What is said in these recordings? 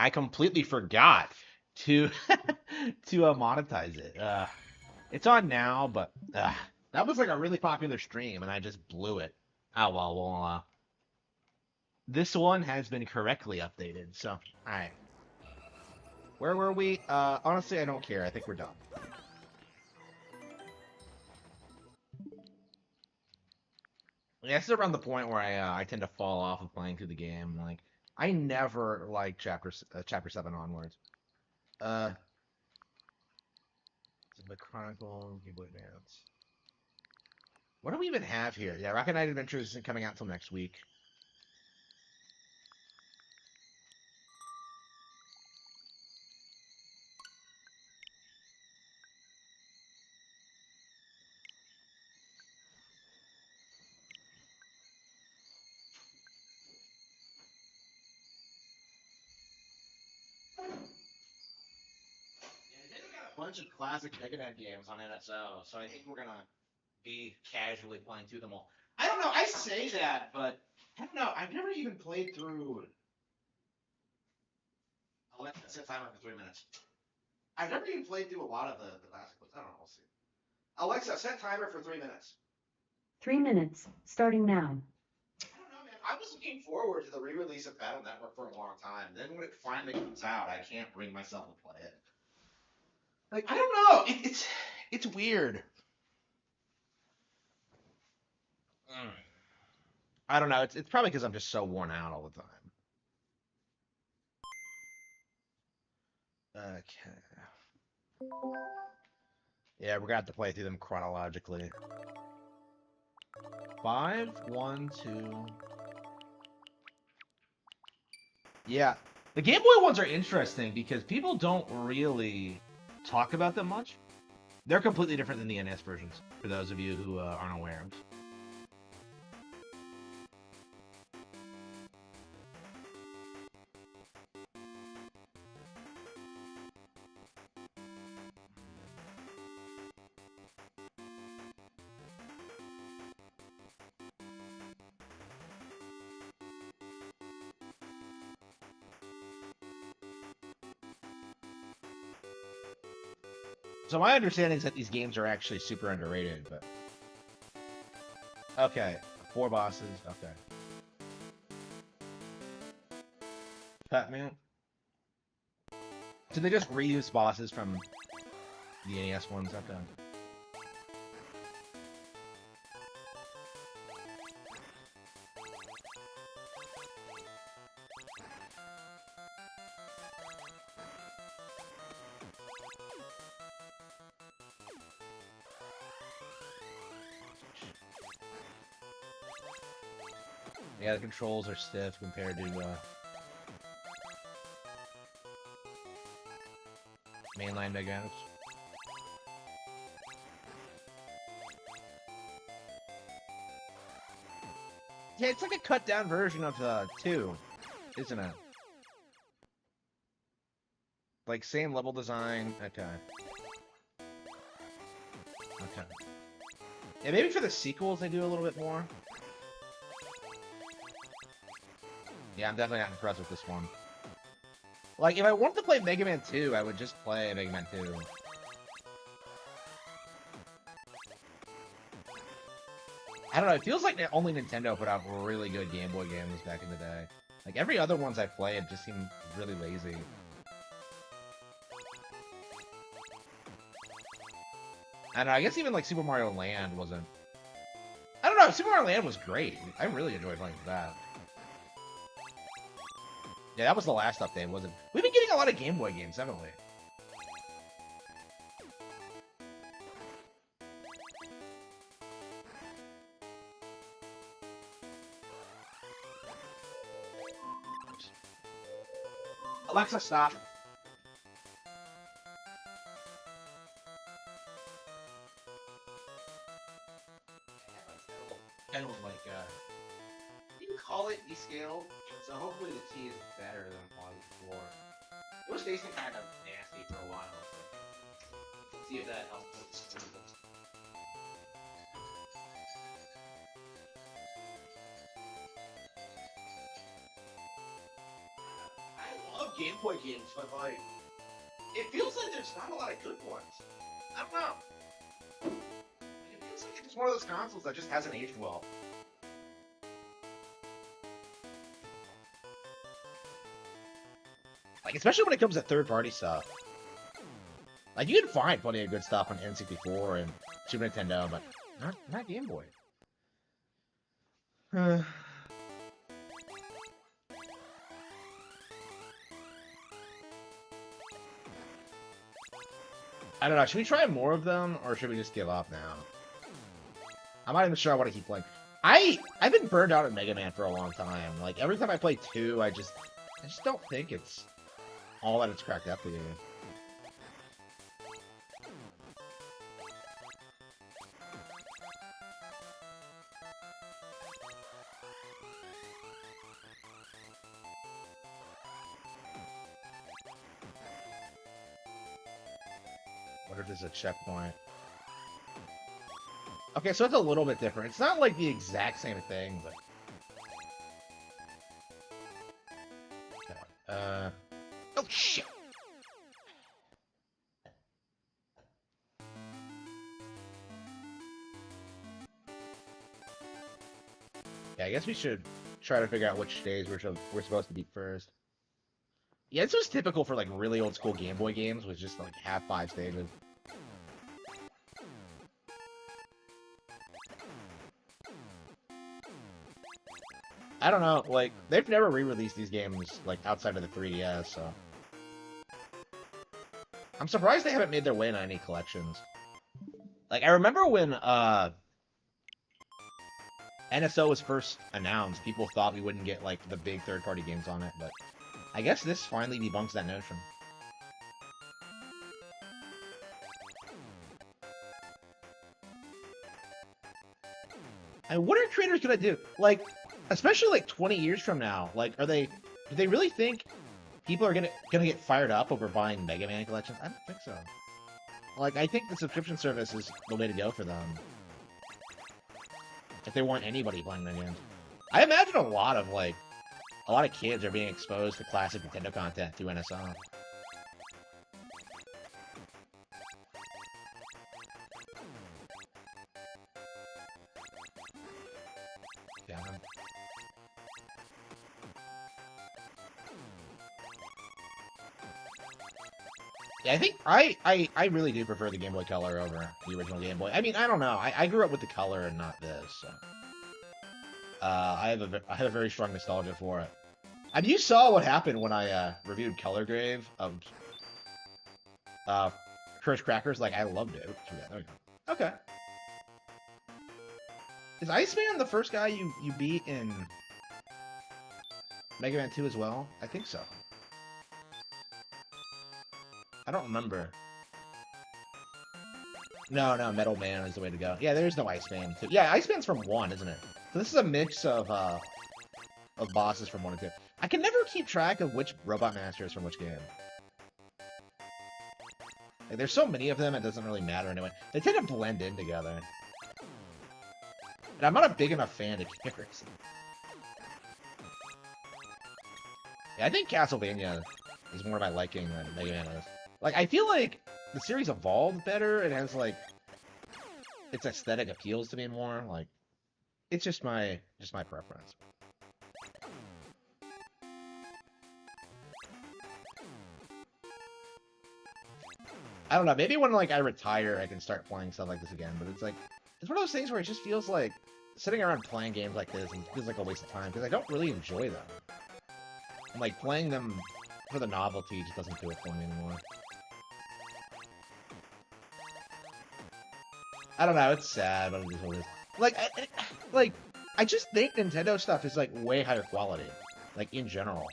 I completely forgot to to monetize it. It's on now, but that was like a really popular stream, and I just blew it. Oh well, this one has been correctly updated. So, all right, where were we? Honestly, I don't care. I think we're done. Yeah, this is around the point where I tend to fall off of playing through the game. Like, I never like chapter 7 onwards. Uh, the Chronicle, Game Boy Advance. What do we even have here? Yeah, Rocket Knight Adventures isn't coming out till next week. Yeah, they got a bunch of classic Mega Man games on NSO, so I think we're gonna be casually playing through them all. I don't know. I say that, but I don't know. I've never even played through. Alexa, set timer for 3 minutes. I've never even played through a lot of the classic ones. I don't know. We'll see. Alexa, set timer for 3 minutes. 3 minutes, starting now. I don't know, man. I was looking forward to the re-release of Battle Network for a long time. Then when it finally comes out, I can't bring myself to play it. Like, I don't know. It's weird. Mm. I don't know. It's probably because I'm just so worn out all the time. Okay. Yeah, we're gonna have to play through them chronologically. 5, 1, 2. Yeah, the Game Boy ones are interesting because people don't really talk about them much. They're completely different than the NES versions, for those of you who aren't aware. So my understanding is that these games are actually super underrated, but... Okay, 4 bosses, okay. Batman? Did they just reuse bosses from the NES ones? Okay. Yeah, the controls are stiff compared to mainline Mega Man's. Yeah, it's like a cut down version of 2, isn't it? Like same level design. Okay. Okay. Yeah, maybe for the sequels they do a little bit more. Yeah, I'm definitely not impressed with this one. Like, if I wanted to play Mega Man 2, I would just play Mega Man 2. I don't know, it feels like only Nintendo put out really good Game Boy games back in the day. Like, every other ones I played just seemed really lazy. I don't know, I guess even, like, Super Mario Land wasn't... I don't know, Super Mario Land was great. I really enjoyed playing that. Yeah, that was the last update, wasn't it? We've been getting a lot of Game Boy games, haven't we? Alexa, stop. Kind of like, you can call it descaled, so hopefully the T is better than it was before. It was tasting kind of nasty for a while, so let's see if that helps. I love Game Boy games, but like, it feels like there's not a lot of good ones. I don't know. It feels like it's one of those consoles that just hasn't aged well. Like, especially when it comes to third-party stuff. Like, you can find plenty of good stuff on N64 and Super Nintendo, but not Game Boy. I don't know. Should we try more of them, or should we just give up now? I'm not even sure I want to keep playing. I've been burned out at Mega Man for a long time. Like, every time I play 2, I just don't think it's all that it's cracked up to be. What if there's a checkpoint? Okay, so it's a little bit different. It's not like the exact same thing, but... Oh, shit! Yeah, I guess we should try to figure out which stage we're supposed to beat first. Yeah, this was typical for, like, really old school Game Boy games, with just, like, have 5 stages. I don't know, like, they've never re-released these games, like, outside of the 3DS, so... I'm surprised they haven't made their way into any collections. Like, I remember when, NSO was first announced, people thought we wouldn't get, like, the big third-party games on it, but... I guess this finally debunks that notion. And what are creators gonna do? Like, especially like 20 years from now, like, do they really think people are gonna get fired up over buying Mega Man collections? I don't think so. Like, I think the subscription service is the way to go for them. If they want anybody playing the games. I imagine a lot of kids are being exposed to classic Nintendo content through NSO. Yeah. Yeah, I think I really do prefer the Game Boy Color over the original Game Boy. I mean, I don't know. I grew up with the Color and not this, so. I have a very strong nostalgia for it. And you saw what happened when I reviewed Color Grave of Crush Crackers. Like, I loved it. Oops, there we go. Okay. Is Iceman the first guy you beat in Mega Man 2 as well? I think so. I don't remember. No, Metal Man is the way to go. Yeah, there's no Iceman 2. Yeah, Iceman's from 1, isn't it? So this is a mix of bosses from 1 and 2. I can never keep track of which Robot Master is from which game. Like, there's so many of them, it doesn't really matter anyway. They tend to blend in together. And I'm not a big enough fan of characters. Yeah, I think Castlevania is more my liking than Mega Man is. Like, I feel like the series evolved better. It has, like, its aesthetic appeals to me more. Like, it's just my preference. I don't know. Maybe when, like, I retire, I can start playing stuff like this again. But it's like, it's one of those things where it just feels like sitting around playing games like this feels like a waste of time because I don't really enjoy them. And, like, playing them for the novelty just doesn't do it for me anymore. I don't know. It's sad, but it is what it is. Like, I just think Nintendo stuff is, like, way higher quality. Like, in general.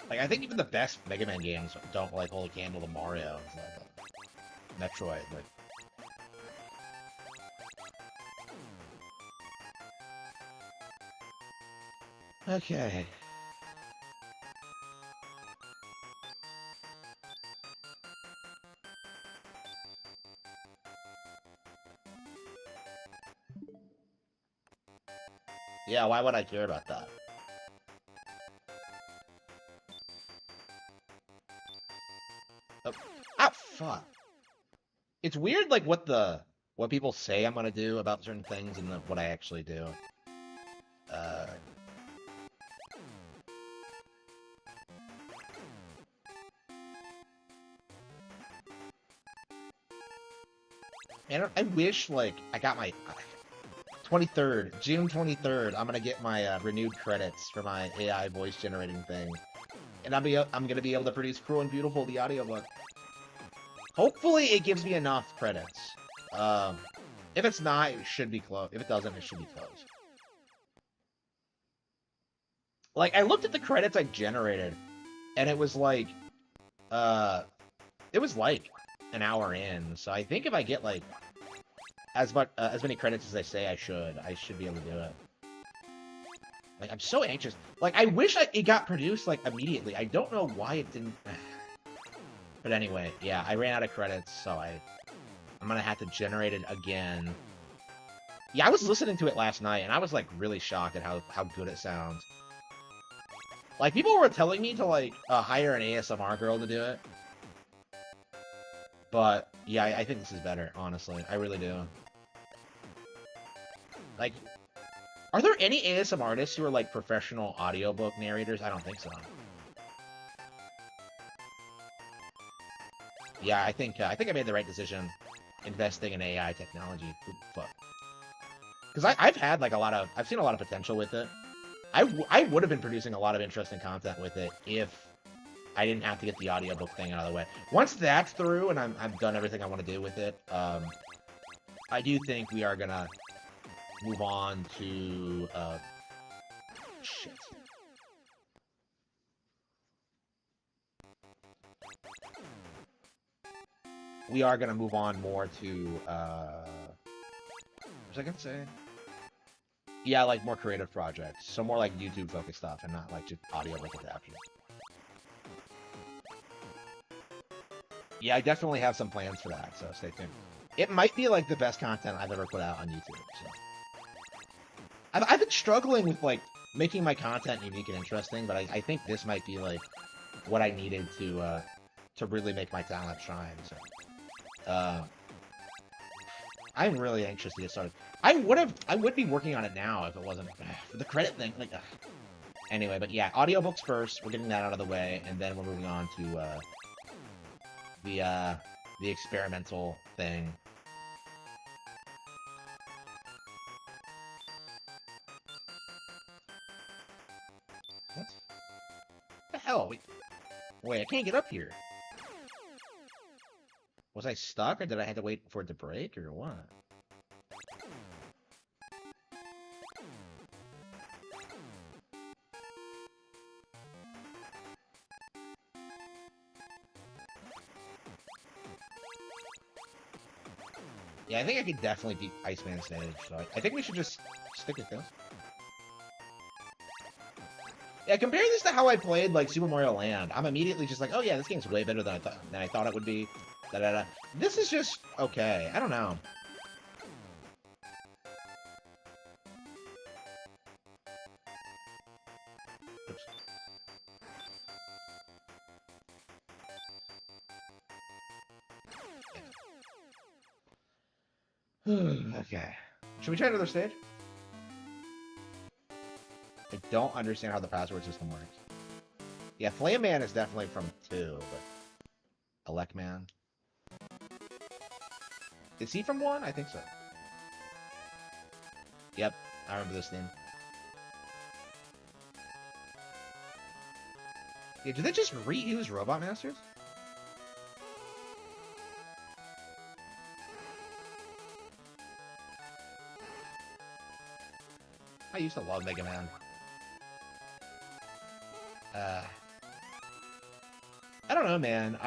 Like, I think even the best Mega Man games don't, like, hold a candle to Mario and stuff like Metroid, like... Okay. Yeah, why would I care about that? Oh, ah, fuck. It's weird, like, what people say I'm gonna do about certain things and what I actually do. Uh... Man, I wish, like, I got my 23rd, June 23rd, I'm gonna get my renewed credits for my AI voice generating thing. And I'm gonna be able to produce Cruel and Beautiful, the audiobook. Hopefully it gives me enough credits. If it's not, it should be close. If it doesn't, it should be close. Like, I looked at the credits I generated, and it was like, it was like an hour in. So I think if I get like as many credits as I say I should be able to do it. Like, I'm so anxious. Like, I wish it got produced like immediately. I don't know why it didn't. But anyway, yeah, I ran out of credits, so I'm gonna have to generate it again. Yeah, I was listening to it last night, and I was like really shocked at how good it sounds. Like, people were telling me to like hire an ASMR girl to do it. But yeah, I think this is better, honestly. I really do. Like, are there any ASMR artists who are like professional audiobook narrators? I don't think so. Yeah, I think I made the right decision investing in AI technology. Oop, fuck. Because I've had like I've seen a lot of potential with it. I would have been producing a lot of interesting content with it if I didn't have to get the audiobook thing out of the way. Once that's through and I've done everything I want to do with it, I do think we are gonna move on to shit. We are gonna move on more to what was I gonna say? Yeah, like more creative projects. So more like YouTube focused stuff and not like just audiobook adaptation. Yeah, I definitely have some plans for that, so stay tuned. It might be like the best content I've ever put out on YouTube. So I've been struggling with like making my content unique and interesting, but I think this might be like what I needed to really make my talent shine. So I'm really anxious to get started. I would be working on it now if it wasn't for the credit thing. Like, anyway, but yeah, audiobooks first. We're getting that out of the way, and then we're moving on to the experimental thing. What the hell? Wait, I can't get up here. Was I stuck, or did I have to wait for it to break, or what? Yeah, I think I could definitely beat Iceman stage, so I think we should just stick with this. Yeah, compare this to how I played, like, Super Mario Land. I'm immediately just like, oh yeah, this game's way better than I thought it would be. Da-da-da. This is just okay. I don't know. Okay. Should we try another stage? I don't understand how the password system works. Yeah, Flame Man is definitely from 2, but Elect Man. Is he from 1? I think so. Yep, I remember this theme. Yeah, did they just reuse Robot Masters? I used to love Mega Man. I don't know, man.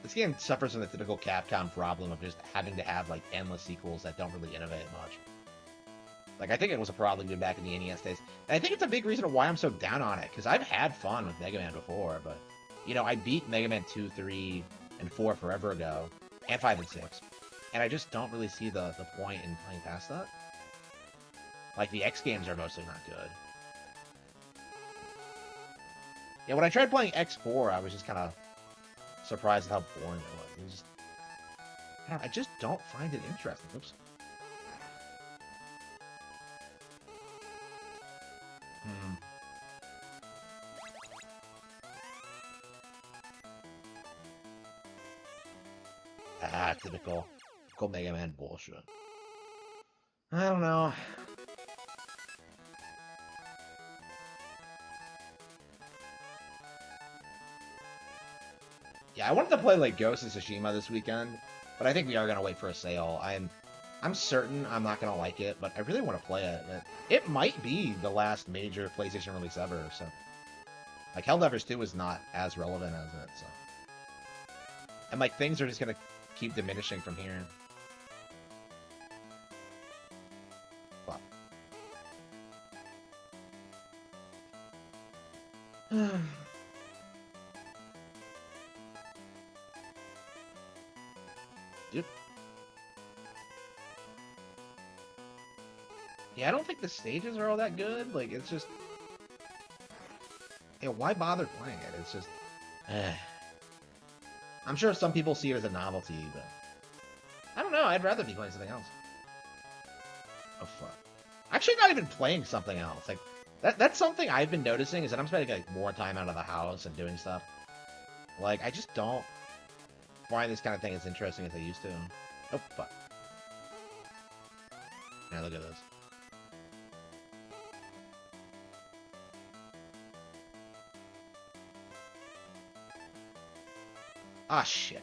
This game suffers from the typical Capcom problem of just having to have, like, endless sequels that don't really innovate much. Like, I think it was a problem even back in the NES days. And I think it's a big reason why I'm so down on it, because I've had fun with Mega Man before, but, you know, I beat Mega Man 2, 3, and 4 forever ago, and 5 and 6. And I just don't really see the point in playing past that. Like, the X games are mostly not good. Yeah, when I tried playing X4, I was just kind of surprised at how boring it was. It was just, I just don't find it interesting. Oops. Hmm. Ah, typical Mega Man bullshit. I don't know. Yeah, I wanted to play like Ghost of Tsushima this weekend, but I think we are gonna wait for a sale. I'm certain I'm not gonna like it, but I really want to play it. It might be the last major PlayStation release ever. So, like, Helldivers 2 is not as relevant as it. So, and like things are just gonna keep diminishing from here. Fuck. Dude, yeah, I don't think the stages are all that good. Like, it's just, yeah, why bother playing it? It's just, eh. I'm sure some people see it as a novelty, but I don't know. I'd rather be playing something else. Oh fuck. Actually, not even playing something else. Like that's something I've been noticing is that I'm spending like more time out of the house and doing stuff. Like I just don't find this kind of thing as interesting as I used to. Oh fuck. Yeah, look at this. Ah shit.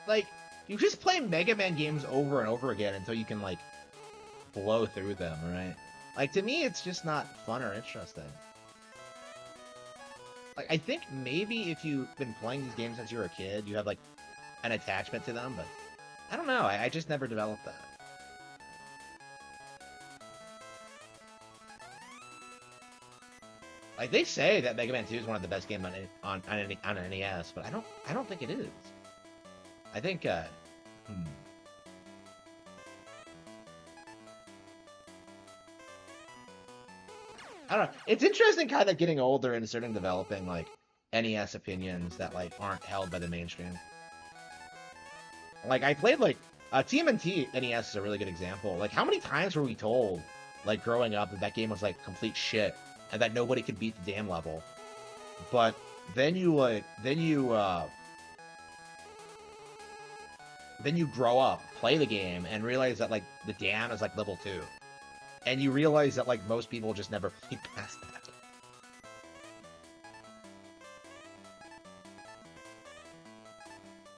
Like you just play Mega Man games over and over again until you can like blow through them, right? Like to me, it's just not fun or interesting. Like I think maybe if you've been playing these games since you were a kid, you have like an attachment to them, but I don't know. I just never developed that. Like they say that Mega Man 2 is one of the best games on an NES, but I don't think it is. I think hmm. I don't know. It's interesting kind of getting older and starting developing like NES opinions that like aren't held by the mainstream. Like I played like TMNT NES is a really good example. Like how many times were we told like growing up that that game was like complete shit and that nobody could beat the damn level? But then you grow up, play the game, and realize that like the dam is like level 2, and you realize that like most people just never played past that. So,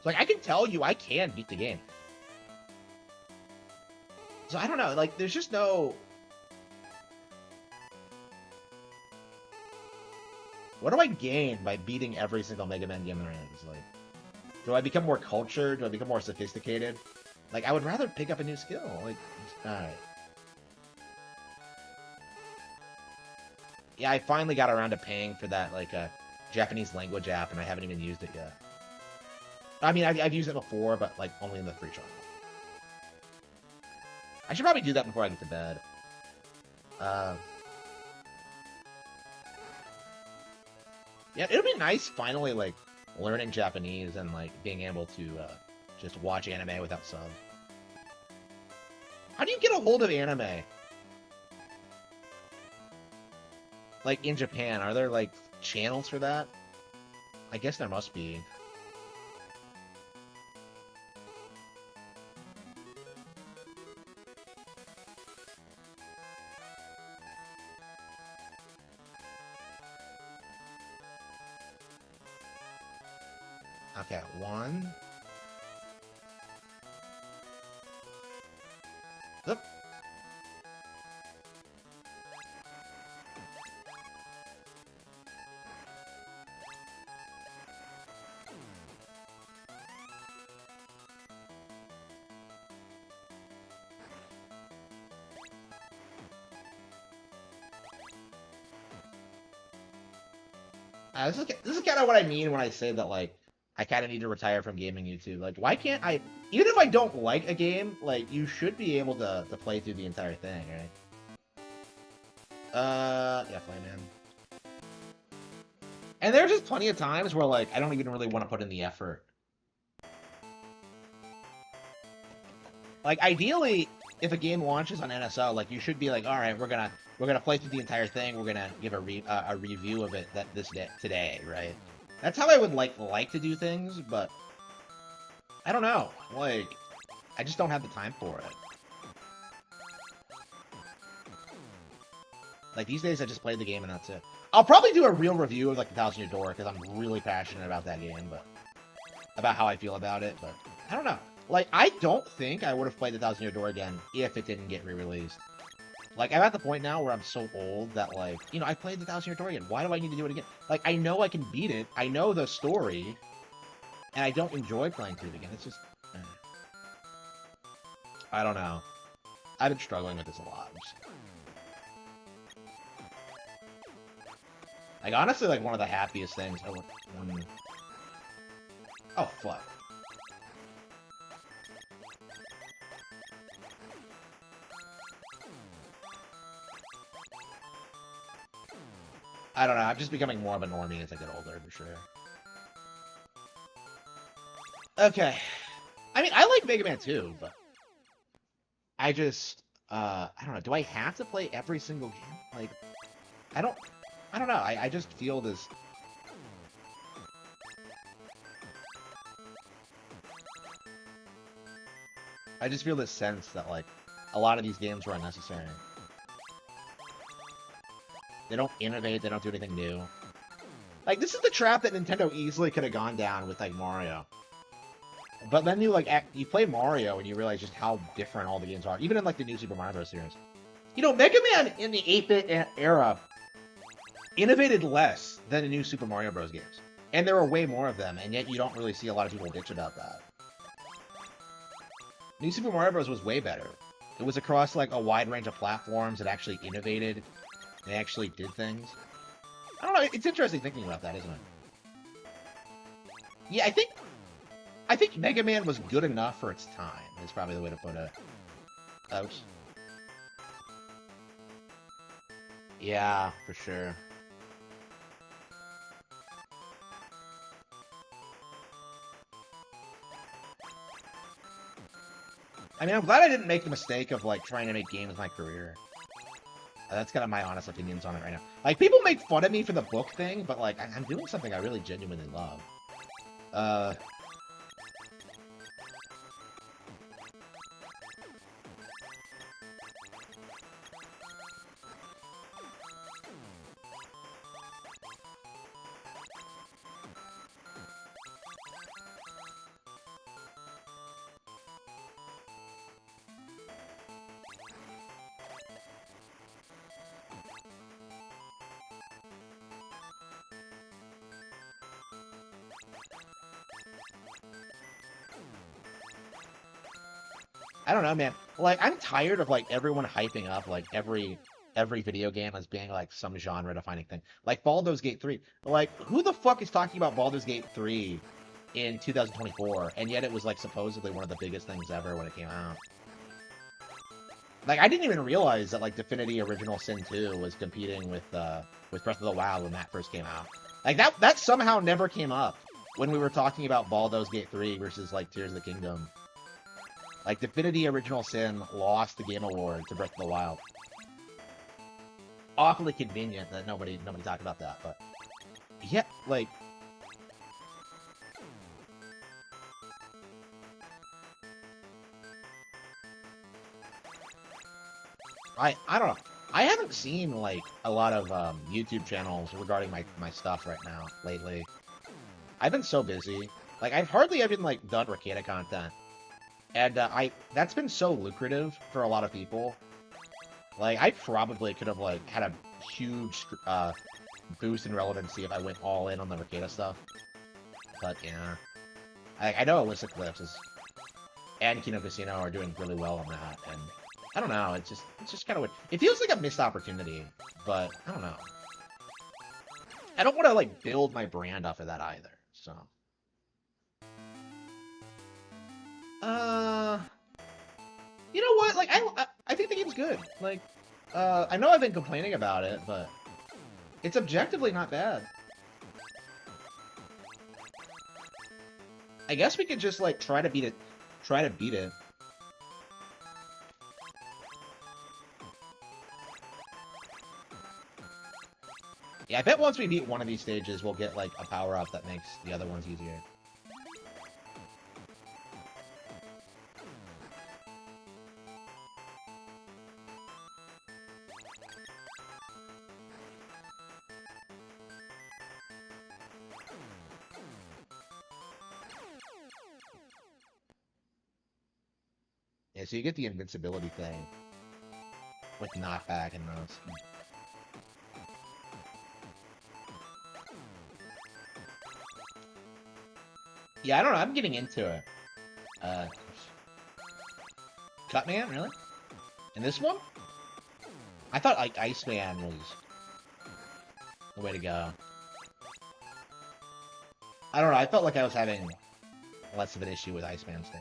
like I can tell you, I can beat the game. So I don't know, like there's just no. What do I gain by beating every single Mega Man game there is? Like, do I become more cultured? Do I become more sophisticated? Like, I would rather pick up a new skill. Like, all right. Yeah, I finally got around to paying for that like Japanese language app, and I haven't even used it yet. I mean, I've used it before, but like only in the free trial. I should probably do that before I get to bed. Uh, yeah, it'll be nice finally like learning Japanese and like being able to just watch anime without subs. How do you get a hold of anime? Like in Japan, are there like channels for that? I guess there must be. Okay, one. Oop. This is kind of what I mean when I say that, like, I kind of need to retire from gaming YouTube. Like, why can't I, even if I don't like a game, like, you should be able to play through the entire thing, right? Yeah, Flayman. And there's just plenty of times where, like, I don't even really want to put in the effort. Like, ideally, if a game launches on NSO, like, you should be like, all right, we're gonna play through the entire thing. We're gonna give a review of it today, right? That's how I would like to do things, but I don't know. Like, I just don't have the time for it. Like, these days I just play the game and that's it. I'll probably do a real review of, like, the 1,000 Year Door, because I'm really passionate about that game, but about how I feel about it, but I don't know. Like, I don't think I would have played the 1,000 Year Door again if it didn't get re-released. Like, I'm at the point now where I'm so old that, like, you know, I played the 1,000 Year Door again. Why do I need to do it again? Like, I know I can beat it. I know the story. And I don't enjoy playing through it again. It's just... I don't know. I've been struggling with this a lot. Like, honestly, like, one of the happiest things... Oh, fuck. I don't know, I'm just becoming more of a normie as I get older, for sure. Okay. I mean, I like Mega Man 2, but... I just... I don't know, do I have to play every single game? Like, I don't know, I just feel this... I just feel this sense that, like, a lot of these games were unnecessary. They don't innovate, they don't do anything new. Like, this is the trap that Nintendo easily could have gone down with, like, Mario. But then you, like, you play Mario and you realize just how different all the games are. Even in, like, the new Super Mario Bros. Series. You know, Mega Man in the 8-bit era innovated less than the new Super Mario Bros. Games. And there were way more of them, and yet you don't really see a lot of people bitch about that. New Super Mario Bros. Was way better. It was across, like, a wide range of platforms. It actually innovated. They actually did things. I don't know, it's interesting thinking about that, isn't it? Yeah, I think Mega Man was good enough for its time, is probably the way to put it. Ouch. Yeah, for sure. I mean, I'm glad I didn't make the mistake of, like, trying to make games my career. That's kind of my honest opinions on it right now. Like, people make fun of me for the book thing, but, like, I'm doing something I really genuinely love. I don't know, man. Like, I'm tired of, like, everyone hyping up, like, every video game as being, like, some genre-defining thing. Like, Baldur's Gate 3. Like, who the fuck is talking about Baldur's Gate 3 in 2024? And yet it was, like, supposedly one of the biggest things ever when it came out. Like, I didn't even realize that, like, Divinity Original Sin 2 was competing with Breath of the Wild when that first came out. Like, that somehow never came up when we were talking about Baldur's Gate 3 versus, like, Tears of the Kingdom. Like, Divinity Original Sin lost the Game Award to Breath of the Wild. Awfully convenient that nobody talked about that, but... Yeah, like... I don't know. I haven't seen, like, a lot of YouTube channels regarding my stuff right now, lately. I've been so busy. Like, I've hardly even, like, done Ricada content. And that's been so lucrative for a lot of people. Like, I probably could have, like, had a huge boost in relevancy if I went all in on the Ricada stuff. But, yeah. I know Illicit Clips and Kino Casino are doing really well on that, and I don't know, it's just kind of weird. It feels like a missed opportunity, but I don't know. I don't want to like build my brand off of that either. So, uh, you know what? Like I think the game's good. Like, I know I've been complaining about it, but it's objectively not bad. I guess we could just like try to beat it. Try to beat it. Yeah, I bet once we beat one of these stages, we'll get like a power up that makes the other ones easier. Yeah, so you get the invincibility thing with knockback and those. Yeah, I don't know. I'm getting into it. Cutman, really? And this one? I thought like Iceman was the way to go. I don't know. I felt like I was having less of an issue with Iceman state.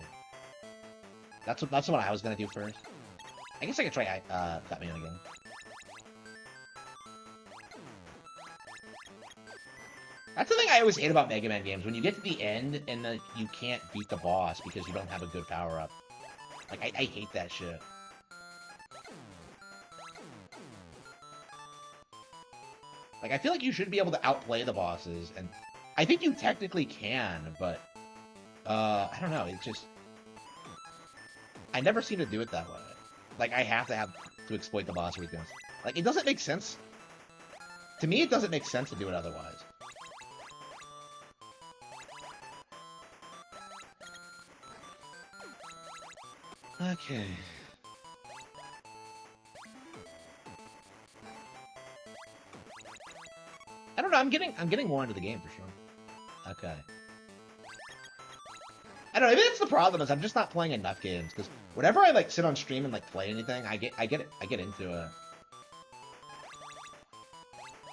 That's what I was gonna do first. I guess I could try Cutman again. That's the thing I always hate about Mega Man games. When you get to the end and you can't beat the boss because you don't have a good power-up. Like, I hate that shit. Like, I feel like you should be able to outplay the bosses, and I think you technically can, but, I don't know, it's just... I never seem to do it that way. Like, I have to exploit the boss weakness. Like, it doesn't make sense. To me, it doesn't make sense to do it otherwise. Okay. I don't know, I'm getting more into the game for sure. Okay. I don't know, maybe that's the problem, is I'm just not playing enough games, because whenever I like sit on stream and like play anything, I get into it.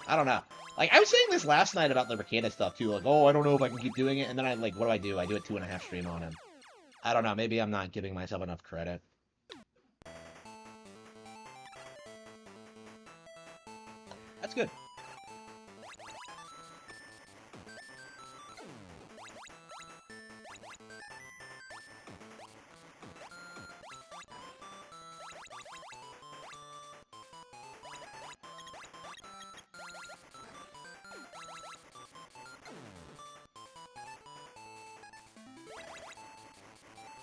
I don't know. Like, I was saying this last night about the Ricada stuff too, like, oh, I don't know if I can keep doing it, and then I like, what do? I do it 2.5 stream on him. I don't know, maybe I'm not giving myself enough credit. That's good.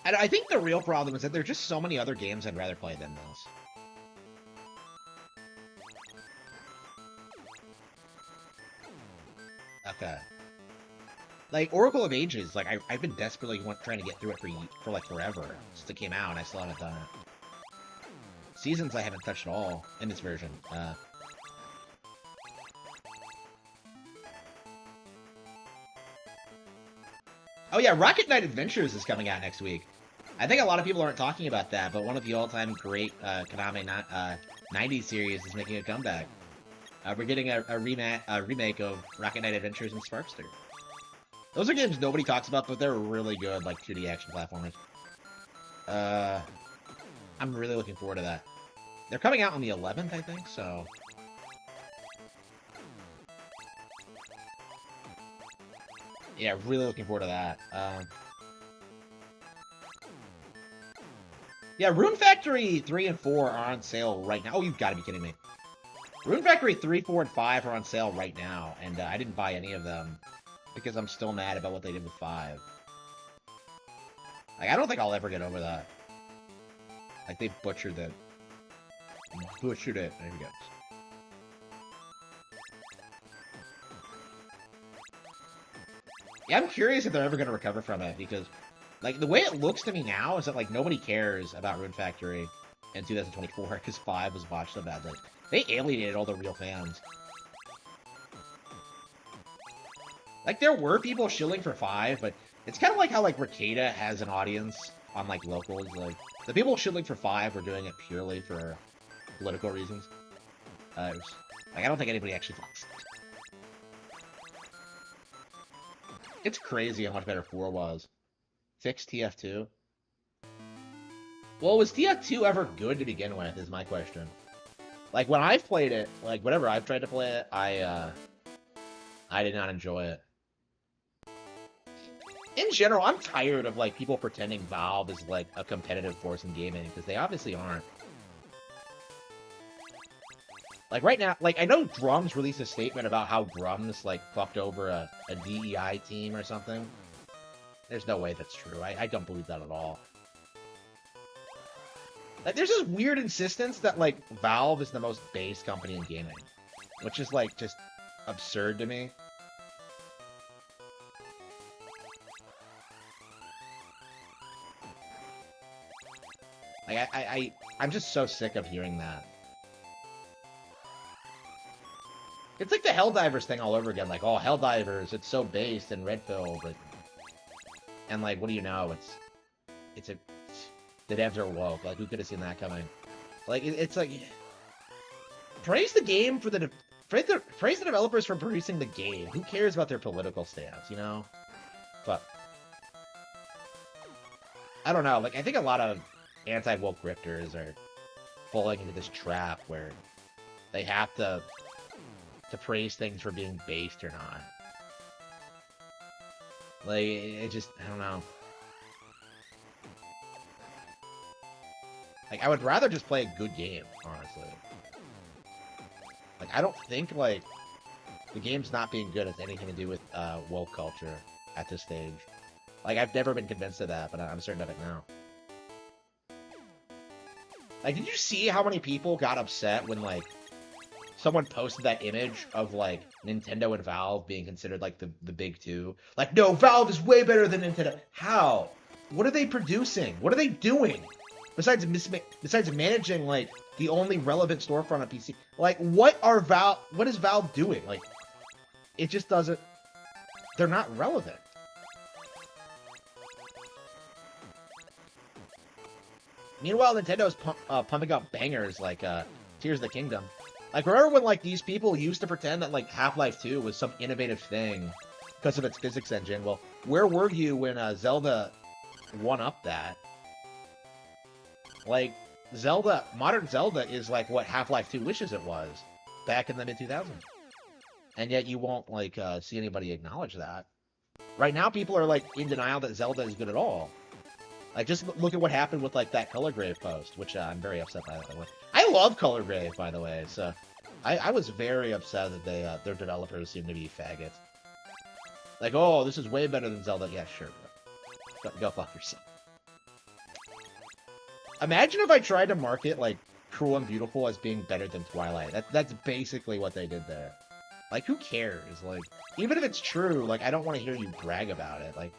And I think the real problem is that there's just so many other games I'd rather play than this. Okay. Like, Oracle of Ages, like, I've been desperately trying to get through it for like forever since it came out, and I still haven't done it. Seasons I haven't touched at all in this version. Oh yeah, Rocket Knight Adventures is coming out next week. I think a lot of people aren't talking about that, but one of the all-time great Konami 90s series is making a comeback. We're getting a remake of Rocket Knight Adventures and Sparkster. Those are games nobody talks about, but they're really good, like 2D action platformers. I'm really looking forward to that. They're coming out on the 11th, I think, so... Yeah, really looking forward to that. Yeah, Rune Factory 3 and 4 are on sale right now. Oh, you've got to be kidding me. Rune Factory 3, 4, and 5 are on sale right now, and I didn't buy any of them because I'm still mad about what they did with 5. Like, I don't think I'll ever get over that. Like, they butchered it. Butchered it. There we go. Yeah, I'm curious if they're ever going to recover from it, because, like, the way it looks to me now is that, like, nobody cares about Rune Factory in 2024, because 5 was botched so badly. They alienated all the real fans. Like, there were people shilling for 5, but it's kind of like how, like, Ricada has an audience on, like, locals. Like, the people shilling for 5 were doing it purely for political reasons. Like, I don't think anybody actually likes it. It's crazy how much better 4 was. 6 TF2. Well, was TF2 ever good to begin with, is my question. Like, when I've played it, like, whenever I've tried to play it, I did not enjoy it. In general, I'm tired of, like, people pretending Valve is, like, a competitive force in gaming, because they obviously aren't. Like, right now, like, I know Drums released a statement about how Drums, like, fucked over a DEI team or something. There's no way that's true. I don't believe that at all. Like, there's this weird insistence that, like, Valve is the most based company in gaming. Which is, like, just absurd to me. Like, I'm just so sick of hearing that. It's like the Helldivers thing all over again. Like, oh, Helldivers, it's so based in Redfield. And, like, what do you know? The devs are woke. Like, who could have seen that coming? Like, it's like, praise the game for praise the developers for producing the game. Who cares about their political stance, you know? But I don't know. Like, I think a lot of anti-woke grifters are falling into this trap where they have to praise things for being based or not. Like, it just, I don't know. Like, I would rather just play a good game, honestly. Like, I don't think, like, the game's not being good has anything to do with woke culture at this stage. Like, I've never been convinced of that, but I'm certain of it now. Like, did you see how many people got upset when, like, someone posted that image of, like, Nintendo and Valve being considered, like, the big two? Like, no, Valve is way better than Nintendo. How? What are they producing? What are they doing? Besides managing, like, the only relevant storefront on PC. Like, what is Valve doing? Like, it just doesn't... They're not relevant. Meanwhile, Nintendo's pumping out bangers like Tears of the Kingdom. Like, remember when, like, these people used to pretend that, like, Half-Life 2 was some innovative thing because of its physics engine? Well, where were you when Zelda one-upped that? Like, modern Zelda is, like, what Half-Life 2 wishes it was back in the mid-2000s. And yet you won't, like, see anybody acknowledge that. Right now, people are, like, in denial that Zelda is good at all. Like, just look at what happened with, like, that Color Grave post, which I'm very upset by, by the way. I love Color Grave, by the way, so I was very upset that their developers seem to be faggots. Like, oh, this is way better than Zelda. Yeah, sure, bro. Go fuck yourself. Imagine if I tried to market, like, Cruel and Beautiful as being better than Twilight. That's basically what they did there. Like, who cares? Like, even if it's true, like, I don't want to hear you brag about it. Like,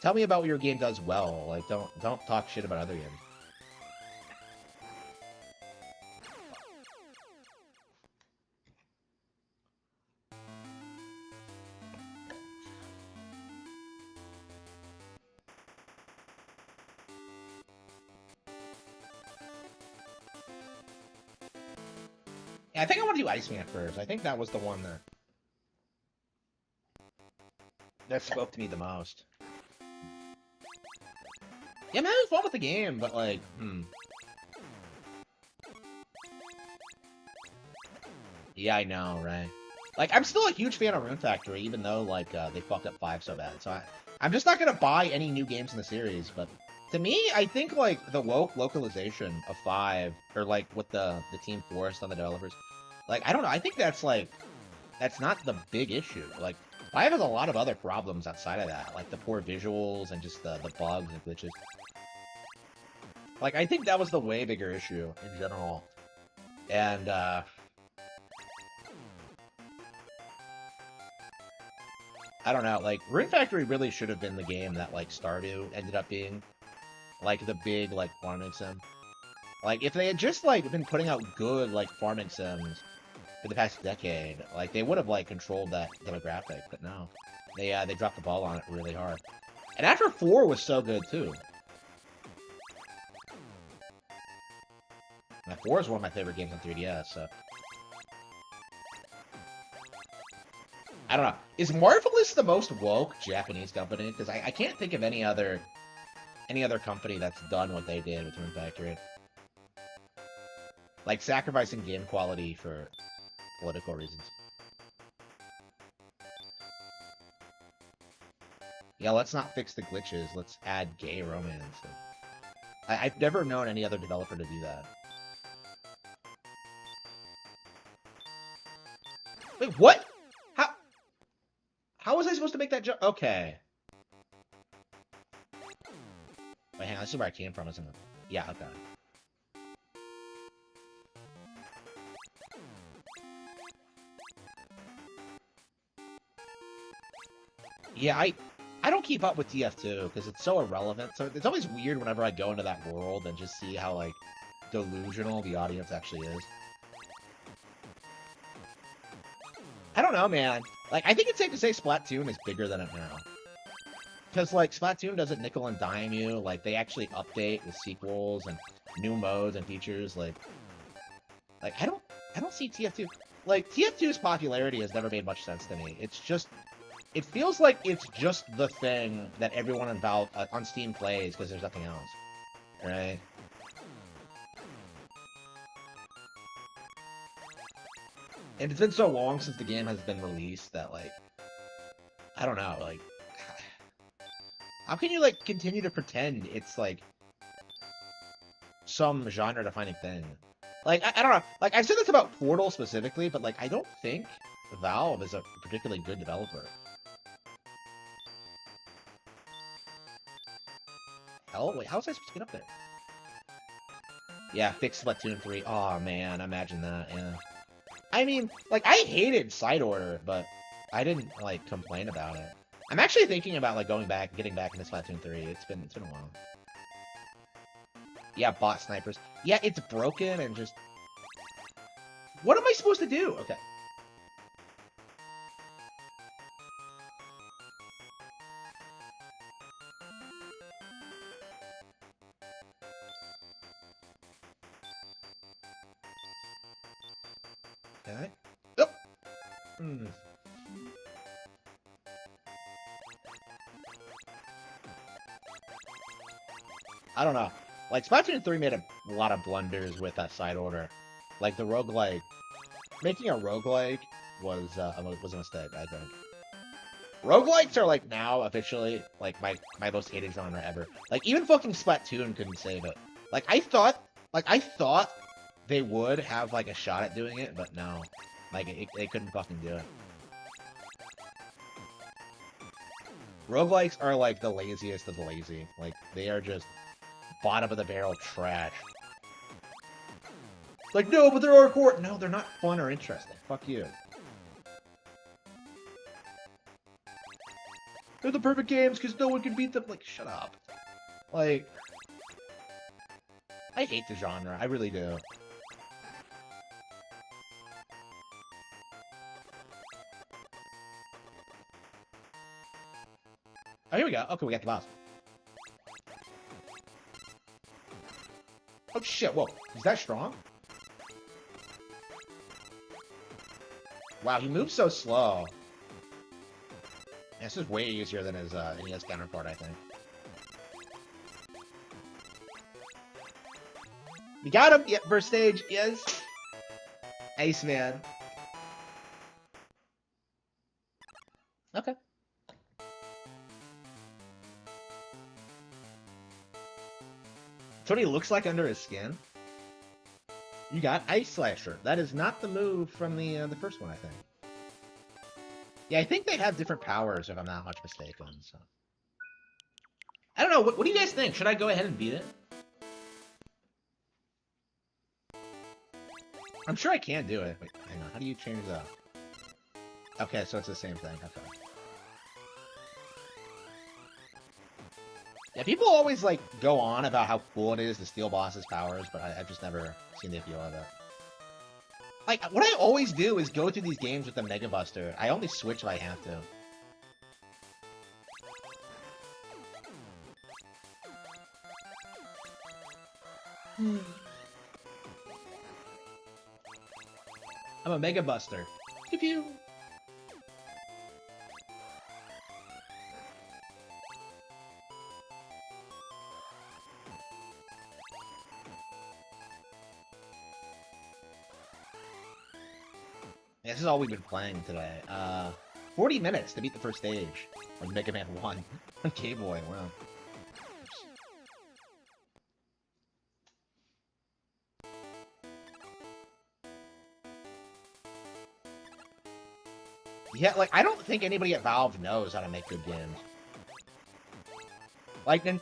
tell me about what your game does well. Like, don't talk shit about other games. Yeah, I think I want to do Iceman first. I think that was the one that spoke to me the most. Yeah, man, it was fun with the game, but, like, Yeah, I know, right? Like, I'm still a huge fan of Rune Factory, even though, like, they fucked up 5 so bad. So I'm just not gonna buy any new games in the series, but to me, I think, like, the woke localization of 5, or, like, with the Team Forest on the developers, like, I don't know, I think that's, like, that's not the big issue. Like, 5 has a lot of other problems outside of that, like the poor visuals and just the bugs and glitches. Like, I think that was the way bigger issue in general. And, I don't know, like, Rune Factory really should have been the game that, like, Stardew ended up being. Like, the big, like, farming sim. Like, if they had just, like, been putting out good, like, farming sims for the past decade, like, they would have, like, controlled that demographic, but no. They dropped the ball on it really hard. And after 4 was so good, too. Now, 4 is one of my favorite games on 3DS, so... I don't know. Is Marvelous the most woke Japanese company? Because I can't think of any other company that's done what they did with Rune Factory. Like sacrificing game quality for political reasons. Yeah, let's not fix the glitches. Let's add gay romance. I've never known any other developer to do that. Wait, what? How was I supposed to make that jump? Okay. Wait, hang on. This is where I came from, isn't it? Yeah, okay. Yeah, I don't keep up with TF2 because it's so irrelevant. So it's always weird whenever I go into that world and just see how, like, delusional the audience actually is. I don't know, man. Like, I think it's safe to say Splatoon is bigger than it now. Because, like, Splatoon doesn't nickel and dime you. Like, they actually update with sequels and new modes and features. Like I don't see TF2. Like, TF2's popularity has never made much sense to me. It's just, it feels like it's just the thing that everyone on Valve, on Steam plays because there's nothing else. Right? And it's been so long since the game has been released that, like, I don't know, like, how can you, like, continue to pretend it's, like, some genre-defining thing? Like, I don't know. Like, I've said this about Portal specifically, but, like, I don't think Valve is a particularly good developer. Hell? Wait, how was I supposed to get up there? Yeah, fix Splatoon 3. Oh, man, imagine that, yeah. I mean, like, I hated Side Order, but I didn't, like, complain about it. I'm actually thinking about, like, getting back into Splatoon 3. It's been a while. Yeah, bot snipers. Yeah, it's broken and just... What am I supposed to do? Okay. Okay. Oh! Hmm. I don't know. Like, Splatoon 3 made a lot of blunders with that Side Order. Like, the roguelike... Making a roguelike was a mistake, I think. Roguelikes are, like, now officially, like, my most hated genre ever. Like, even fucking Splatoon couldn't save it. Like, I thought they would have, like, a shot at doing it, but no. Like, they couldn't fucking do it. Roguelikes are, like, the laziest of the lazy. Like, they are just bottom-of-the-barrel trash. Like, no, but they're hardcore. No, they're not fun or interesting. Fuck you. They're the perfect games because no one can beat them. Like, shut up. Like, I hate the genre. I really do. Oh, here we go. Okay, we got the boss. Oh, shit. Whoa. Is that strong? Wow, he moves so slow. This is way easier than his NES counterpart, I think. We got him! Yep, first stage, yes! Ace man. Okay. That's what he looks like under his skin. You got Ice Slasher. That is not the move from the first one, I think. Yeah, I think they have different powers, if I'm not much mistaken. So, I don't know. What do you guys think? Should I go ahead and beat it? I'm sure I can do it. Wait, hang on. How do you change that? Okay, so it's the same thing. Okay. Yeah, people always, like, go on about how cool it is to steal bosses' powers, but I've just never seen the appeal of it. Like, what I always do is go through these games with the Mega Buster. I only switch if I have to. I'm a Mega Buster. Pew pew. This is all we've been playing today. 40 minutes to beat the first stage of Mega Man 1 on Game Boy. Wow. Yeah, like, I don't think anybody at Valve knows how to make good games. Like, I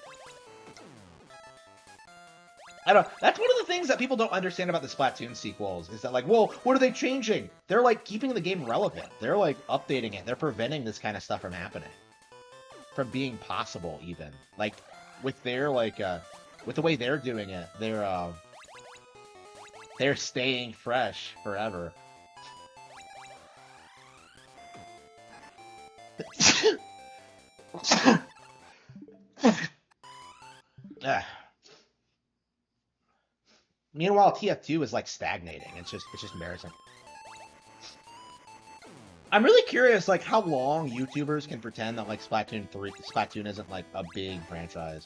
don't. That's one of the things that people don't understand about the Splatoon sequels is that, like, well, what are they changing? They're like keeping the game relevant. They're like updating it. They're preventing this kind of stuff from happening, from being possible. Even like with their with the way they're doing it, they're staying fresh forever. Meanwhile, TF2 is like stagnating. It's just embarrassing. I'm really curious, like, how long YouTubers can pretend that like Splatoon isn't like a big franchise,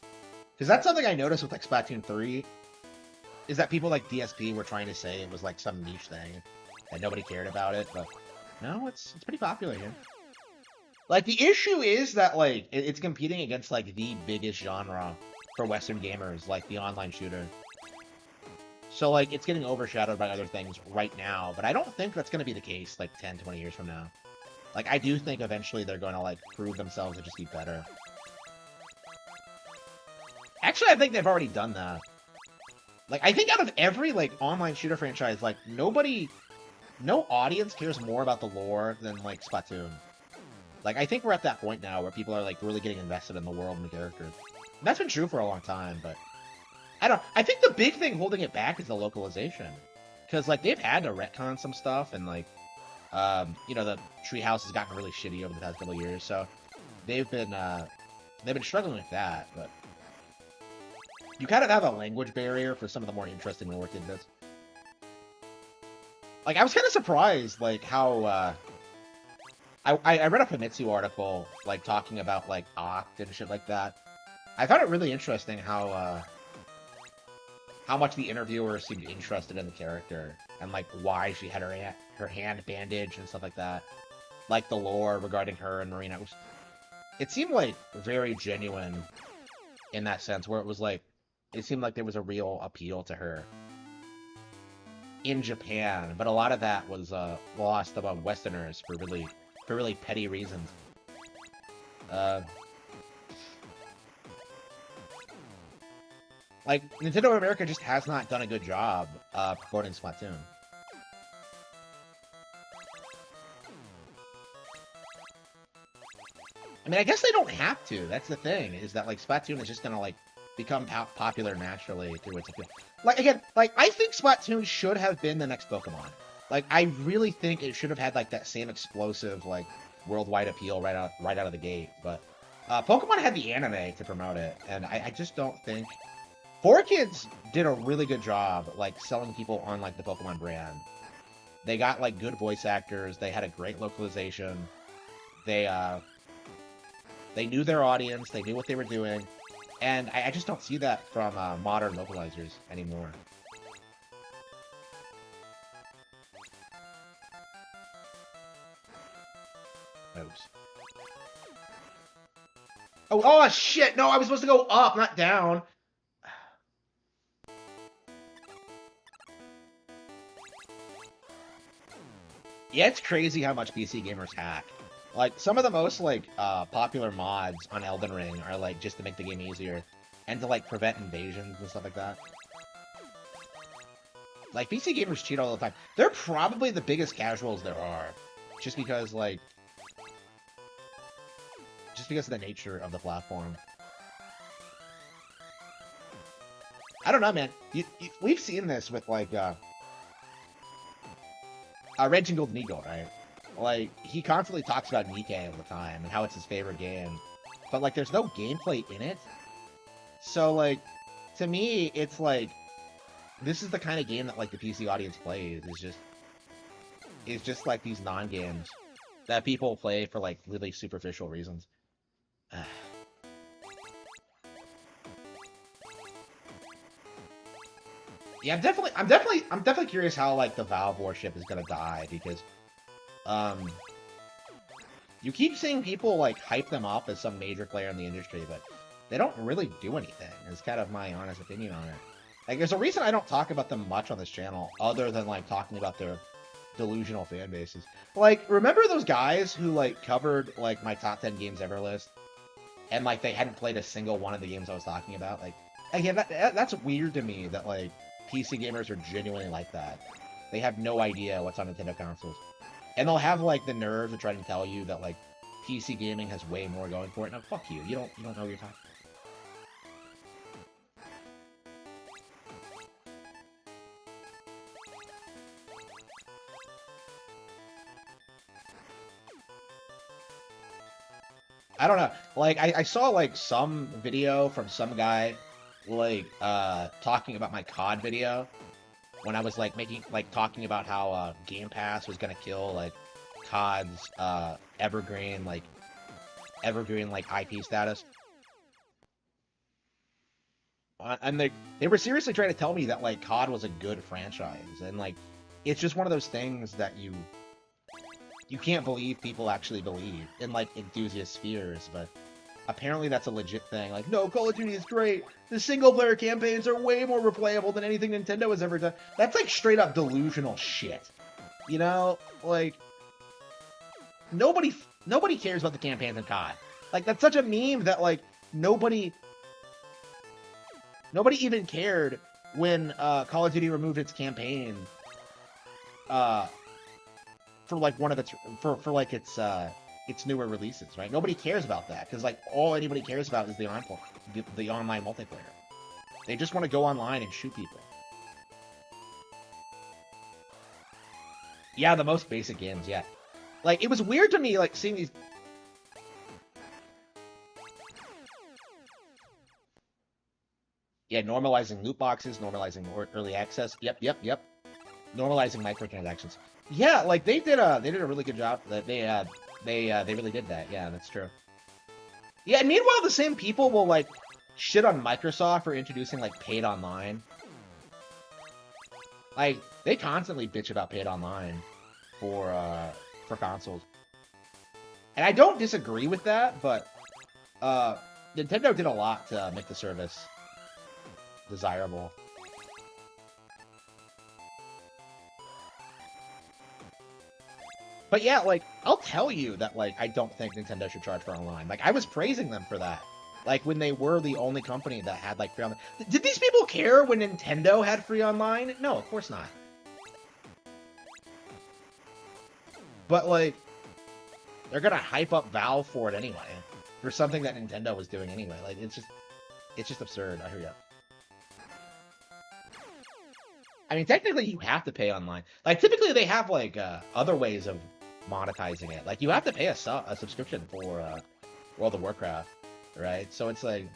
because that's something I noticed with like Splatoon 3, is that people like DSP were trying to say it was like some niche thing and nobody cared about it, but no, it's pretty popular here. Like, the issue is that like it's competing against like the biggest genre for Western gamers, like the online shooter. So, like, it's getting overshadowed by other things right now, but I don't think that's going to be the case, like, 10, 20 years from now. Like, I do think eventually they're going to, like, prove themselves and just be better. Actually, I think they've already done that. Like, I think out of every, like, online shooter franchise, like, no audience cares more about the lore than, like, Splatoon. Like, I think we're at that point now where people are, like, really getting invested in the world and the characters. And that's been true for a long time, but I think the big thing holding it back is the localization, because like they've had to retcon some stuff, and like, you know, the treehouse has gotten really shitty over the past couple of years, so they've been struggling with that. But you kind of have a language barrier for some of the more interesting lore tidbits. Like, I was kind of surprised, like how I read a Famitsu article like talking about like Oct and shit like that. I found it really interesting how much the interviewer seemed interested in the character, and like why she had her hand bandaged and stuff like that, like the lore regarding her and Marina. It seemed like very genuine in that sense, where it was like it seemed like there was a real appeal to her in Japan, but a lot of that was lost among Westerners for really petty reasons. Like, Nintendo of America just has not done a good job promoting Splatoon. I mean, I guess they don't have to. That's the thing, is that, like, Splatoon is just gonna, like, become popular naturally through its appeal. Like, again, like, I think Splatoon should have been the next Pokemon. Like, I really think it should have had, like, that same explosive, like, worldwide appeal right out of the gate. But Pokemon had the anime to promote it, and I just don't think... 4Kids did a really good job, like, selling people on, like, the Pokemon brand. They got, like, good voice actors. They had a great localization. They knew their audience. They knew what they were doing. And I just don't see that from modern localizers anymore. Oops. Oh, shit! No, I was supposed to go up, not down. Yeah, it's crazy how much PC gamers hack. Like, some of the most, like, popular mods on Elden Ring are, like, just to make the game easier, and to, like, prevent invasions and stuff like that. Like, PC gamers cheat all the time. They're probably the biggest casuals there are, just because, like... just because of the nature of the platform. I don't know, man. We've seen this with, like, Red and Golden Eagle, right? Like, he constantly talks about Nikke all the time and how it's his favorite game. But, like, there's no gameplay in it. So, like, to me, it's like, this is the kind of game that, like, the PC audience plays. It's just like, these non-games that people play for, like, really superficial reasons. Yeah, I'm definitely curious how, like, the Valve worship is gonna die, because you keep seeing people like hype them up as some major player in the industry, but they don't really do anything. Is kind of my honest opinion on it. Like, there's a reason I don't talk about them much on this channel, other than like talking about their delusional fan bases. Like, remember those guys who like covered like my top 10 games ever list, and like they hadn't played a single one of the games I was talking about? Like, again, that's weird to me that like PC gamers are genuinely like that. They have no idea what's on Nintendo consoles, and they'll have like the nerve to try to tell you that like PC gaming has way more going for it. No, fuck you. You don't know what you're talking. I don't know. Like, I saw, like, some video from some guy, like, talking about my COD video, when I was, like, talking about how, Game Pass was gonna kill, like, COD's, evergreen, like, IP status. And they were seriously trying to tell me that, like, COD was a good franchise, and, like, it's just one of those things that you can't believe people actually believe in, like, enthusiast spheres, but apparently that's a legit thing. Like, no, Call of Duty is great. The single-player campaigns are way more replayable than anything Nintendo has ever done. That's, like, straight-up delusional shit. You know? Like, nobody cares about the campaigns in COD. Like, that's such a meme that, like, nobody even cared when Call of Duty removed its campaign for like one of its its newer releases, right? Nobody cares about that because like all anybody cares about is the online multiplayer. They just want to go online and shoot people. Yeah, the most basic games, yeah. Like, it was weird to me, like, seeing these. Yeah, normalizing loot boxes, normalizing early access. Yep. Normalizing microtransactions. Yeah, like they did a really good job. They really did that. Yeah, that's true. Yeah, and meanwhile, the same people will like shit on Microsoft for introducing like paid online. Like they constantly bitch about paid online for consoles, and I don't disagree with that. But Nintendo did a lot to make the service desirable. But yeah, like, I'll tell you that, like, I don't think Nintendo should charge for online. Like, I was praising them for that. Like, when they were the only company that had, like, free online. Did these people care when Nintendo had free online? No, of course not. But, like, they're gonna hype up Valve for it anyway. For something that Nintendo was doing anyway. Like, it's just absurd. I hear ya. I mean, technically, you have to pay online. Like, typically, they have, like, other ways of monetizing it. Like, you have to pay a subscription for World of Warcraft, right? So it's like...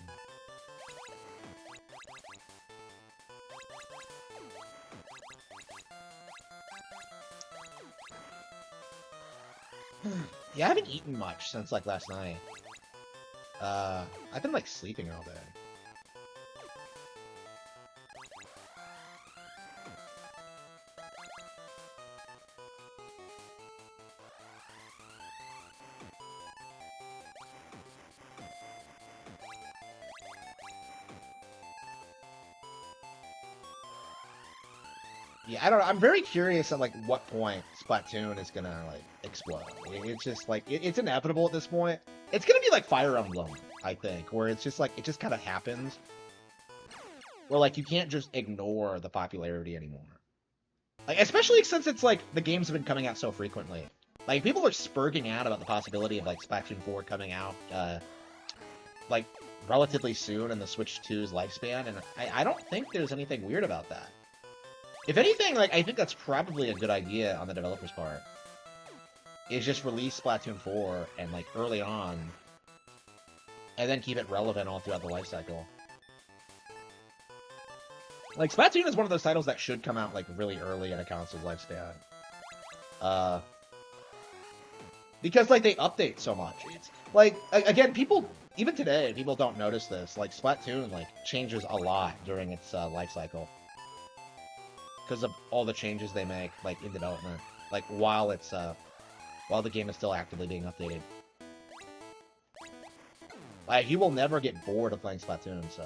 Yeah, I haven't eaten much since, like, last night. I've been, like, sleeping all day. Yeah, I don't know. I'm very curious at like what point Splatoon is gonna like explode. It's just like it's inevitable at this point. It's gonna be like Fire Emblem, I think, where it's just like it just kind of happens. Where like you can't just ignore the popularity anymore. Like especially since it's like the games have been coming out so frequently. Like people are spurging out about the possibility of like Splatoon 4 coming out like relatively soon in the Switch 2's lifespan, and I don't think there's anything weird about that. If anything, like, I think that's probably a good idea on the developer's part. Is just release Splatoon 4 and, like, early on, and then keep it relevant all throughout the life cycle. Like, Splatoon is one of those titles that should come out, like, really early in a console's lifespan. Because, like, they update so much. It's, like, again, people, even today, people don't notice this. Like, Splatoon, like, changes a lot during its life cycle. Because of all the changes they make, like, in development. Like, while it's while the game is still actively being updated. Like, he will never get bored of playing Splatoon, so.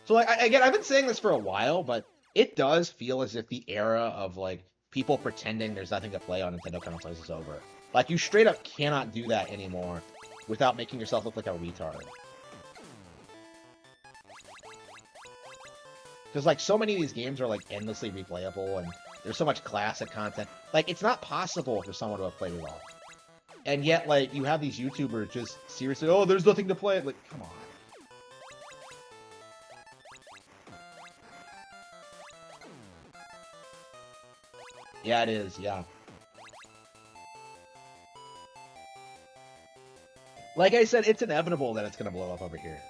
So, like, again, I've been saying this for a while, but it does feel as if the era of, like, people pretending there's nothing to play on Nintendo consoles is over. Like, you straight up cannot do that anymore without making yourself look like a retard. Because, like, so many of these games are, like, endlessly replayable, and there's so much classic content. Like, it's not possible for someone to have played it all. And yet, like, you have these YouTubers just seriously, oh, there's nothing to play. Like, come on. Yeah, it is, yeah. Like I said, it's inevitable that it's going to blow up over here.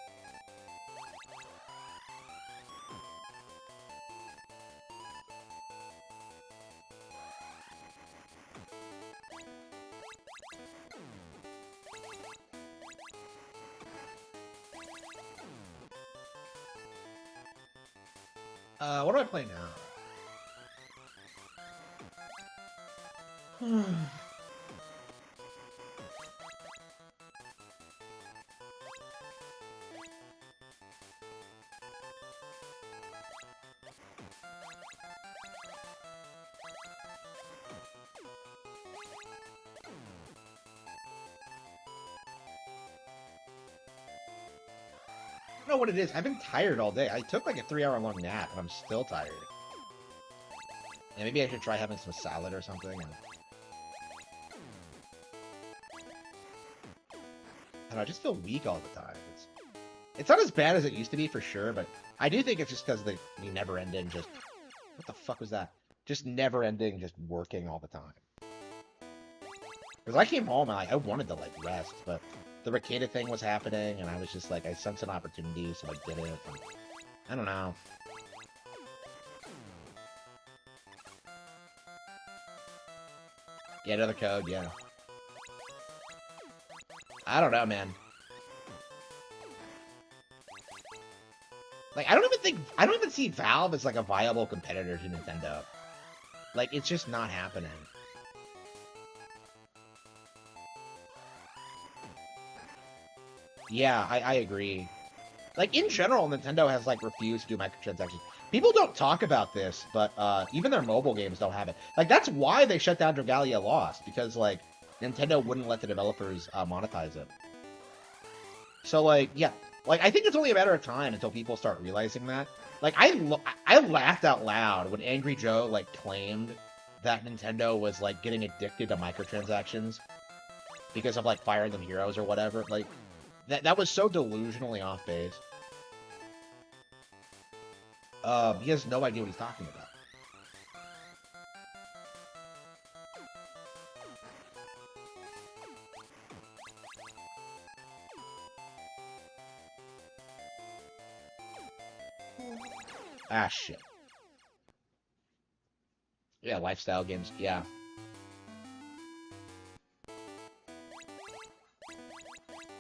What do I play now? I don't know what it is. I've been tired all day. I took like a 3-hour-long nap, and I'm still tired. Yeah, maybe I should try having some salad or something. I don't know, I just feel weak all the time. It's not as bad as it used to be for sure, but I do think it's just because the never-ending just... What the fuck was that? Just never-ending, just working all the time. Because I came home and I wanted to, like, rest, but the Ricada thing was happening, and I was just like, I sensed an opportunity, so I did it. And I don't know. Yeah, another code, yeah. I don't know, man. Like, I don't even see Valve as, like, a viable competitor to Nintendo. Like, it's just not happening. Yeah, I agree. Like, in general, Nintendo has, like, refused to do microtransactions. People don't talk about this, but even their mobile games don't have it. Like, that's why they shut down Dragalia Lost, because, like, Nintendo wouldn't let the developers monetize it. So, like, yeah. Like, I think it's only a matter of time until people start realizing that. Like, I laughed out loud when Angry Joe, like, claimed that Nintendo was, like, getting addicted to microtransactions because of, like, Fire Emblem Heroes or whatever. Like, that was so delusionally off base. He has no idea what he's talking about. Ah, shit. Yeah, lifestyle games, yeah.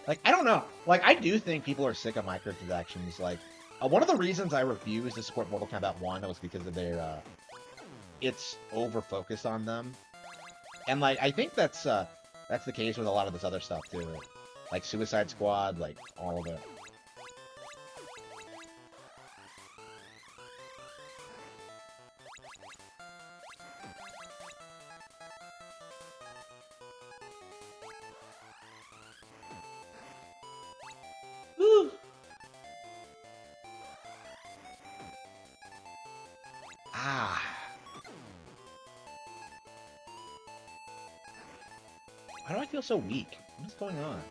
Like, I don't know. Like, I do think people are sick of microtransactions. Like, one of the reasons I refused to support Mortal Kombat 1 was because of their, it's over-focused on them. And, like, I think that's the case with a lot of this other stuff, too. Like, Suicide Squad, like, all of it. Woo! Ah. Why do I feel so weak? What's going on?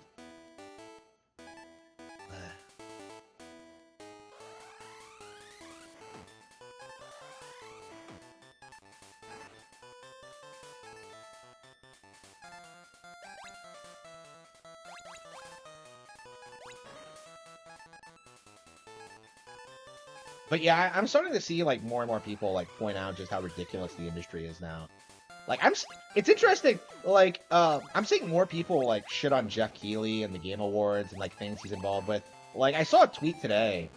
But yeah, I'm starting to see like more and more people like point out just how ridiculous the industry is now. Like it's interesting. Like I'm seeing more people like shit on Jeff Keighley and the Game Awards and like things he's involved with. Like I saw a tweet today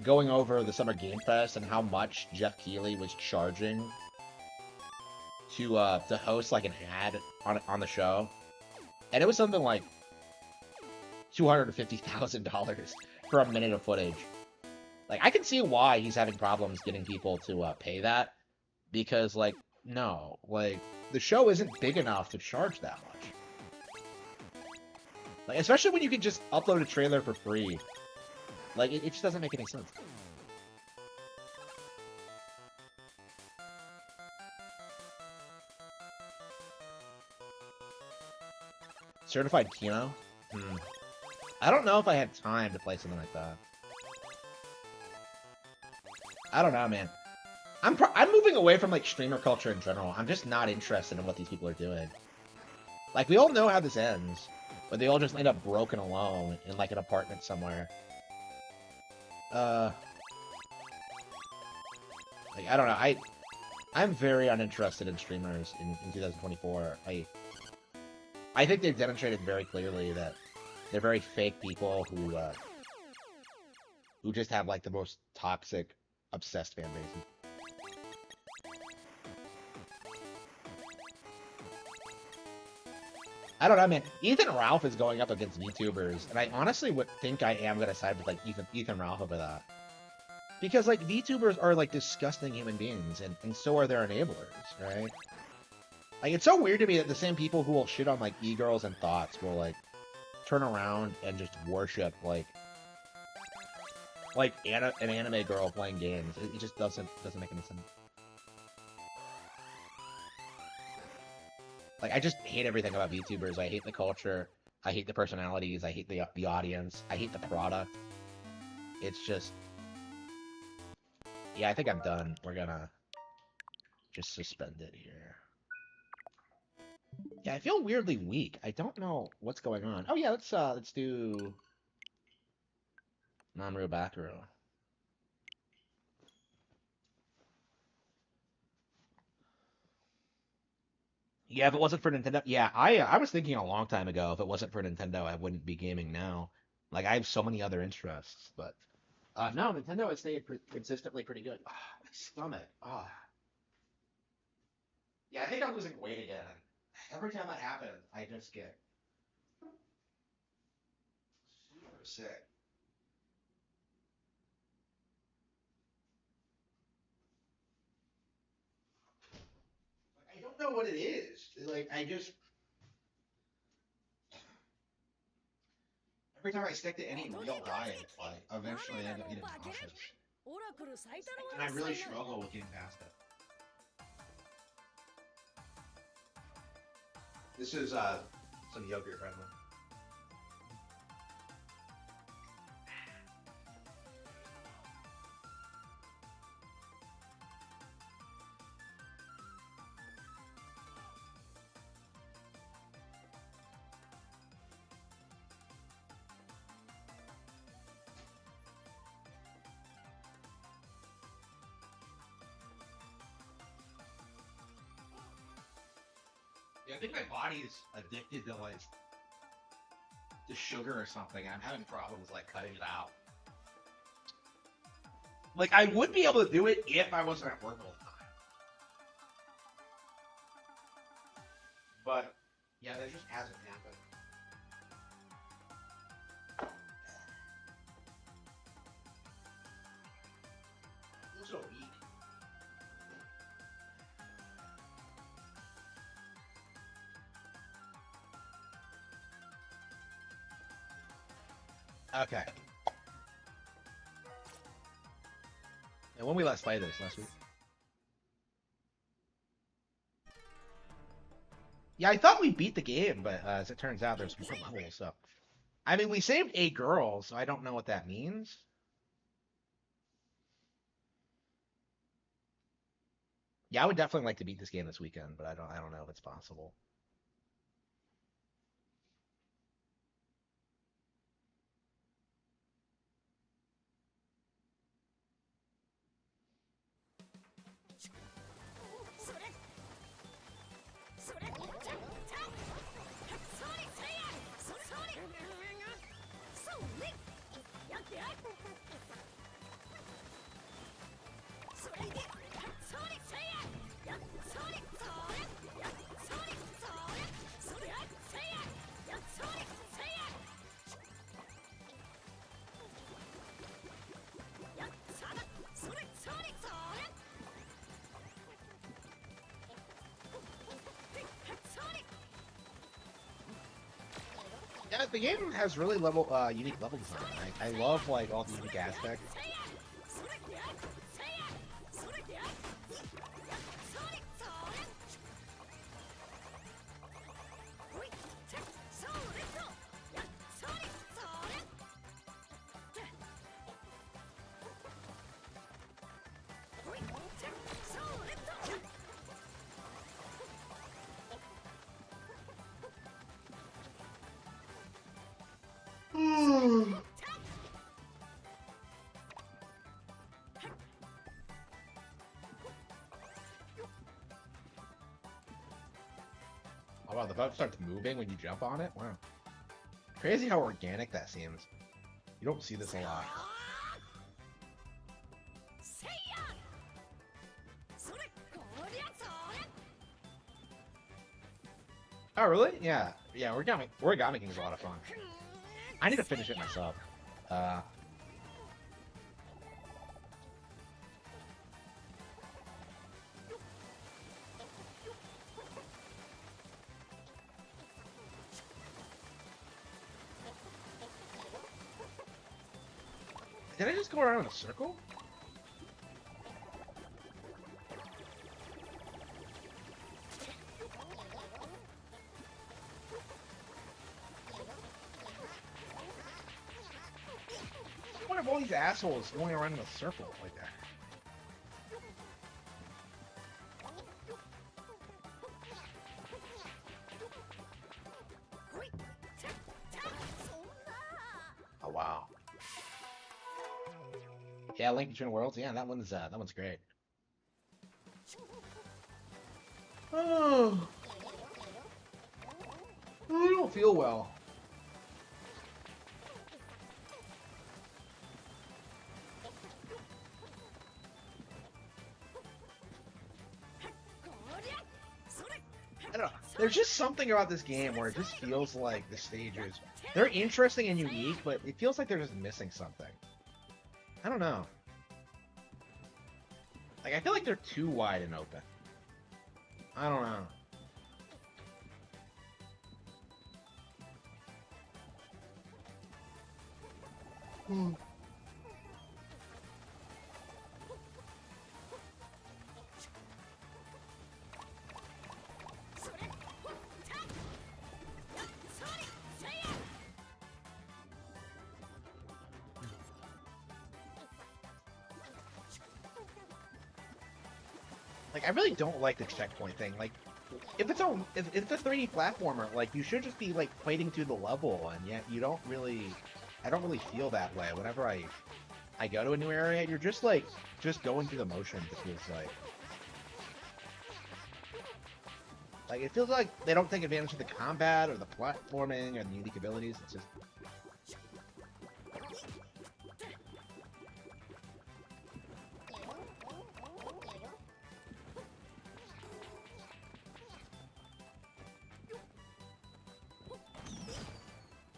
going over the Summer Game Fest and how much Jeff Keighley was charging to host like an ad on the show, and it was something like $250,000 for a minute of footage. Like, I can see why he's having problems getting people to pay that, because like, no, like, the show isn't big enough to charge that much. Like, especially when you can just upload a trailer for free. Like, it just doesn't make any sense. Certified Kino? I don't know if I have time to play something like that. I don't know, man. I'm moving away from, like, streamer culture in general. I'm just not interested in what these people are doing. Like, we all know how this ends, but they all just end up broken alone in, like, an apartment somewhere. Like, I don't know. I'm very uninterested in streamers in 2024. I think they've demonstrated very clearly that they're very fake people who just have, like, the most toxic, obsessed fan bases. I don't know, man. Ethan Ralph is going up against VTubers, and I honestly would think I am gonna side with, like, Ethan Ralph over that. Because, like, VTubers are, like, disgusting human beings, and so are their enablers, right? Like, it's so weird to me that the same people who will shit on, like, e-girls and thoughts will, like, turn around and just worship, like an anime girl playing games. It just doesn't make any sense. Like, I just hate everything about VTubers. I hate the culture. I hate the personalities. I hate the audience. I hate the product. It's just... Yeah, I think I'm done. We're gonna just suspend it here. Yeah, I feel weirdly weak. I don't know what's going on. Oh yeah, let's do Nanru Bakaru. Yeah, if it wasn't for Nintendo, yeah, I was thinking a long time ago, if it wasn't for Nintendo, I wouldn't be gaming now. Like, I have so many other interests, but no, Nintendo has stayed consistently pretty good. Ah, my stomach. Ah. Yeah, I think I'm losing weight again. Every time that happens, I just get super sick. Like, I don't know what it is. Like, every time I stick to any real diet, like, eventually I end up getting nauseous. And I really struggle with getting past it. This is some yogurt right now. Yeah, I think my body's addicted to, like, to sugar or something. I'm having problems, like, cutting it out. Like, I would be able to do it if I wasn't at work all the time. But, yeah, that just hasn't happened. I feel so weak. Okay. And when we last played this last week? Yeah, I thought we beat the game, but as it turns out, there's more levels. So, I mean, we saved 8 girls, so I don't know what that means. Yeah, I would definitely like to beat this game this weekend, but I don't know if it's possible. Yeah, the game has really unique level design. I love like all the unique aspects. Oh wow, the boat starts moving when you jump on it? Wow. Crazy how organic that seems. You don't see this a lot. Oh really? Yeah. Yeah, Origami King is a lot of fun. I need to finish it myself. Did I just go around in a circle? What are all these assholes going around in a circle like that? Oh wow. Yeah, Link Between Worlds. Yeah, that one's great. Oh, I don't feel well. I don't know. There's just something about this game where it just feels like the stages, they're interesting and unique, but it feels like they're just missing something. I don't know. Like, I feel like they're too wide and open. I don't know. Like, I really don't like the checkpoint thing. Like, if it's a 3D platformer, like, you should just be like fighting through the level, and yet you don't really. I don't really feel that way. Whenever I go to a new area, you're just like going through the motions. It feels like. Like, it feels like they don't take advantage of the combat or the platforming or the unique abilities. It's just.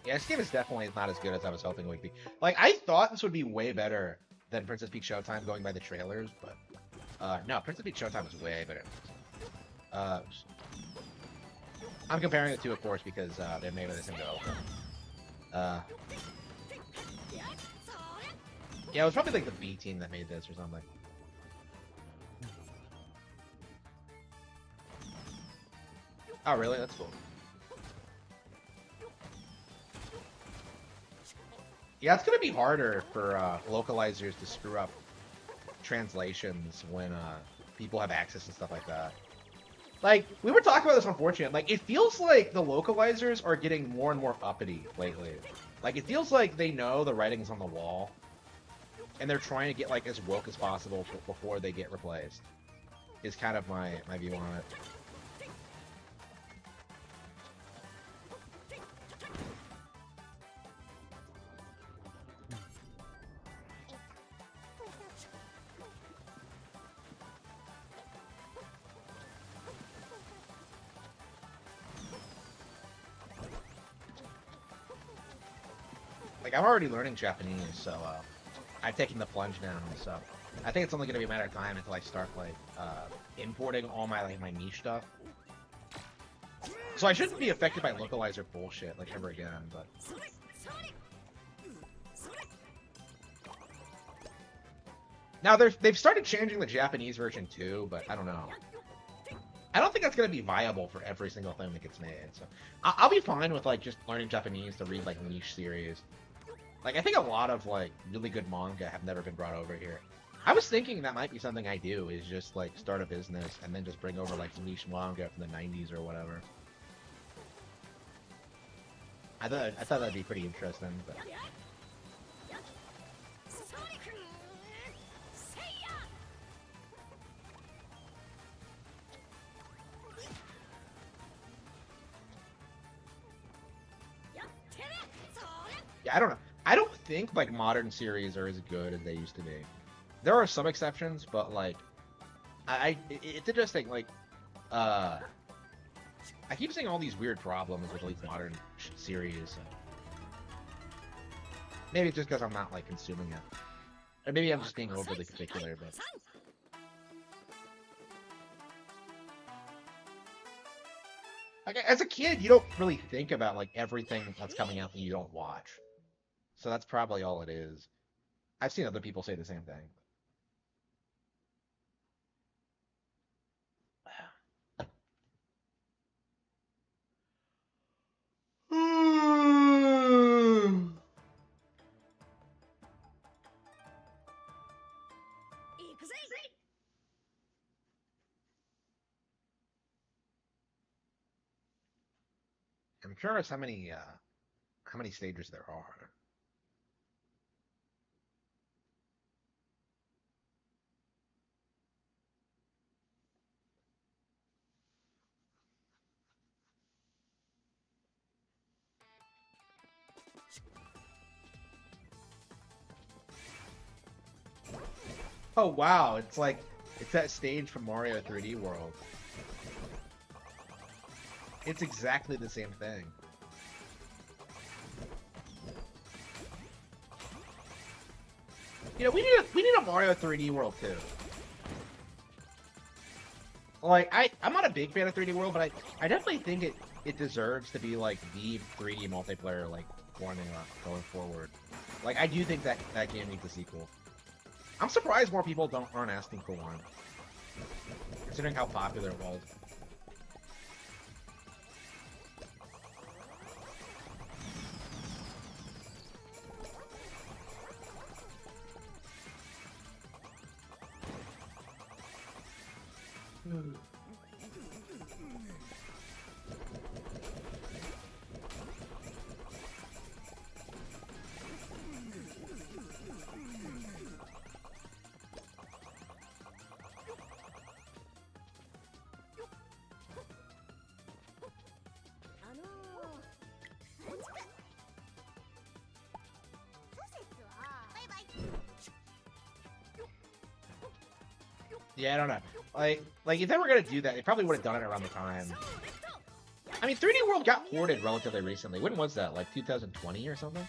Yeah, this game is definitely not as good as I was hoping it would be. Like, I thought this would be way better than Princess Peach Showtime going by the trailers, but no, Princess Peach Showtime is way better. I'm comparing the two, of course, because they're made by the same developer. Yeah, it was probably like the B team that made this or something. Oh, really? That's cool. Yeah, it's gonna be harder for localizers to screw up translations when people have access and stuff like that. Like, we were talking about this on 4chan. Like, it feels like the localizers are getting more and more uppity lately. Like, it feels like they know the writing's on the wall, and they're trying to get, like, as woke as possible before they get replaced. Is kind of my view on it. Like, I'm already learning Japanese, so I've taken the plunge now, so I think it's only gonna be a matter of time until I start like importing all my my niche stuff. So I shouldn't be affected by localizer bullshit like ever again, but now they've started changing the Japanese version too, but I don't know. I don't think that's gonna be viable for every single thing that gets made. So I'll be fine with like just learning Japanese to read like niche series. Like I think a lot of like really good manga have never been brought over here. I was thinking that might be something I do is just like start a business and then just bring over like niche manga from the 90s or whatever. I thought that'd be pretty interesting, but yeah, I don't know. I don't think like modern series are as good as they used to be. There are some exceptions, but like it's interesting. Like I keep seeing all these weird problems with like modern series. Maybe it's just because I'm not like consuming it, or maybe I'm just being overly particular. But like as a kid, you don't really think about like everything that's coming out that you don't watch. So that's probably all it is. I've seen other people say the same thing. I'm curious how many stages there are. Oh wow, it's that stage from Mario 3D World. It's exactly the same thing. You know, we need a Mario 3D World too. Like I'm not a big fan of 3D World, but I definitely think it deserves to be like the 3D multiplayer like formula going forward. Like I do think that game needs a sequel. I'm surprised more people aren't asking for one, considering how popular it was. Yeah, I don't know. Like if they were gonna do that, they probably would have done it around the time. I mean, 3D World got ported relatively recently. When was that? Like 2020 or something?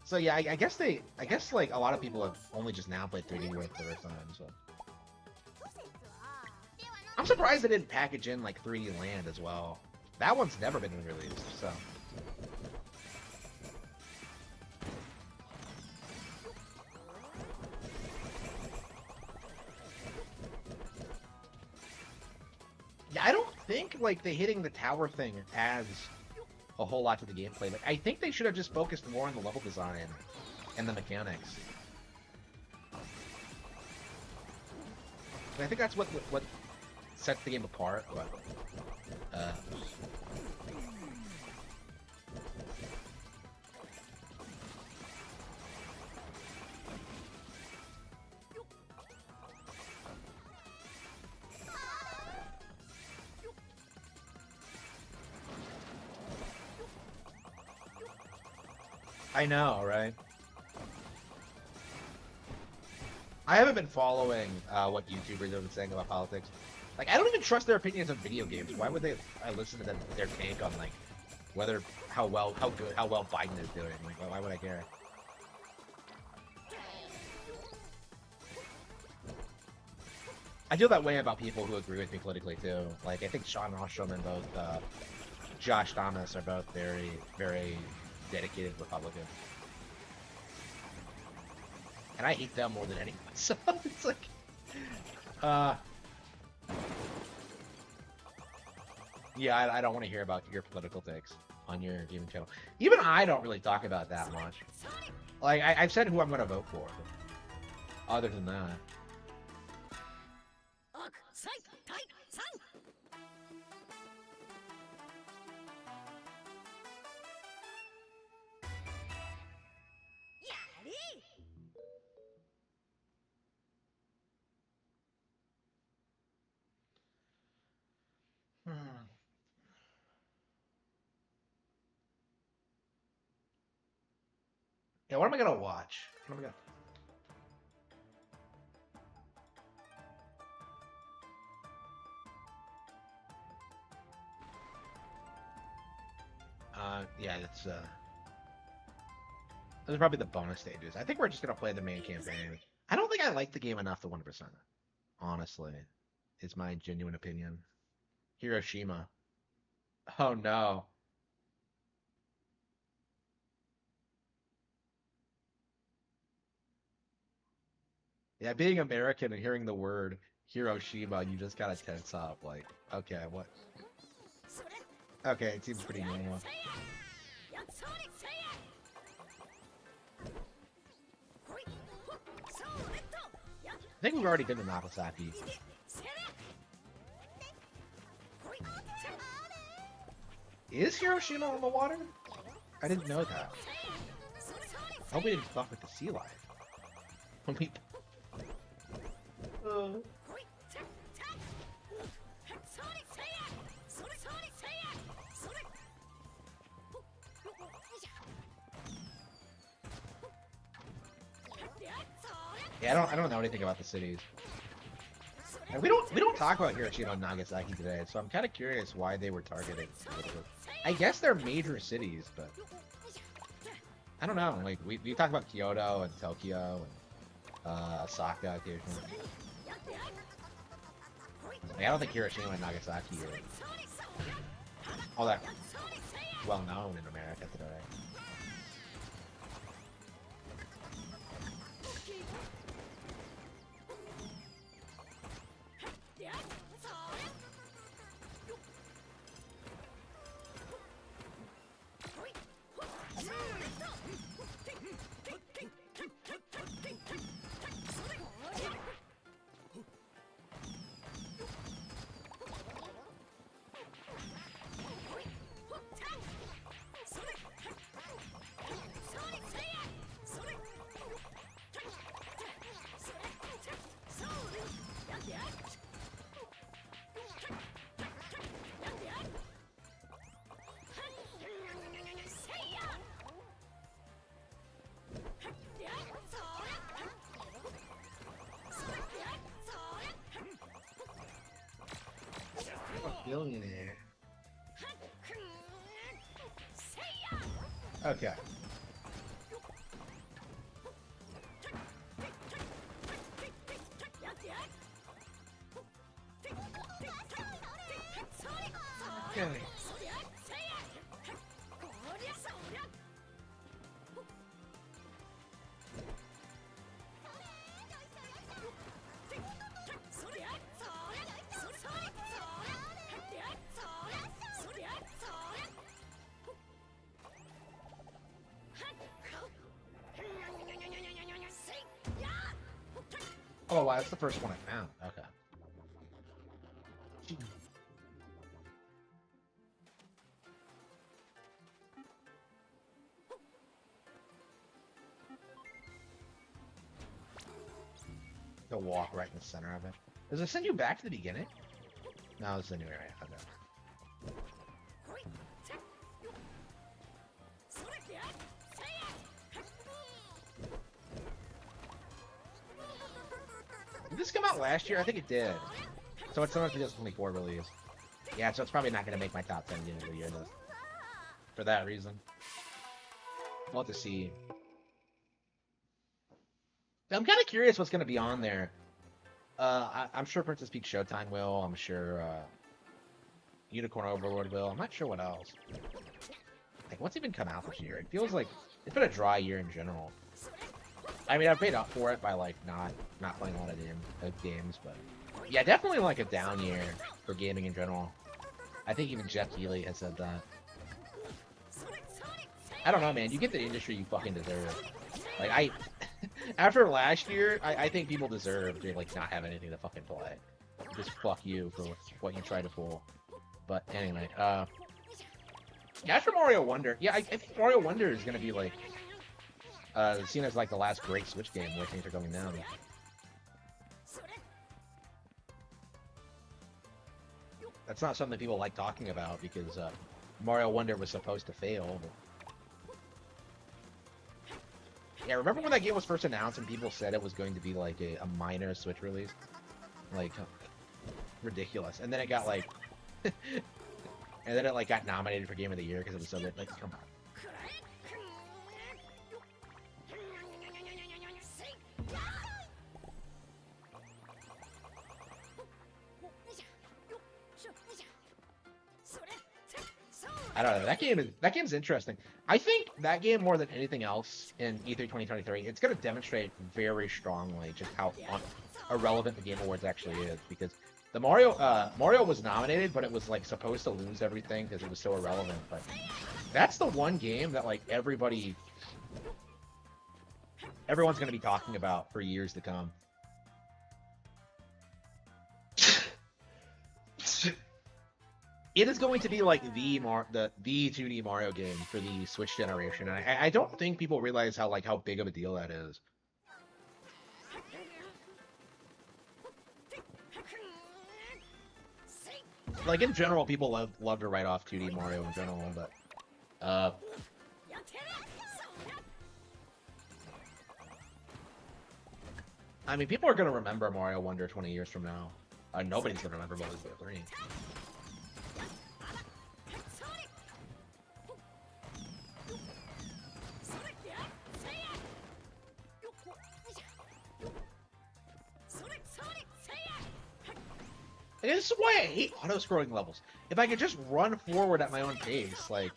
So yeah, I guess like a lot of people have only just now played 3D World for the first time. So I'm surprised they didn't package in like 3D Land as well. That one's never been released. So. Yeah, I don't think like the hitting the tower thing adds a whole lot to the gameplay. Like I think they should have just focused more on the level design and the mechanics. And I think that's what sets the game apart. But I know, right? I haven't been following what YouTubers have been saying about politics. Like, I don't even trust their opinions on video games. Why would I listen to their take on like how well Biden is doing? Like, why would I care? I feel that way about people who agree with me politically too. Like I think Sean Ostrom and both Josh Thomas are both very, very dedicated Republicans, and I hate them more than anyone. So it's like, yeah, I don't want to hear about your political takes on your gaming channel. Even I don't really talk about that much. Like I've said who I'm going to vote for. Other than that. Yeah, what am I gonna watch? What am I gonna? Yeah, those are probably the bonus stages. I think we're just gonna play the main campaign. I don't think I like the game enough to 1%. Honestly, is my genuine opinion. Hiroshima. Oh no. Yeah, being American and hearing the word Hiroshima, you just gotta tense up. Like, okay, what? Okay, it seems pretty normal. I think we've already been to Nagasaki. Is Hiroshima on the water? I didn't know that. I hope we didn't fuck with the sea life. When we... Yeah, I don't know anything about the cities. And we don't talk about Hiroshima and Nagasaki today, so I'm kind of curious why they were targeted. I guess they're major cities, but I don't know. Like we talk about Kyoto and Tokyo and Osaka occasionally. Like, I don't think Hiroshima and Nagasaki are all that well known in America today. Billionaire. Okay. Okay. Oh wow, that's the first one I found. Okay. Go walk right in the center of it. Does it send you back to the beginning? No, it's the new area. Okay. Did this come out last year? I think it did. So it's not a 2024 release. Yeah, so it's probably not going to make my top 10 games of the year list. For that reason. We'll have to see. I'm kind of curious what's going to be on there. I'm sure Princess Peach Showtime will. I'm sure Unicorn Overlord will. I'm not sure what else. Like, what's even come out this year? It feels like it's been a dry year in general. I mean, I've made up for it by like not playing a lot of games, but yeah, definitely like a down year for gaming in general. I think even Jeff Keighley has said that. I don't know, man. You get the industry you fucking deserve. Like after last year, I think people deserve to like not have anything to fucking play. Just fuck you for what you try to pull. But anyway, yeah, after Mario Wonder, yeah, I think Mario Wonder is gonna be like seen as like the last great Switch game where things are going down. That's not something people like talking about because Mario Wonder was supposed to fail. But... Yeah, remember when that game was first announced and people said it was going to be like a minor Switch release? Like, ridiculous. And then it got like... and then it like got nominated for Game of the Year because it was so good. Like, come on. I don't know. That game's interesting. I think that game more than anything else in E3 2023, it's going to demonstrate very strongly just how irrelevant the Game Awards actually is. Because the Mario was nominated, but it was like supposed to lose everything because it was so irrelevant. But that's the one game that like everyone's going to be talking about for years to come. It is going to be like the 2D Mario game for the Switch generation. And I don't think people realize how big of a deal that is. Like in general, people love to write off 2D Mario in general, but I mean, people are gonna remember Mario Wonder 20 years from now. Nobody's gonna remember Mario 3. And this is why I hate auto-scrolling levels. If I could just run forward at my own pace, like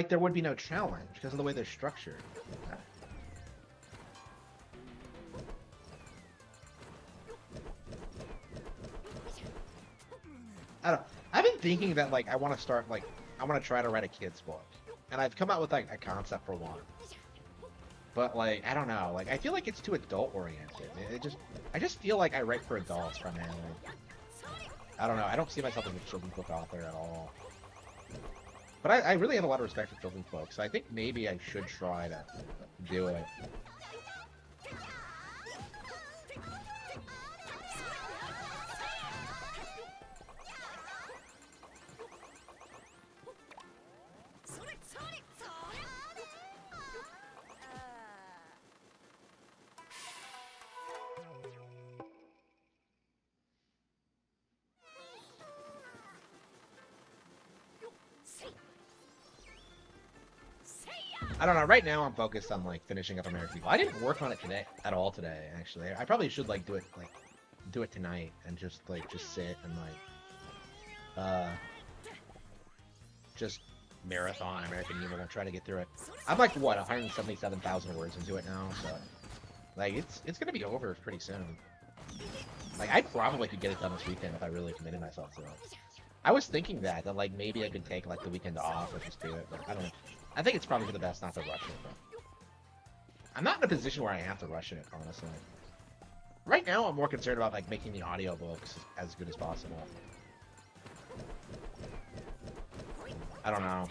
there would be no challenge because of the way they're structured. I don't. I've been thinking that I want to start I want to try to write a kid's book, and I've come out with a concept for one. But I don't know. I feel like it's too adult oriented. I just feel like I write for adults primarily. I don't know. I don't see myself as a children's book author at all. But I really have a lot of respect for children's books. So I think maybe I should try to do it. I don't know. Right now, I'm focused on finishing up American Eagle. I didn't work on it today. Actually, I probably should do it tonight and just sit and just marathon American Eagle and try to get through it. I'm what 177,000 words into it now, so it's gonna be over pretty soon. I probably could get it done this weekend if I really committed myself to it. I was thinking that maybe I could take the weekend off or just do it, but I don't know. I think it's probably for the best not to rush it, but I'm not in a position where I have to rush it, honestly. Right now, I'm more concerned about making the audiobooks as good as possible. I don't know.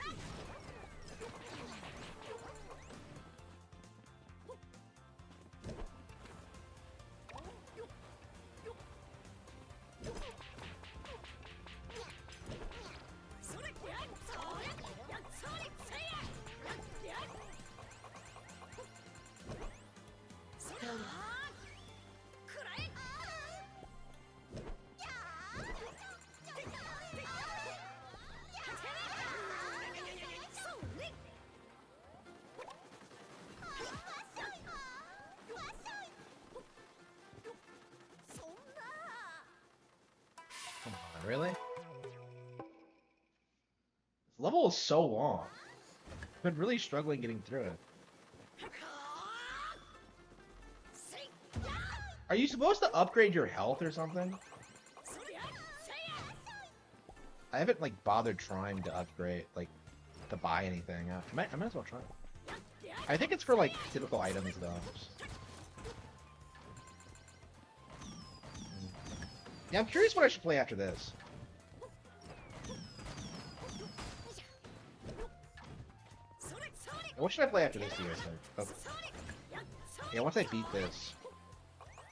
Really? This level is so long. I've been really struggling getting through it. Are you supposed to upgrade your health or something? I haven't like bothered trying to upgrade, like to buy anything. I might as well try. I think it's for like typical items though. Yeah, I'm curious what I should play after this. What should I play after this, do you guys think? Oh. Yeah, once I beat this.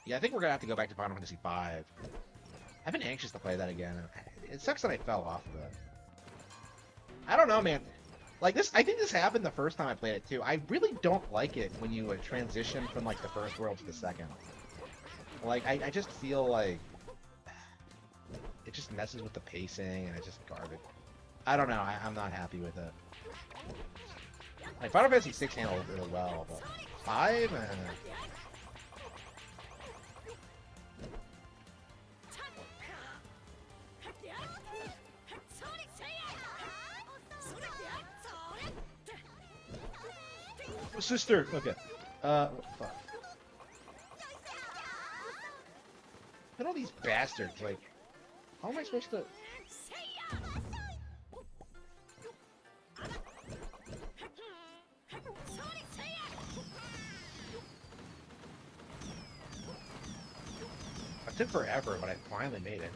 Yeah, I think we're gonna have to go back to Final Fantasy V. I've been anxious to play that again. It sucks that I fell off of it. I don't know, man. Like this, I think this happened the first time I played it too. I really don't like it when you transition from like the first world to the second. Like, I just feel like it just messes with the pacing and it's just garbage. I don't know. I'm not happy with it. Like Final Fantasy VI handled it really well, but 5. Sister. Okay. Fuck. Look at all these bastards. Like, how am I supposed to? It took forever, but I finally made it.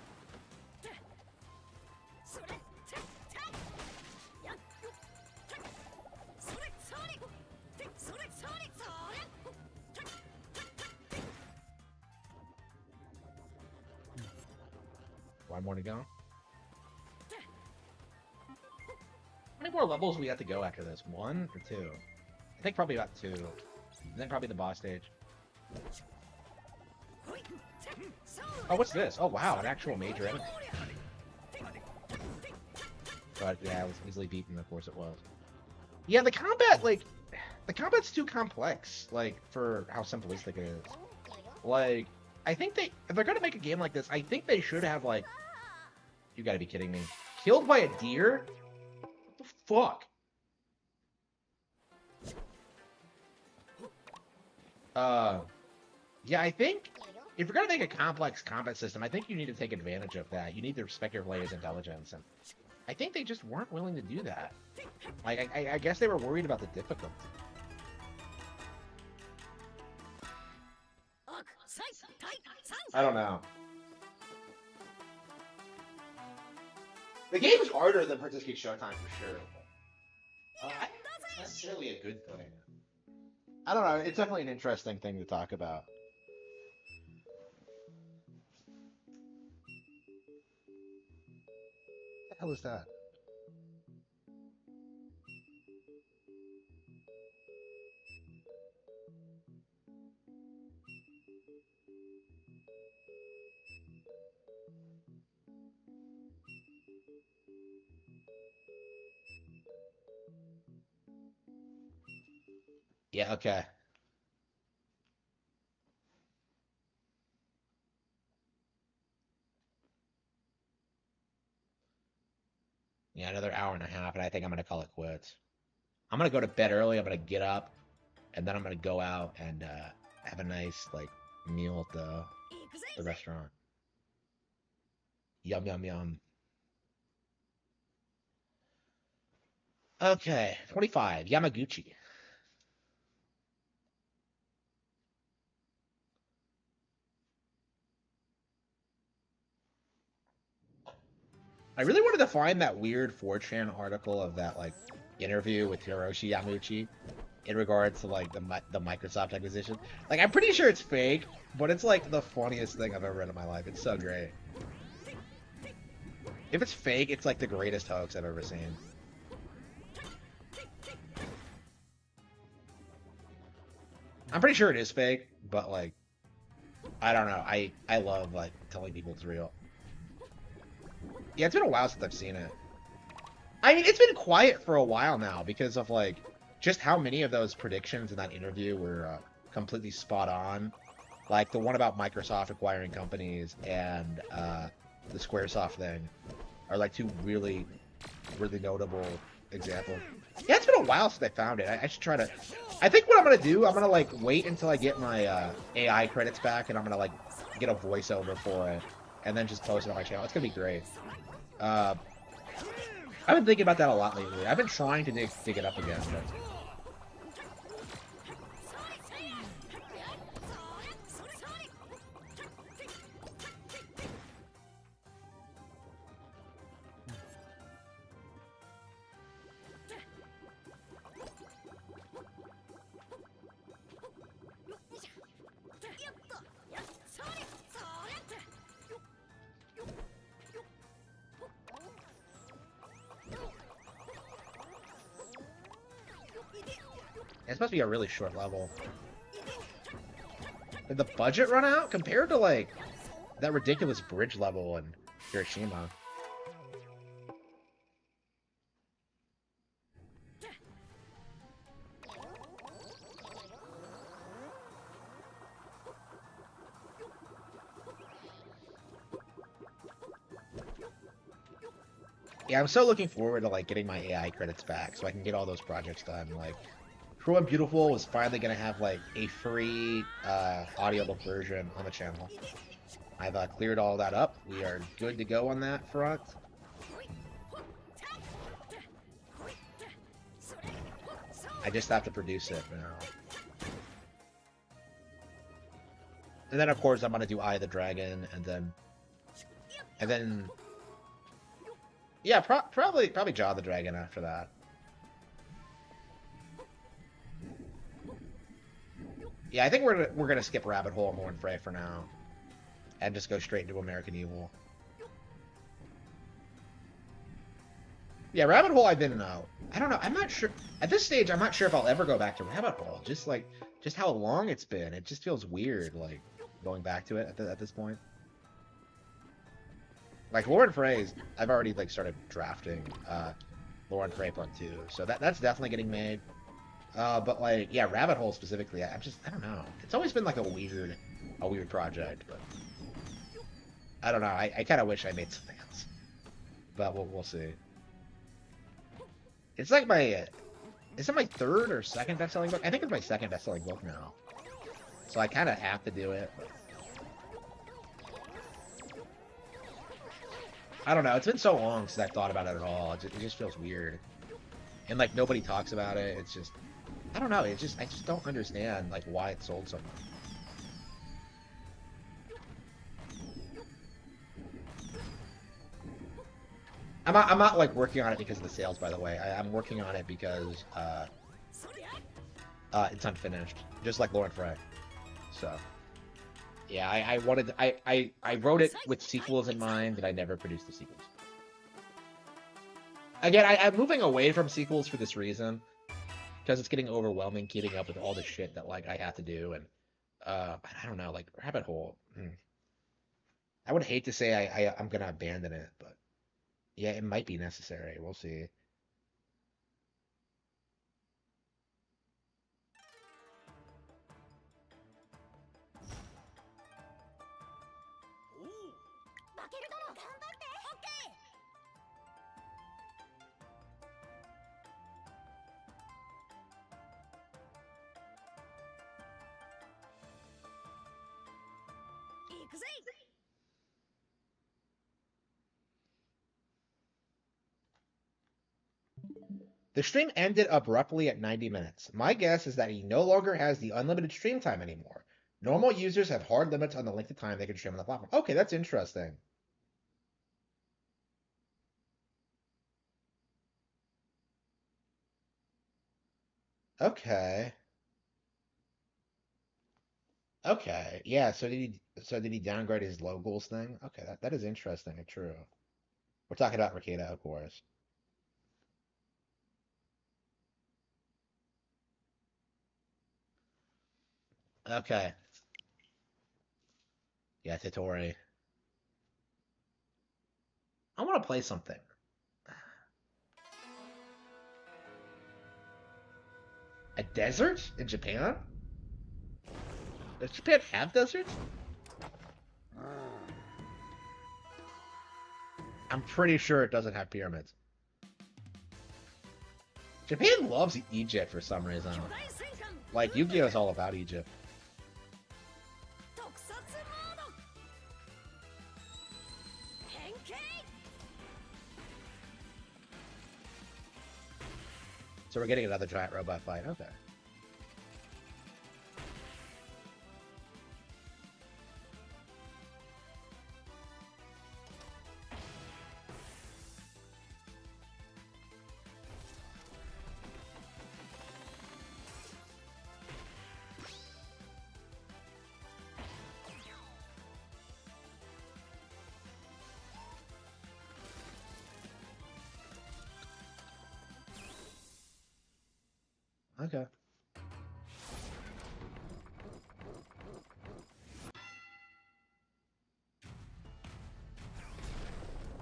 One more to go. How many more levels we have to go after this? 1 or 2? I think probably about 2. And then probably the boss stage. Oh, what's this? Oh, wow, an actual major enemy. But yeah, it was easily beaten, of course it was. Yeah, the combat, like, the combat's too complex, like, for how simplistic it is. Like, I think if they're gonna make a game like this, I think they should have, like, you gotta be kidding me. Killed by a deer? What the fuck? Yeah, I think if you're gonna make a complex combat system, I think you need to take advantage of that. You need to respect your player's intelligence, and I think they just weren't willing to do that. Like, I guess they were worried about the difficulty. I don't know. The game is harder than Princess Peach Showtime for sure. That's necessarily a good thing. I don't know. It's definitely an interesting thing to talk about. What the hell is that? Yeah, okay. Yeah, another hour and a half, and I think I'm gonna call it quits. I'm gonna go to bed early. I'm gonna get up, and then I'm gonna go out and have a nice like meal at the restaurant. Yum yum yum. Okay, 25 Yamaguchi. I really wanted to find that weird 4chan article of that like interview with Hiroshi Yamauchi in regards to like the Microsoft acquisition. Like I'm pretty sure it's fake, but it's like the funniest thing I've ever read in my life. It's so great. If it's fake, it's like the greatest hoax I've ever seen. I'm pretty sure it is fake, but like I don't know. I love like telling people it's real. Yeah, it's been a while since I've seen it. I mean, it's been quiet for a while now because of, like, just how many of those predictions in that interview were completely spot on. Like, the one about Microsoft acquiring companies and the Squaresoft thing are like two really notable examples. Yeah, it's been a while since I found it. I should try to. I think what I'm gonna do, I'm gonna like wait until I get my AI credits back, and I'm gonna like get a voiceover for it, and then just post it on my channel. It's gonna be great. I've been thinking about that a lot lately. I've been trying to dig it up again, but it's supposed to be a really short level. Did the budget run out compared to like that ridiculous bridge level in Hiroshima? Yeah, I'm so looking forward to like getting my AI credits back so I can get all those projects done. Like, Cruel and Beautiful was finally gonna have like a free audiobook version on the channel. I've cleared all that up. We are good to go on that front. I just have to produce it now. And then of course I'm gonna do Eye of the Dragon, and then yeah, probably Jaw of the Dragon after that. Yeah, I think we're gonna skip Rabbit Hole and Lord Frey for now, and just go straight into American Evil. Yeah, Rabbit Hole I've been I don't know. I'm not sure at this stage. I'm not sure if I'll ever go back to Rabbit Hole. Just how long it's been. It just feels weird, like going back to it at this point. Like Lord Frey's, I've already like started drafting Lord Frey Part 2, so that's definitely getting made. But like, yeah, Rabbit Hole specifically, I don't know. It's always been like a weird project, but I don't know. I kind of wish I made something else, but we'll see. It's like is it my third or second best-selling book? I think it's my second best-selling book now, so I kind of have to do it. But I don't know. It's been so long since I've thought about it at all. It just feels weird, and like nobody talks about it. It's just, I don't know. I just don't understand like why it sold so much. I'm not like working on it because of the sales, by the way. I'm working on it because it's unfinished, just like Lord Frey. So yeah, I wrote it with sequels in mind, and I never produced the sequels. Again, I'm moving away from sequels for this reason, because it's getting overwhelming keeping up with all the shit that like I have to do, and I don't know, like Rabbit Hole. I would hate to say I'm gonna abandon it, but yeah, it might be necessary. We'll see. The stream ended abruptly at 90 minutes. My guess is that he no longer has the unlimited stream time anymore. Normal users have hard limits on the length of time they can stream on the platform. Okay, that's interesting. Okay. Okay. Yeah, so did he downgrade his locals thing? Okay, that is interesting and true. We're talking about Ricada, of course. Okay. Yeah, Titori. I want to play something. A desert in Japan? Does Japan have deserts? I'm pretty sure it doesn't have pyramids. Japan loves Egypt for some reason. Like, Yu-Gi-Oh! Is all about Egypt. So we're getting another giant robot fight. Okay. Okay.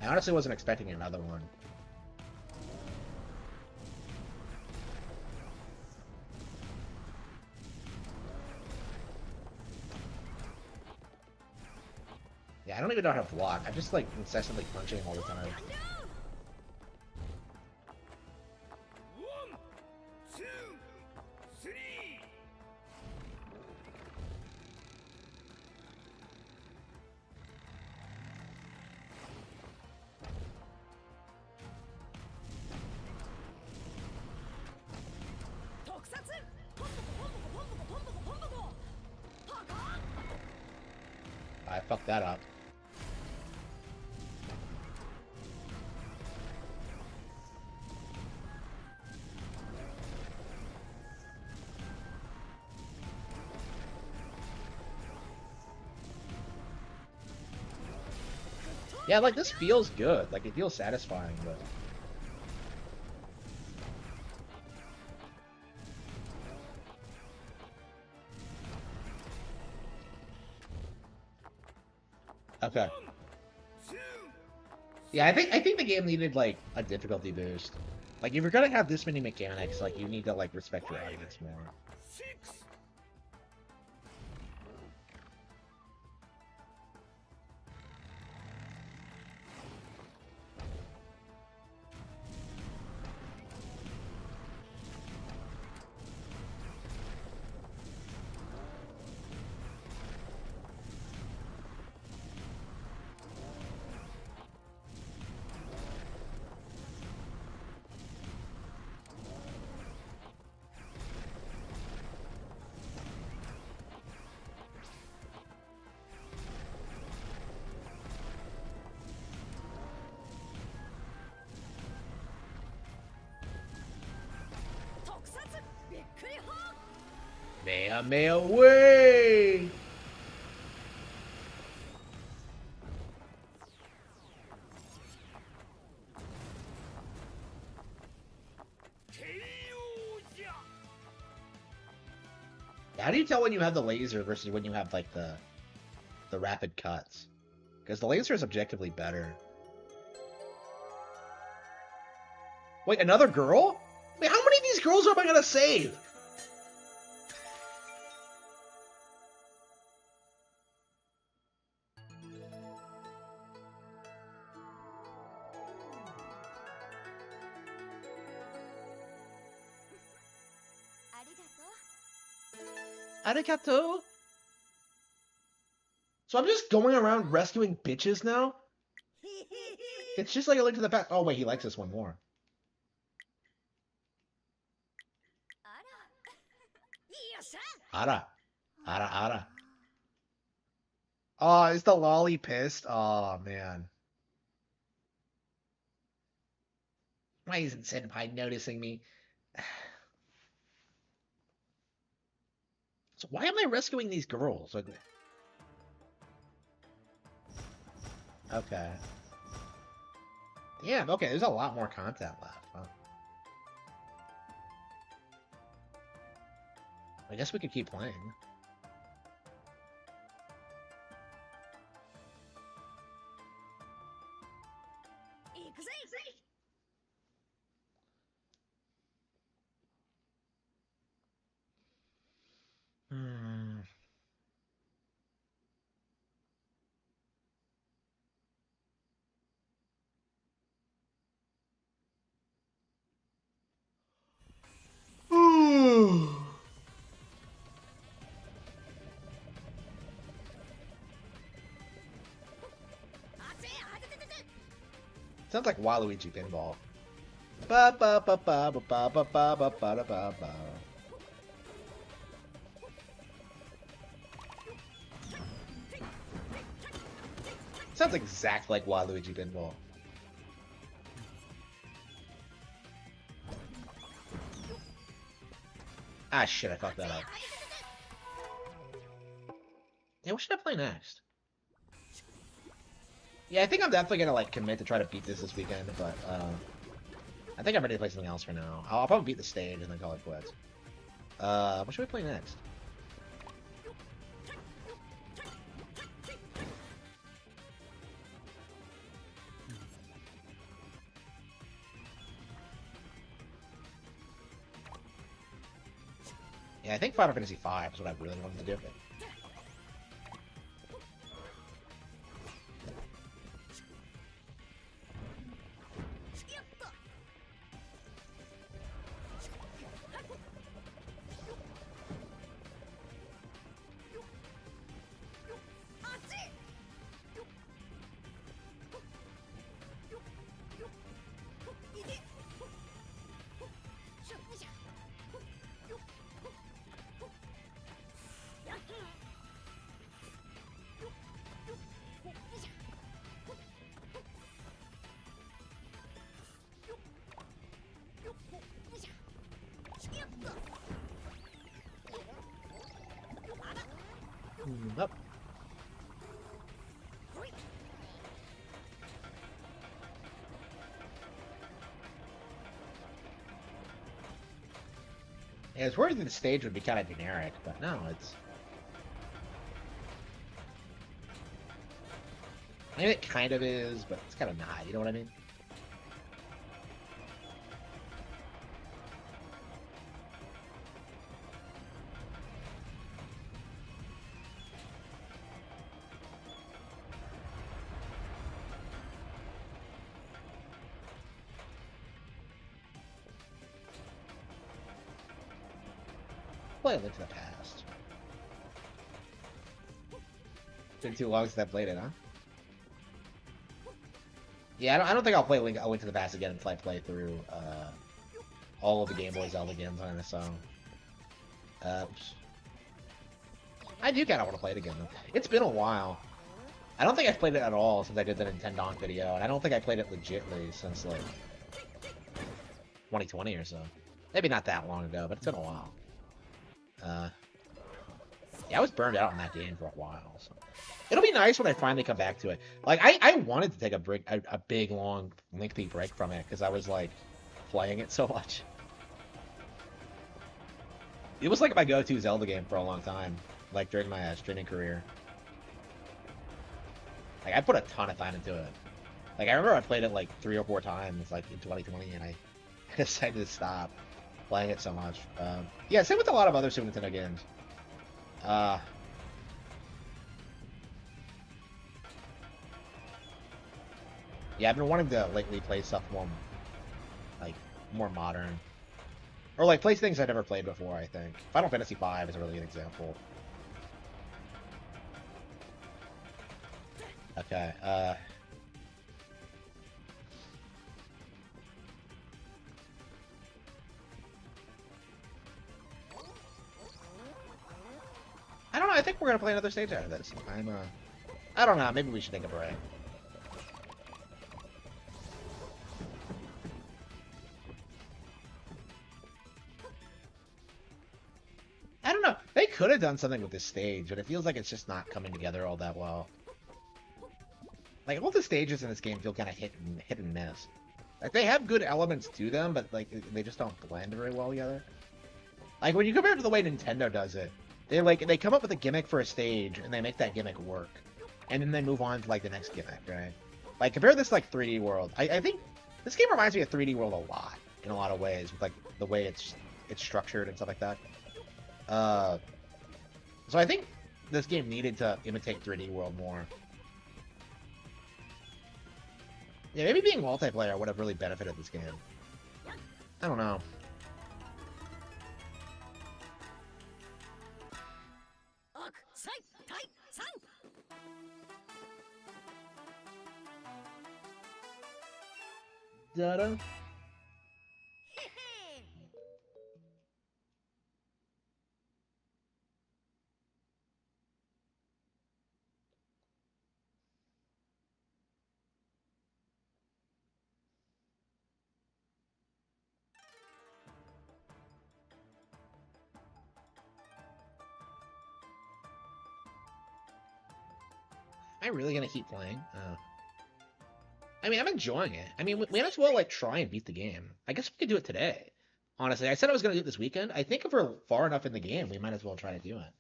I honestly wasn't expecting another one. Yeah, I don't even know how to block. I'm just like incessantly punching all the time. I fucked that up. Yeah, like this feels good. Like it feels satisfying, but okay. Yeah, I think the game needed like a difficulty boost. Like if you're gonna have this many mechanics, like you need to like respect your audience more. Mea way! How do you tell when you have the laser versus when you have like the rapid cuts? Because the laser is objectively better. Wait, another girl? Wait, how many of these girls am I gonna save? Arigato? So I'm just going around rescuing bitches now? It's just like a Link to the Past. Oh wait, he likes this one more. Ara. Ara, ara. Oh, is the lolly pissed? Oh, man. Why isn't Senpai noticing me? So why am I rescuing these girls? Okay. Damn, okay, there's a lot more content left. Huh? I guess we could keep playing. Hmm. Sounds like Waluigi pinball. Ba ba ba ba ba ba ba ba ba ba ba ba. Sounds exactly like Waluigi pinball. Ah shit, I fucked that up. Yeah, what should I play next? Yeah, I think I'm definitely gonna like commit to try to beat this weekend, but I think I'm ready to play something else for now. I'll probably beat the stage and then call it quits. What should we play next? Yeah, I think Final Fantasy V is what I really wanted to do. Up. Yeah, I was worried that the stage would be kind of generic, but no, it's... I mean, it kind of is, but it's kind of not, you know what I mean? Play a Link to the Past. Been too long since I played it, huh? Yeah, I don't think I'll play Link to the Past again until I play through all of the Game Boy Zelda games on this song. I do kind of want to play it again, though. It's been a while. I don't think I've played it at all since I did the Nintendo video, and I don't think I played it legitly since, like, 2020 or so. Maybe not that long ago, but it's been a while. Yeah, I was burned out on that game for a while, so... It'll be nice when I finally come back to it. Like, I wanted to take a big, long, lengthy break from it, because I was, like, playing it so much. It was, like, my go-to Zelda game for a long time, like, during my streaming career. Like, I put a ton of time into it. Like, I remember I played it, like, 3 or 4 times, like, in 2020, and I decided to stop playing it so much. Yeah, same with a lot of other Super Nintendo games. Yeah, I've been wanting to lately play stuff more, like, more modern. Or, like, play things I've never played before, I think. Final Fantasy V is a really good example. Okay, I don't know, I think we're gonna play another stage out of this. I don't know, maybe we should take a break. I don't know. They could have done something with this stage, but it feels like it's just not coming together all that well. Like, all the stages in this game feel kind of hit and miss. Like, they have good elements to them, but, like, they just don't blend very well together. Like, when you compare it to the way Nintendo does it, they come up with a gimmick for a stage, and they make that gimmick work. And then they move on to, like, the next gimmick, right? Like, compare this to, like, 3D World. I think this game reminds me of 3D World a lot, in a lot of ways, with, like, the way it's structured and stuff like that. So I think this game needed to imitate 3D World more. Yeah, maybe being multiplayer would have really benefited this game. I don't know. Da-da. Am I really gonna keep playing? I mean, I'm enjoying it. I mean, we might as well like try and beat the game. I guess we could do it today. Honestly, I said I was gonna do it this weekend. I think if we're far enough in the game, we might as well try to do it.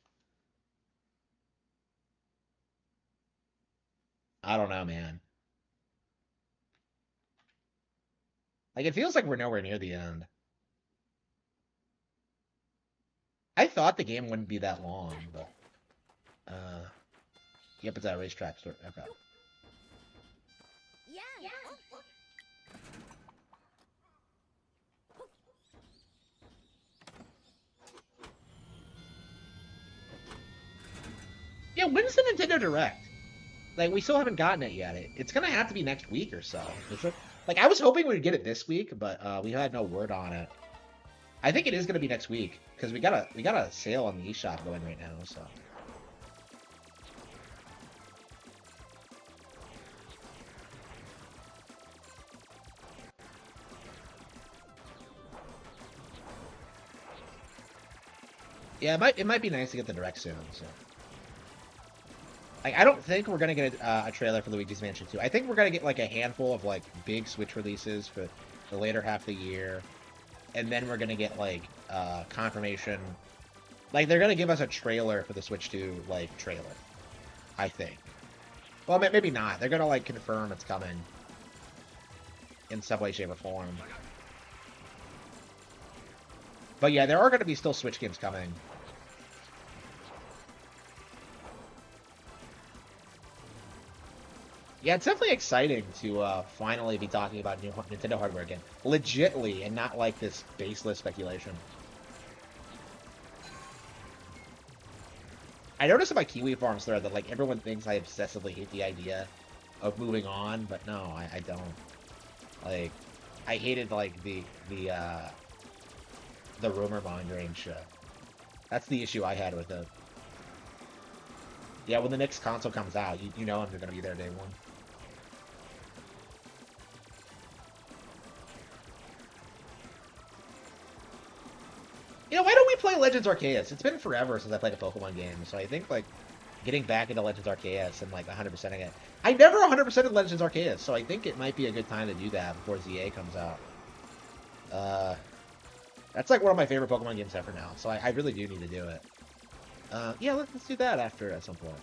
I don't know, man. Like, it feels like we're nowhere near the end. I thought the game wouldn't be that long, but yep, it's at a racetrack store. Okay. Yeah, when's the Nintendo Direct? Like, we still haven't gotten it yet. It's gonna have to be next week or so. Like, I was hoping we'd get it this week, but we had no word on it. I think it is gonna be next week because we got a sale on the eShop going right now. So. Yeah, it might be nice to get the Direct soon. So. Like, I don't think we're gonna get a trailer for Luigi's Mansion 2. I think we're gonna get like a handful of like big Switch releases for the later half of the year, and then we're gonna get like confirmation. Like, they're gonna give us a trailer for the Switch 2 like trailer. I think. Well, maybe not. They're gonna like confirm it's coming in some way, shape, or form. But yeah, there are gonna be still Switch games coming. Yeah, it's definitely exciting to finally be talking about new Nintendo hardware again. Legitly, and not like this baseless speculation. I noticed in my Kiwi Farms thread that like everyone thinks I obsessively hate the idea of moving on, but no, I don't. Like, I hated like the rumor mongering shit. That's the issue I had with it. Yeah, when the next console comes out, you know I'm gonna be there day one. You know, why don't we play Legends Arceus? It's been forever since I played a Pokemon game, so I think, like, getting back into Legends Arceus and, like, 100%ing it. I never 100%ed Legends Arceus, so I think it might be a good time to do that before ZA comes out. That's, like, one of my favorite Pokemon games ever now, so I really do need to do it. Yeah, let's do that after at some point.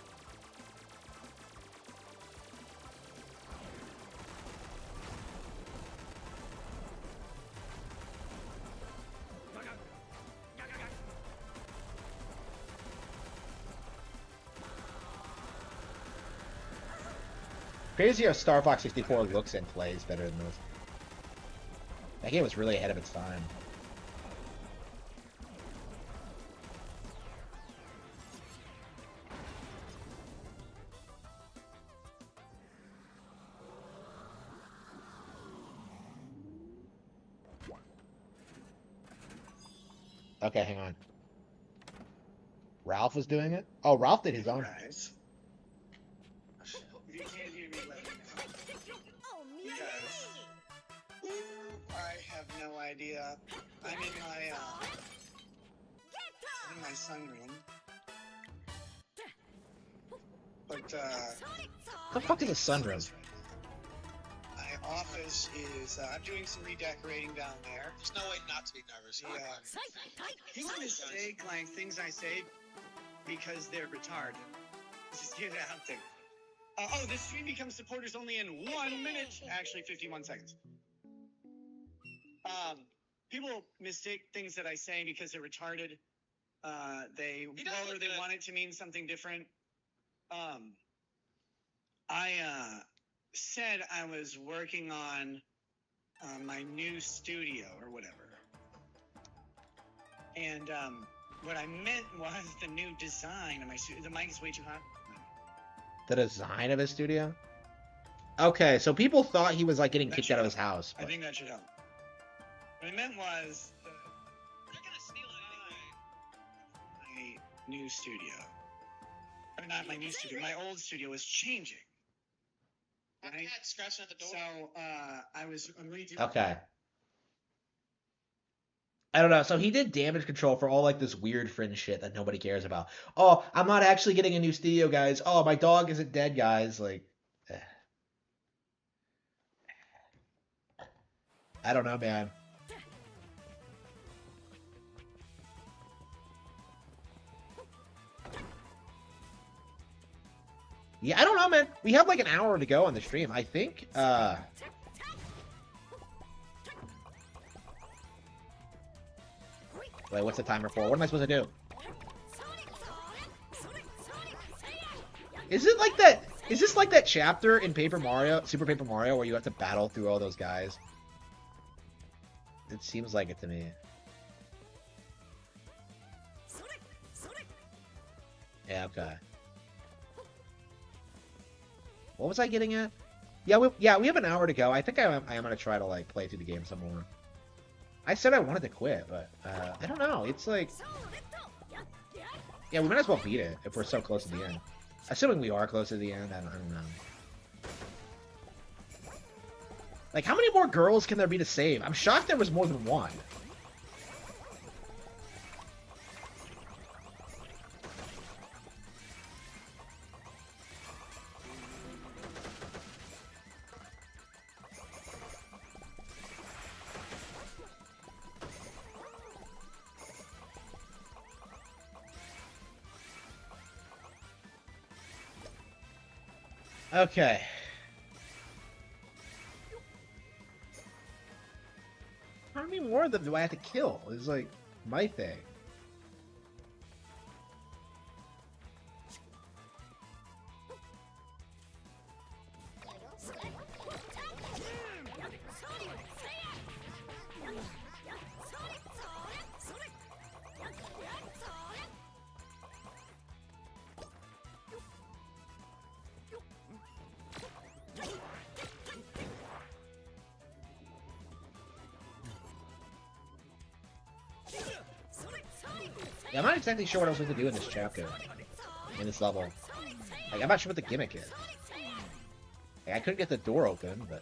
Crazy how Star Fox 64 looks and plays better than this. That game was really ahead of its time. Okay, hang on. Ralph was doing it? Oh, Ralph did his own. Guys. You can't hear me right now. Because I have no idea. I'm in my sunroom. But The fuck is a sunroom? my office is I'm doing some redecorating down there. There's no way not to be nervous. People mistake like things I say because they're retarded. Just get it out there. Oh, this stream becomes supporters only in 1 minute. Actually, 51 seconds. People mistake things that I say because they're retarded. They want it to mean something different. I said I was working on my new studio or whatever. And what I meant was the new design of my studio. The mic is way too hot. The design of his studio? Okay, so people thought he was like getting That kicked should out of his help. house. I But... think that should help. What I meant was my new studio. Or not my new studio. My old studio was changing. Right? Scratching at the door. So I'm redoing. Okay. I don't know. So he did damage control for all like this weird fringe shit that nobody cares about. Oh, I'm not actually getting a new studio, guys. Oh, my dog isn't dead, guys. Like, eh. I don't know, man. Yeah, I don't know, man. We have like an hour to go on the stream. I think. Wait, what's the timer for? What am I supposed to do? Is it like that? Is this like that chapter in Paper Mario, Super Paper Mario, where you have to battle through all those guys? It seems like it to me. Yeah, okay. What was I getting at? Yeah, we have an hour to go. I think I am gonna try to like play through the game some more. I said I wanted to quit, but I don't know. It's like, yeah, we might as well beat it if we're so close to the end. Assuming we are close to the end, I don't know. Like, how many more girls can there be to save? I'm shocked there was more than one. Okay. How many more of them do I have to kill? Is like my thing. Yeah, I'm not exactly sure what I was supposed to do in this chapter, in this level. Like, I'm not sure what the gimmick is. Like, I couldn't get the door open, but...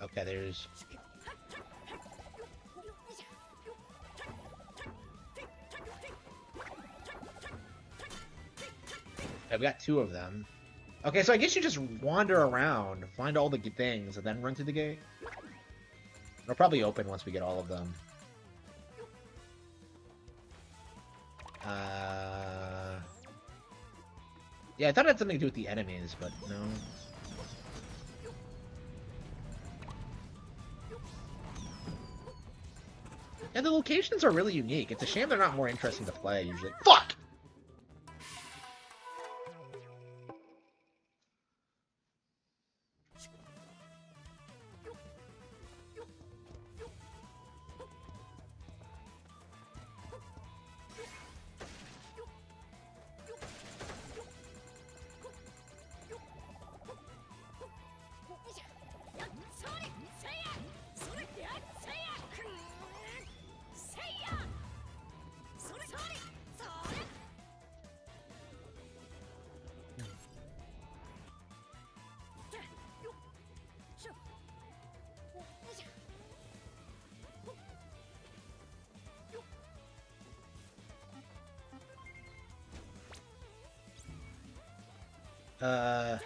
Okay, there's... Okay, we got two of them. Okay, so I guess you just wander around, find all the things, and then run through the gate. It'll probably open once we get all of them. Yeah, I thought it had something to do with the enemies, but no. And the locations are really unique. It's a shame they're not more interesting to play, usually. Fuck!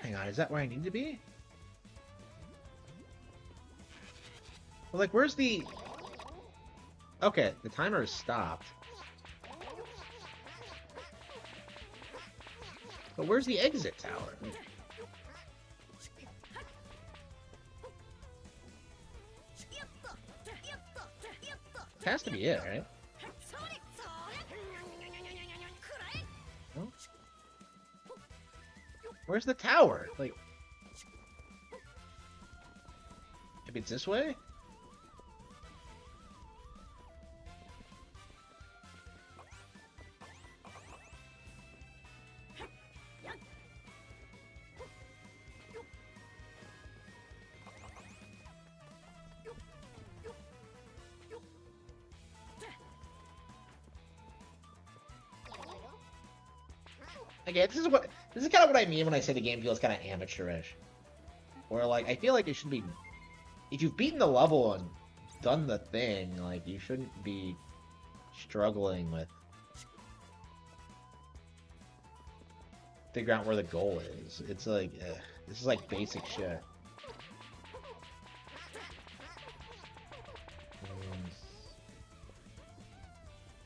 Hang on, is that where I need to be? Well, like, where's the... Okay, the timer is stopped. But where's the exit tower? Has to be it, right? No? Where's the tower? Like, maybe it's this way? Okay, this is kind of what I mean when I say the game feels kind of amateurish. Where like I feel like it should be, if you've beaten the level and done the thing, like you shouldn't be struggling with figuring out where the goal is. It's like this is like basic shit.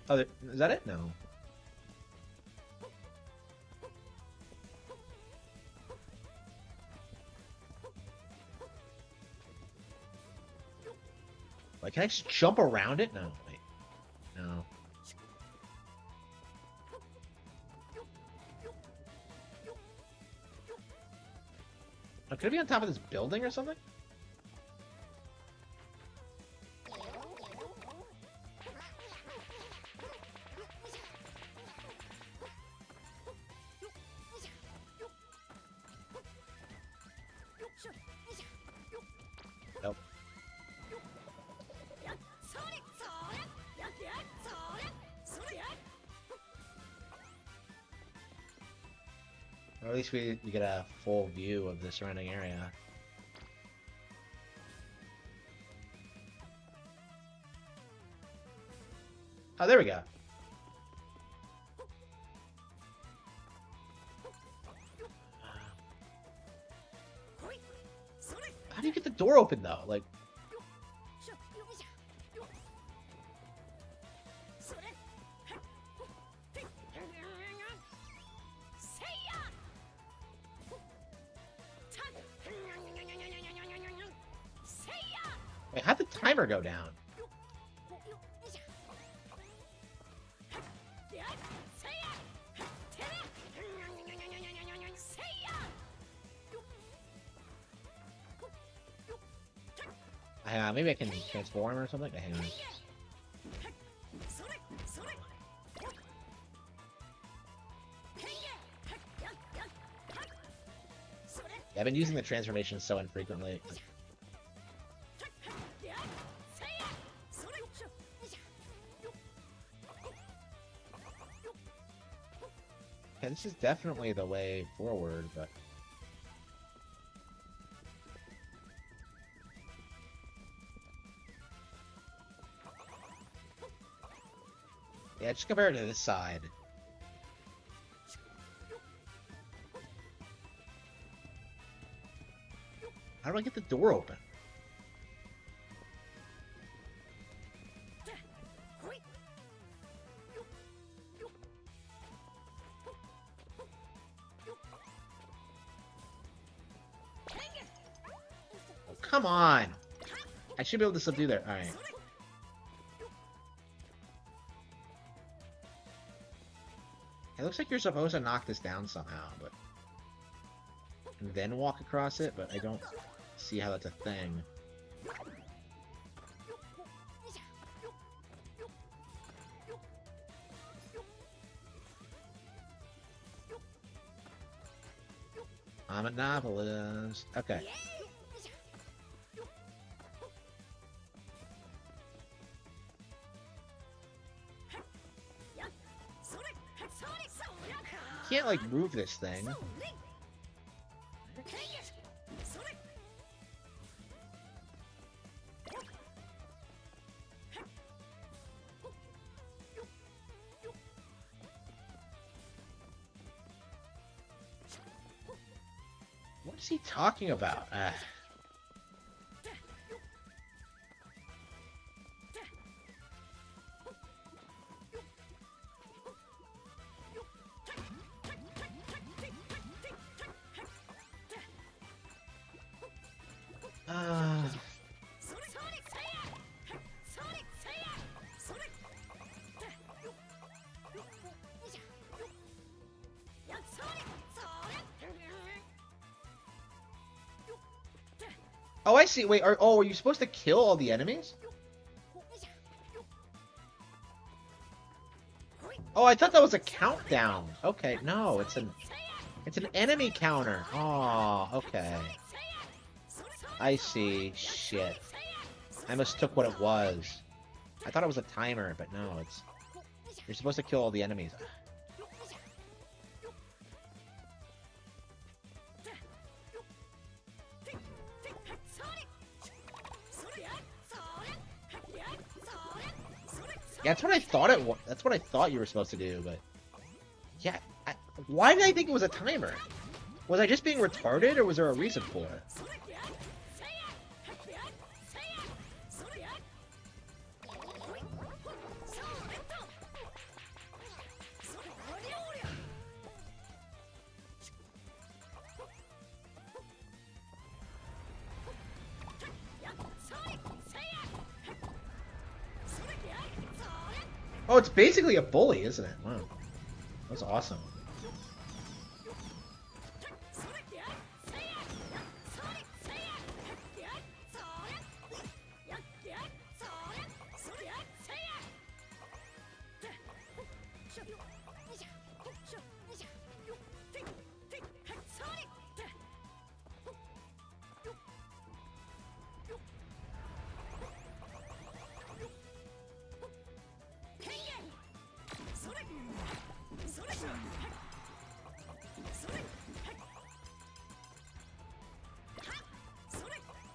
Oh, is that it? No. Like, can I just jump around it? No, wait. No. Oh, could it be on top of this building or something? Nope. Or at least we get a full view of the surrounding area. Oh, there we go. How do you get the door open though? Like, wait, how'd the timer go down? Hang on, maybe I can transform or something? Hang on. Yeah, I've been using the transformation so infrequently. Yeah, this is definitely the way forward, but... yeah, just compare it to this side. How do I get the door open? Oh, come on! I should be able to subdue there. Alright. It looks like you're supposed to knock this down somehow, but... and then walk across it, but I don't see how that's a thing. I'm a novelist. Okay. You can't, like, move this thing. What is he talking about? Oh, I see. Wait, are you supposed to kill all the enemies? Oh, I thought that was a countdown. Okay, no, it's an enemy counter. Oh, okay. I see. Shit. I mistook what it was. I thought it was a timer, but no, you're supposed to kill all the enemies. Yeah, that's what I thought it was. That's what I thought you were supposed to do, but yeah, why did I think it was a timer? Was I just being retarded, or was there a reason for it? Oh, it's basically a bully, isn't it? Wow. That was awesome.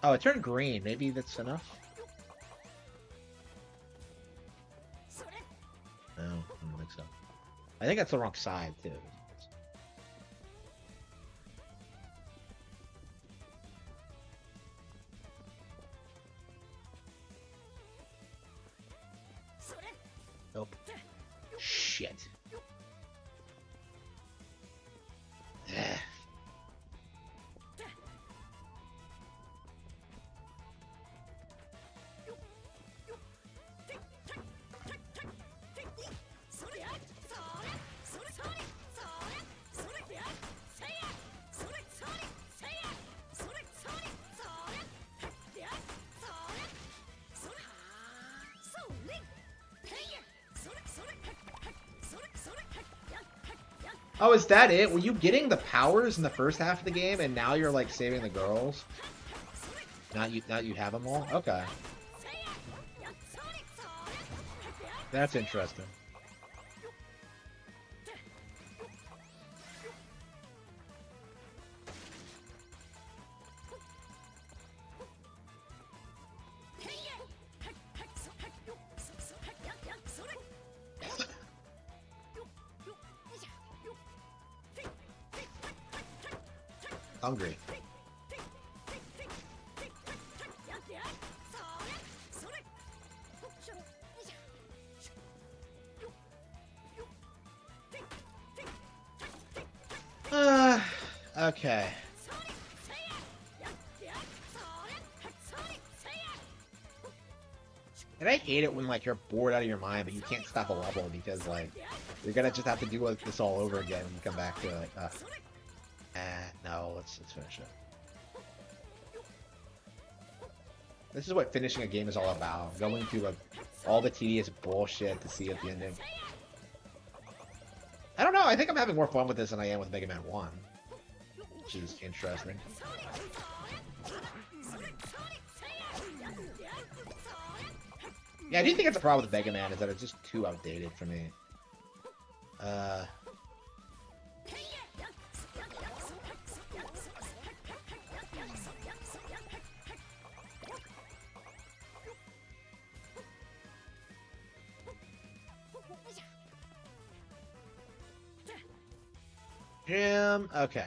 Oh, it turned green. Maybe that's enough? No, I don't think so. I think that's the wrong side, too. Nope. Shit. Ugh. Oh, is that it? Were you getting the powers in the first half of the game, and now you're like saving the girls? Now you have them all? Okay. That's interesting. Hungry. Okay. And I hate it when, like, you're bored out of your mind, but you can't stop a level because, like, you're gonna just have to do this all over again when you come back to it. No, let's finish it. This is what finishing a game is all about. Going through all the tedious bullshit to see at the ending. I don't know, I think I'm having more fun with this than I am with Mega Man 1. Which is interesting. Yeah, I do think it's a problem with Mega Man, is that it's just too outdated for me. Jim, okay.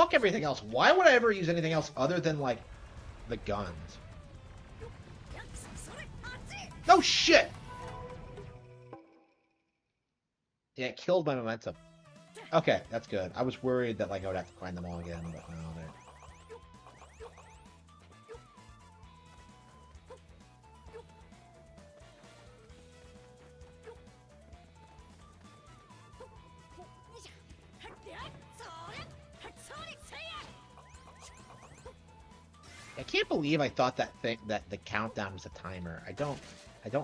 fuck everything else. Why would I ever use anything else other than, like, the guns? No shit! Yeah, it killed my momentum. Okay, that's good. I was worried that, like, I would have to find them all again, but no, they're... I can't believe I thought that the countdown was a timer. I don't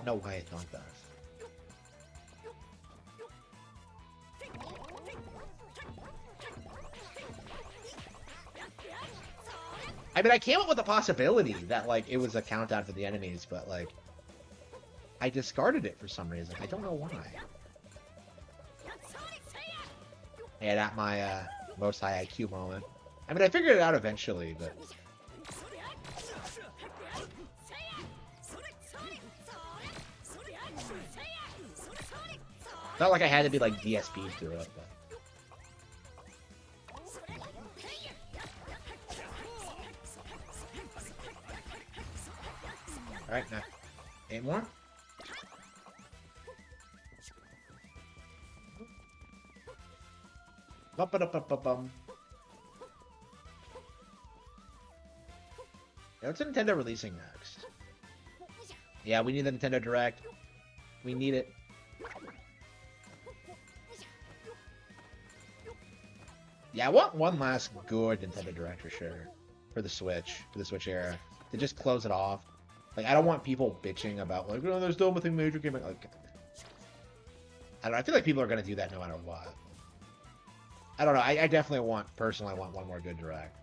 know why I thought that. I mean, I came up with the possibility that, like, it was a countdown for the enemies, but, like, I discarded it for some reason. I don't know why. And at my most high IQ moment. I mean, I figured it out eventually, but... Not like I had to be, like, DSP through it, but... Alright, now. 8 more? Bum-ba-da-bum-bum-bum. Yeah, what's Nintendo releasing next? Yeah, we need the Nintendo Direct. We need it. Yeah, I want one last good Nintendo Direct for sure. For the Switch era. To just close it off. Like, I don't want people bitching about, like, oh, there's no nothing major game. Like, I don't know, I feel like people are going to do that no matter what. I don't know, I definitely want, personally, I want one more good Direct.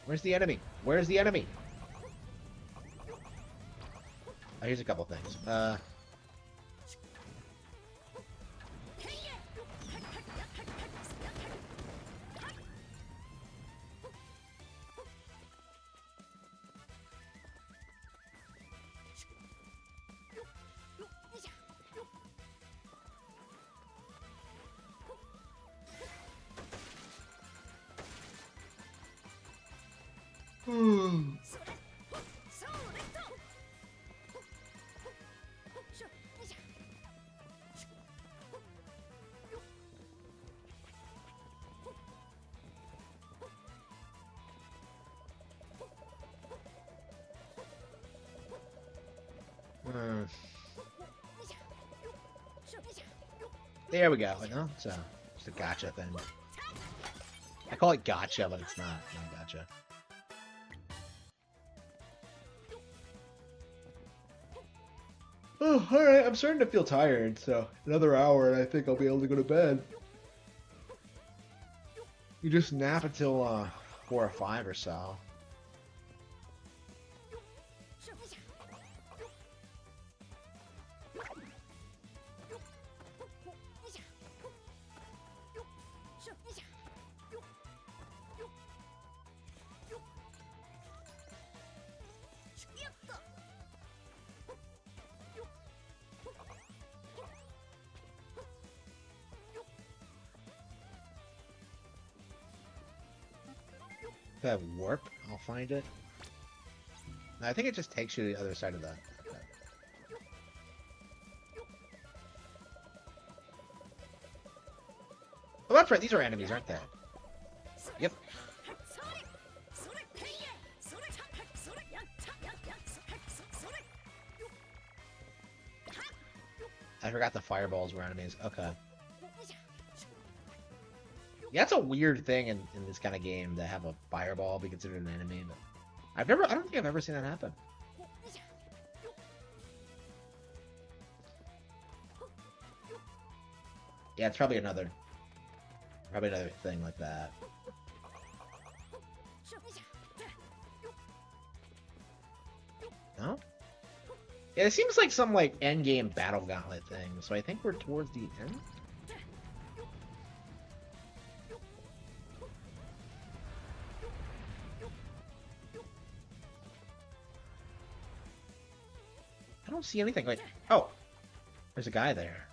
Where's the enemy? Where's the enemy? Oh, here's a couple things. There we go. No, it's just a gotcha thing. I call it gotcha, but it's not gotcha. Oh, alright, I'm starting to feel tired, so another hour and I think I'll be able to go to bed. You just nap until 4 or 5 or so. If I have warp, I'll find it. No, I think it just takes you to the other side of that. Okay. Oh, that's right. These are enemies, aren't they? Yep. I forgot the fireballs were enemies. Okay. Yeah, that's a weird thing in this kind of game to have a fireball be considered an enemy, but I don't think I've ever seen that happen. Yeah, it's probably another thing like that. No? Yeah, it seems like some like end game battle gauntlet thing. So I think we're towards the end. I don't see anything. Like, oh, there's a guy there.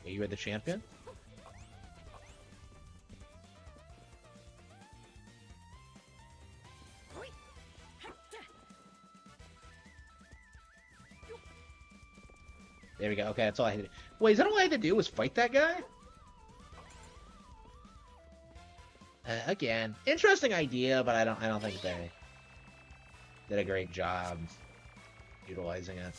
Are you the champion? There we go. Okay, that's all I had to do. Wait, is that all I had to do was fight that guy? Again, interesting idea, but I don't think they did a great job utilizing it.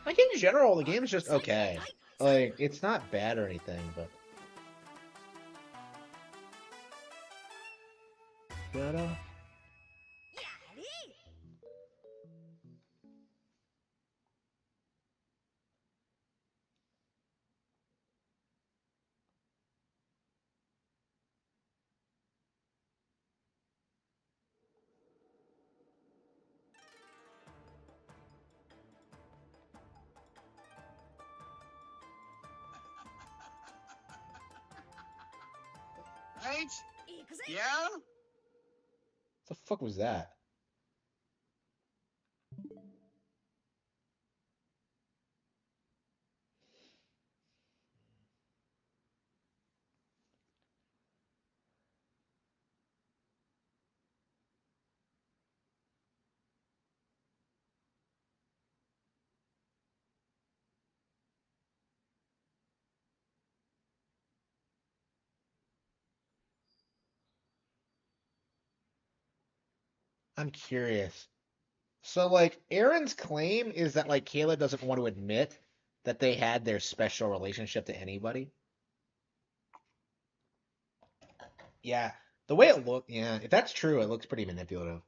Like, in general, the game's just okay. Like, it's not bad or anything, but... Ta-da. Right? Yeah? The fuck was that? I'm curious. So, like, Aaron's claim is that, like, Kayla doesn't want to admit that they had their special relationship to anybody. Yeah, the way it looked, yeah, if that's true, it looks pretty manipulative.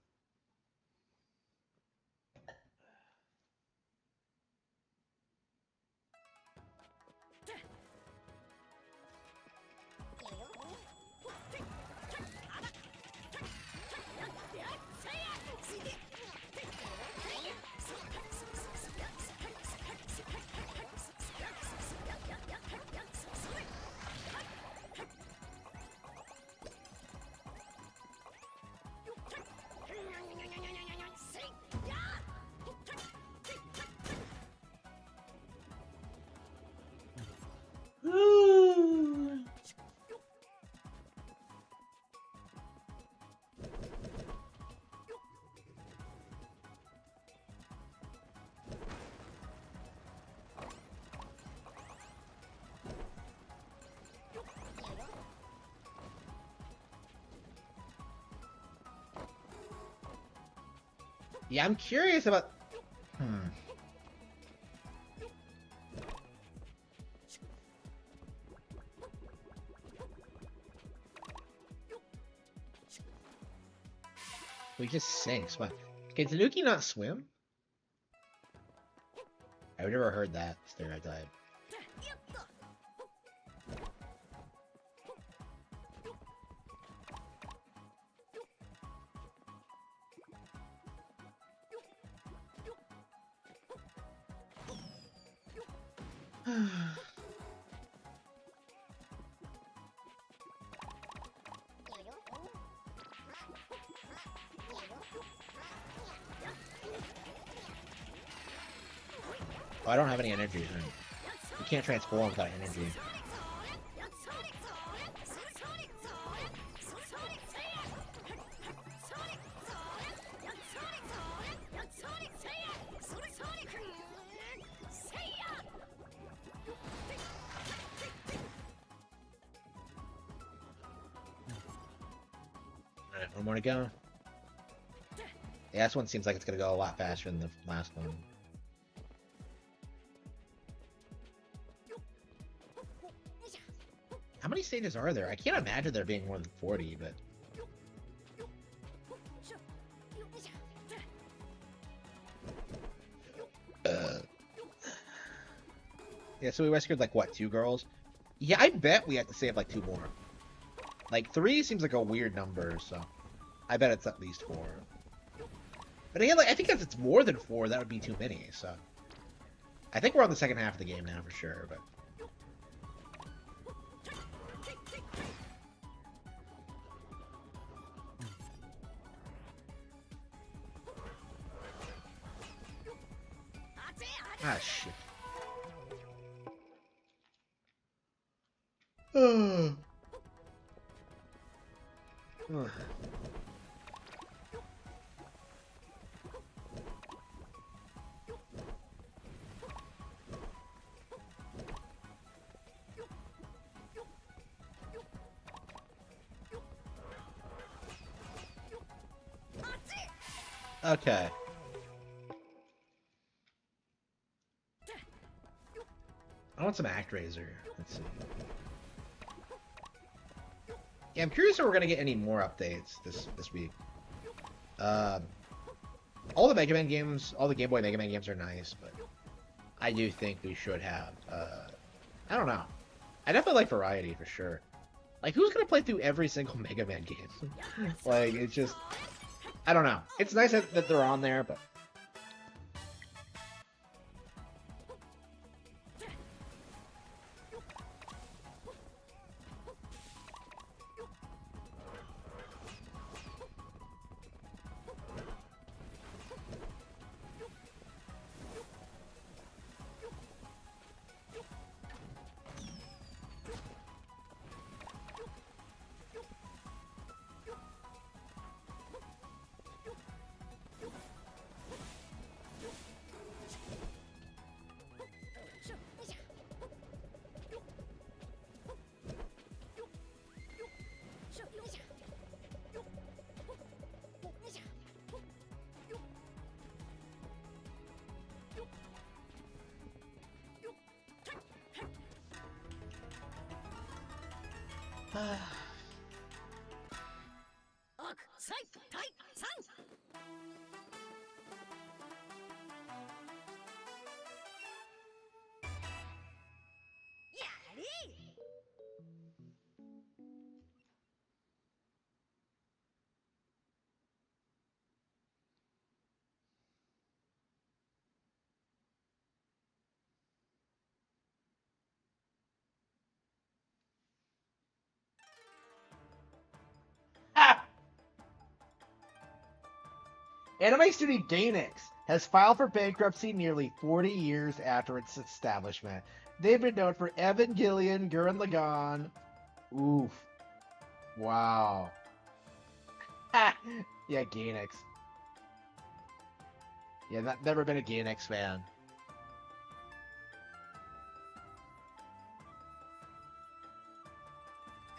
Yeah, I'm curious about... We just sinks. What? Can Tanuki not swim? I've never heard that stereotype. Oh, I don't have any energy. You can't transform without energy. One more to go. Yeah, this one seems like it's gonna go a lot faster than the last one. How many stages are there? I can't imagine there being more than 40, but... Yeah, so we rescued, like, what, 2 girls? Yeah, I bet we have to save, like, 2 more. Like, 3 seems like a weird number, so... I bet it's at least 4. But again, like, I think if it's more than 4, that would be too many, so... I think we're on the second half of the game now, for sure, but... Ah, shit. Ugh. Okay. I want some ActRaiser. Let's see. Yeah, I'm curious if we're gonna get any more updates this week. All the Mega Man games, all the Game Boy Mega Man games are nice, but I do think we should have. I don't know. I definitely like variety for sure. Like, who's gonna play through every single Mega Man game? Like, it's just, I don't know. It's nice that they're on there, but. Anime studio Gainax has filed for bankruptcy nearly 40 years after its establishment. They've been known for Evangelion, Gurren Lagann. Oof. Wow. Yeah, Gainax. Yeah, never been a Gainax fan.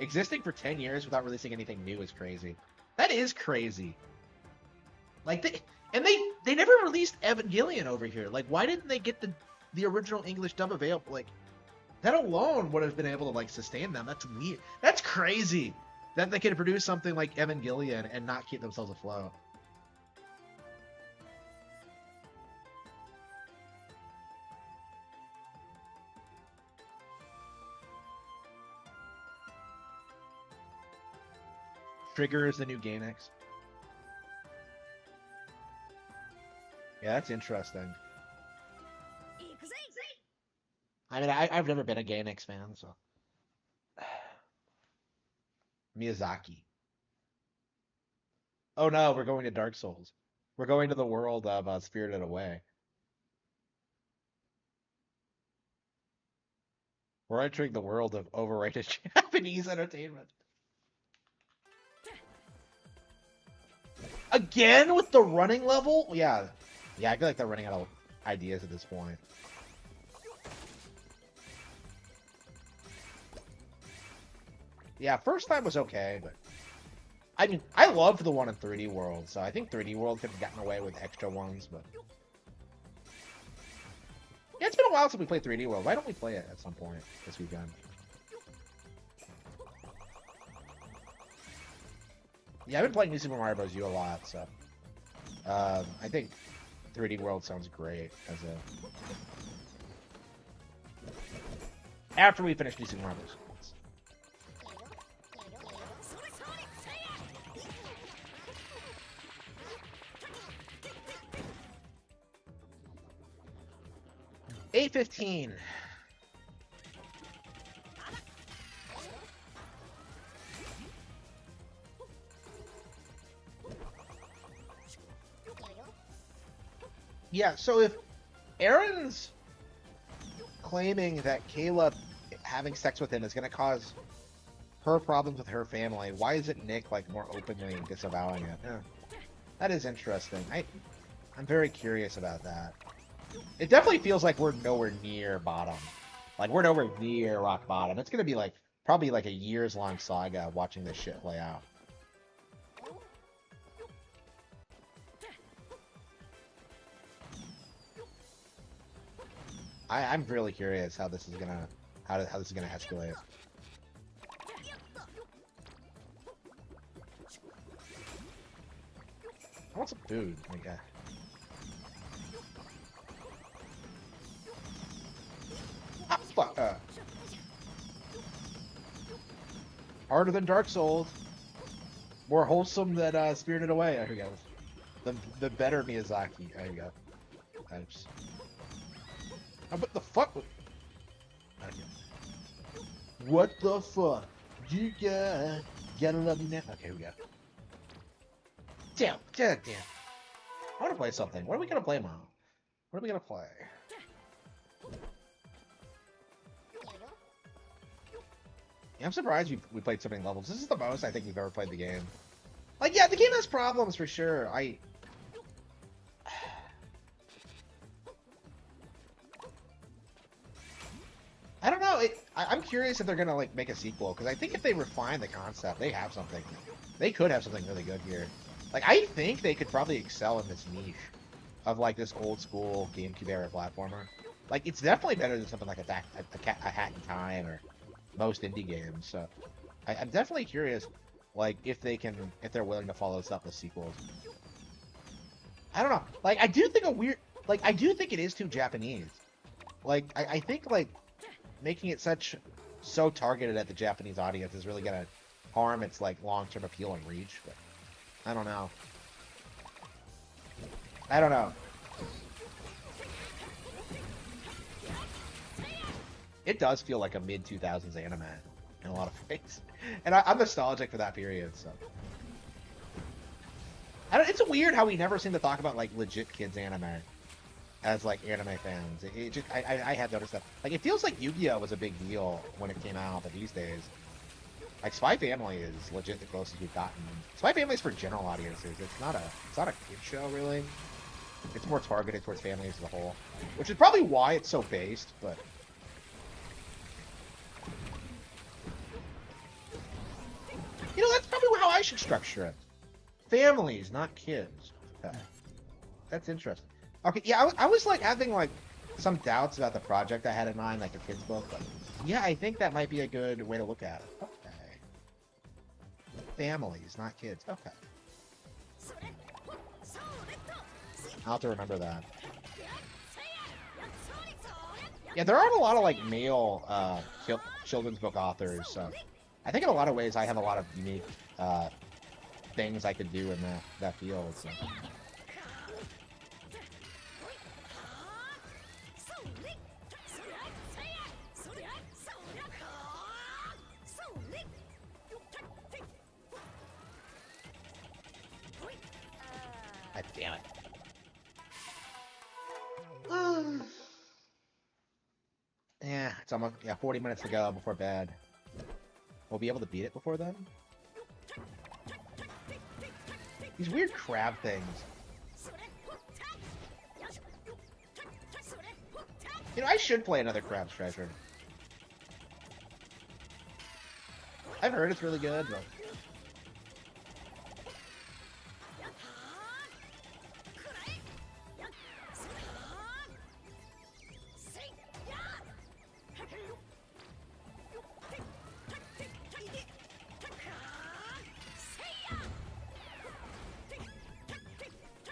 Existing for 10 years without releasing anything new is crazy. That is crazy. Like, they never released Evangelion over here. Like, why didn't they get the original English dub available? Like, that alone would have been able to, like, sustain them. That's weird. That's crazy that they could produce something like Evangelion and not keep themselves afloat. Trigger is the new Gainax. Yeah, that's interesting. I mean, I've never been a Gainax fan, so. Miyazaki. Oh no, we're going to Dark Souls. We're going to the world of Spirited Away. We're entering the world of overrated Japanese entertainment. Again with the running level? Yeah. Yeah, I feel like they're running out of ideas at this point. Yeah, first time was okay, but I mean, I loved the one in 3D World, so I think 3D World could have gotten away with extra ones, but... Yeah, it's been a while since we played 3D World. Why don't we play it at some point this weekend? Yeah, I've been playing New Super Mario Bros. U a lot, so... I think 3D World sounds great as a... After we finish New Super Mario Bros. 8:15. Yeah, so if Aaron's claiming that Caleb having sex with him is going to cause her problems with her family, why isn't Nick like more openly disavowing it? Yeah, that is interesting. I'm very curious about that. It definitely feels like we're nowhere near bottom. Like, we're nowhere near rock bottom. It's going to be, like, probably, like, a years-long saga watching this shit play out. I'm really curious how this is going to... How this is going to escalate. I want some food. Like, fuck. Harder than Dark Souls. More wholesome than Spirited Away. There we go. The better Miyazaki. There you go. Thanks. Oh, what the fuck? What the fuck? You gotta love me now. Okay, here we go. Damn. I want to play something. What are we gonna play, Mom? What are we gonna play? Yeah, I'm surprised we played so many levels. This is the most I think we've ever played the game. Like, yeah, the game has problems for sure. I don't know. I'm curious if they're gonna like make a sequel, because I think if they refine the concept, they have something. They could have something really good here. Like, I think they could probably excel in this niche of like this old school GameCube era platformer. Like, it's definitely better than something like a Hat in Time or most indie games. So I'm definitely curious, like, if they're willing to follow this up with sequels. I don't know. Like, I do think it is too Japanese. Like, I think like making it so targeted at the Japanese audience is really gonna harm its like long-term appeal and reach. But I don't know. It does feel like a mid-2000s anime in a lot of ways. And I'm nostalgic for that period, so. It's weird how we never seem to talk about, like, legit kids anime as, like, anime fans. I have noticed that. Like, it feels like Yu-Gi-Oh! Was a big deal when it came out, but these days, like, Spy Family is legit the closest we've gotten. Spy Family is for general audiences. It's not a kid show, really. It's more targeted towards families as a whole. Which is probably why it's so based, but... You know, that's probably how I should structure it. Families, not kids. Okay. That's interesting. Okay, yeah, I was like having like some doubts about the project I had in mind, like a kid's book, but yeah, I think that might be a good way to look at it. Okay. Families, not kids. Okay. I'll have to remember that. Yeah, there aren't a lot of like male children's book authors, so I think in a lot of ways I have a lot of unique things I could do in that field. So. God damn it. Yeah, it's almost 40 minutes to go before bed. We'll be able to beat it before then? These weird crab things. You know, I should play another Crab's Treasure. I've heard it's really good, but...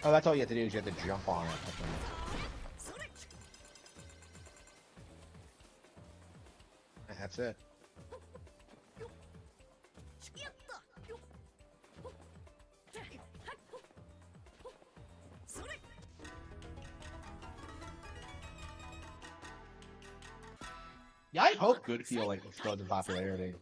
Oh, that's all you have to do is you have to jump on it. I think. And that's it. Yeah, I hope Good Feel like explodes in popularity.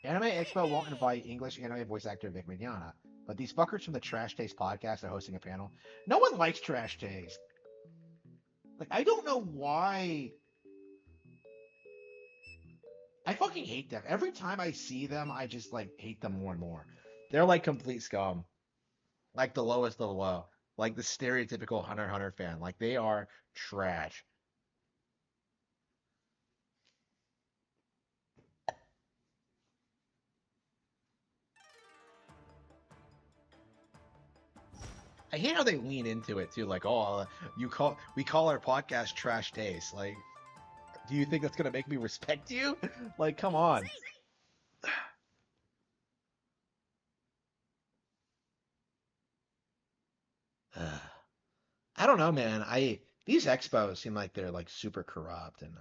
Anime Expo won't invite English anime voice actor Vic Mignogna, but these fuckers from the Trash Taste podcast are hosting a panel. No one likes Trash Taste. Like, I don't know why. I fucking hate them. Every time I see them, I just like hate them more and more. They're like complete scum. Like the lowest of the low. Like the stereotypical Hunter x Hunter fan. Like they are trash. I hate how they lean into it too. Like, oh, we call our podcast Trash Taste. Like, do you think that's gonna make me respect you? Like, come on. I don't know, man. These expos seem like they're like super corrupt, and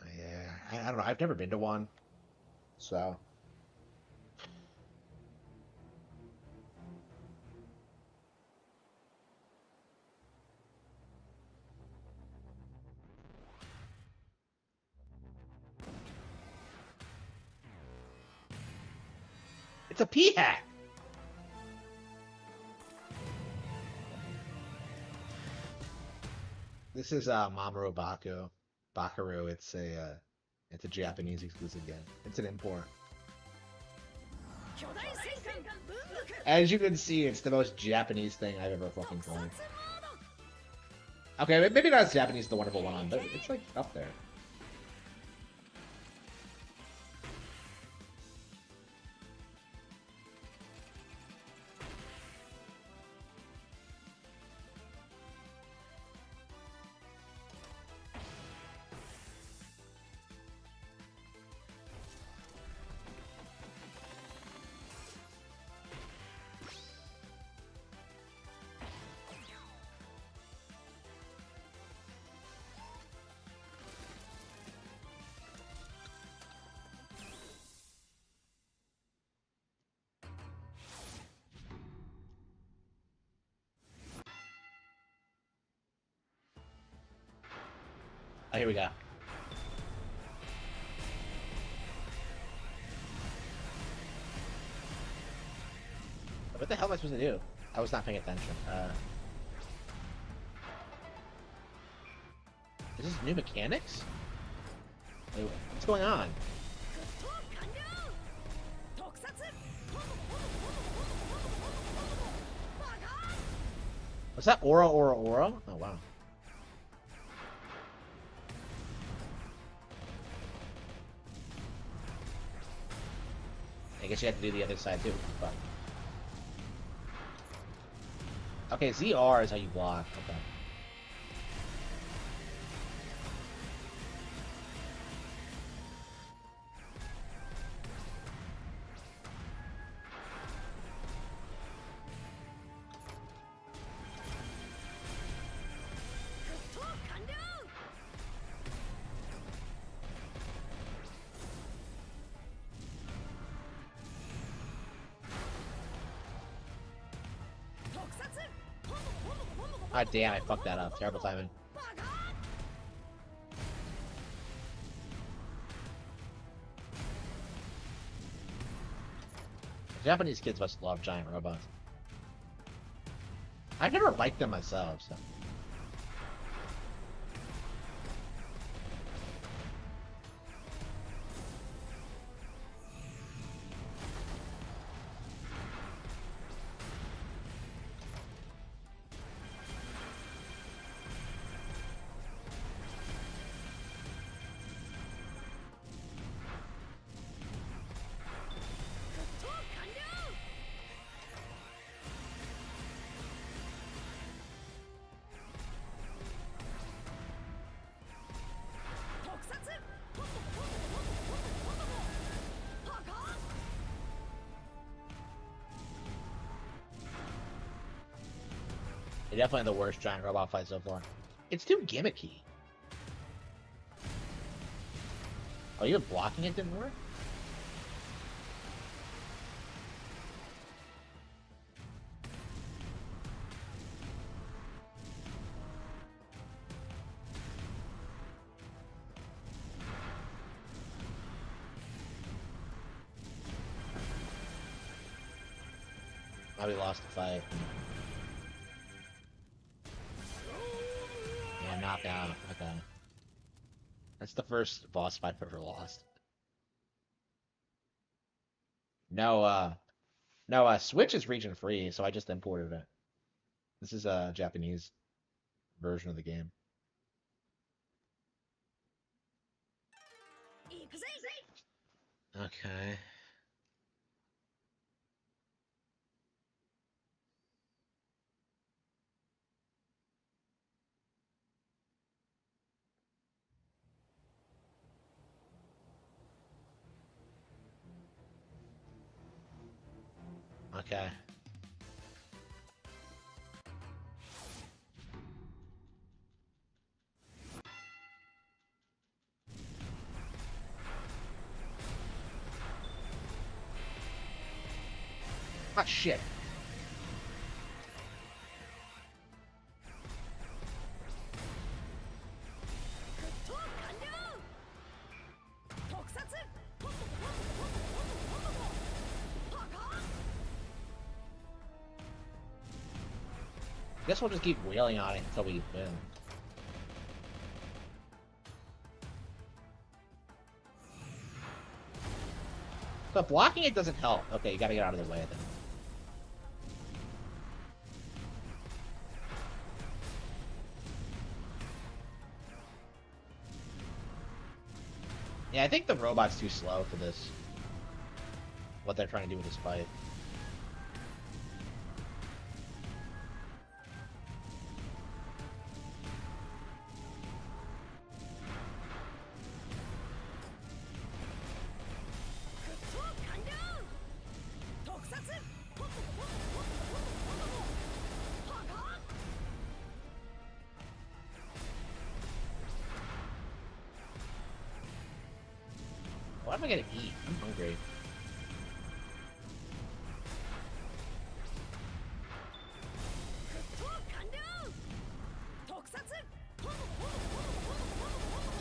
I don't know. I've never been to one, so it's a p hack. This is Mamoru Bakaru. It's a Japanese exclusive game. It's an import. As you can see, it's the most Japanese thing I've ever fucking played. Okay, maybe not as Japanese as the Wonderful One, but it's like up there. Oh, here we go. What the hell am I supposed to do? I was not paying attention. Is this new mechanics? Wait, what's going on? Was that Aura? Oh, wow. I guess you have to do the other side too. But... okay, ZR is how you block. Okay. God damn, I fucked that up. Terrible timing. Japanese kids must love giant robots. I've never liked them myself, so... Definitely the worst giant robot fight so far. It's too gimmicky. Oh, even blocking it didn't work? Now we lost the fight. Yeah, knockout. Okay. That's the first boss fight I've ever lost. No, Switch is region free, so I just imported it. This is a Japanese version of the game. Okay. Okay. Ah, shit. Guess we'll just keep wailing on it until we win. But blocking it doesn't help. Okay, you gotta get out of the way then. Yeah, I think the robot's too slow for this. What they're trying to do with this fight. What am I gonna eat? I'm hungry.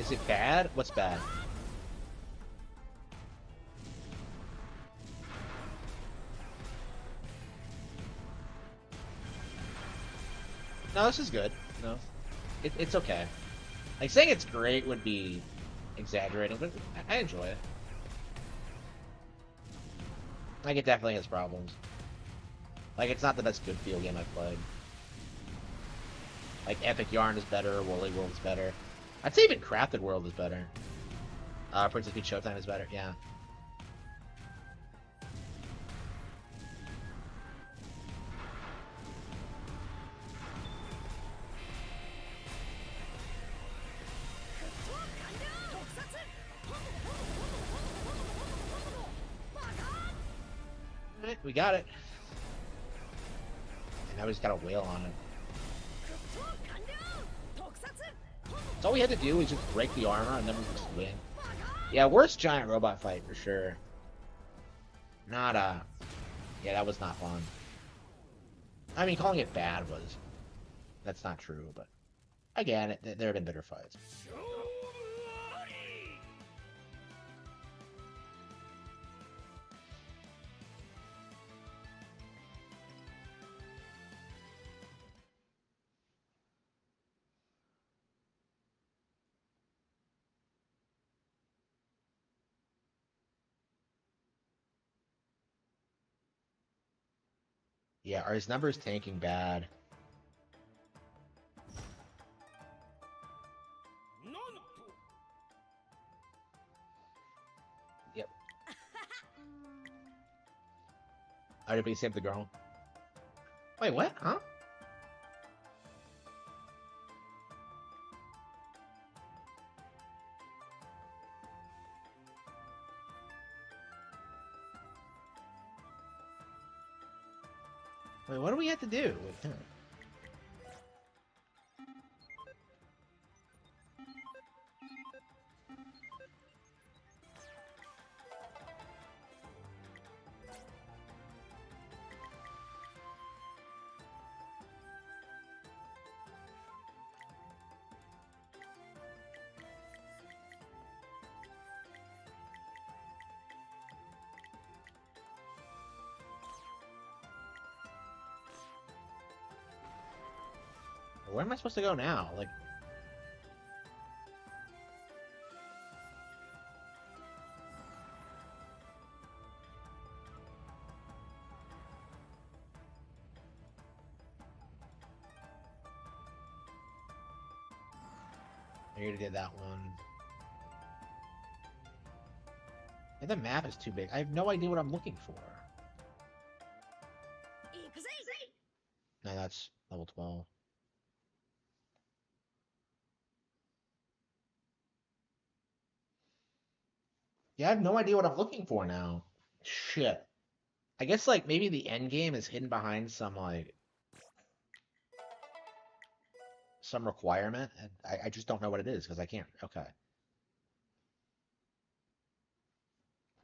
Is it bad? What's bad? No, this is good. No. It's okay. Like, saying it's great would be exaggerating, but I enjoy it. Like, it definitely has problems. Like, it's not the best good feel game I've played. Like, Epic Yarn is better, Woolly World is better. I'd say even Crafted World is better. Princess Peach Showtime is better, yeah. Alright, we got it. And now we just gotta wail on it. So all we had to do was just break the armor and then we just win. Yeah, worst giant robot fight for sure. Not yeah, that was not fun. I mean, calling it bad was, that's not true, but again, there have been better fights. Yeah, are his numbers tanking bad? Yep. Everybody saved the girl. Wait, what? Huh? Wait, what do we have to do? Wait, Where am I supposed to go now? Like, I already did that one. And the map is too big. I have no idea what I'm looking for. No, that's level 12. Yeah, I have no idea what I'm looking for now. Shit. I guess, like, maybe the end game is hidden behind some, like, some requirement, and I just don't know what it is, because I can't. Okay. I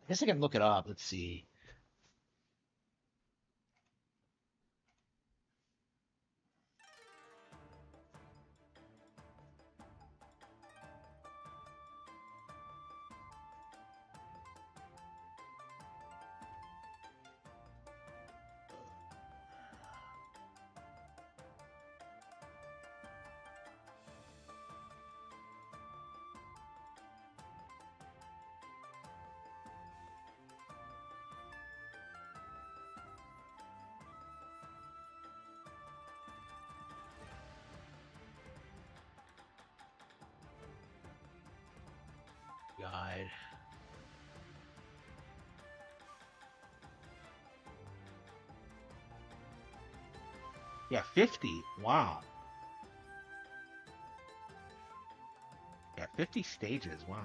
guess I can look it up. Let's see. Guide. Yeah, 50. Wow. Yeah, 50 stages. Wow.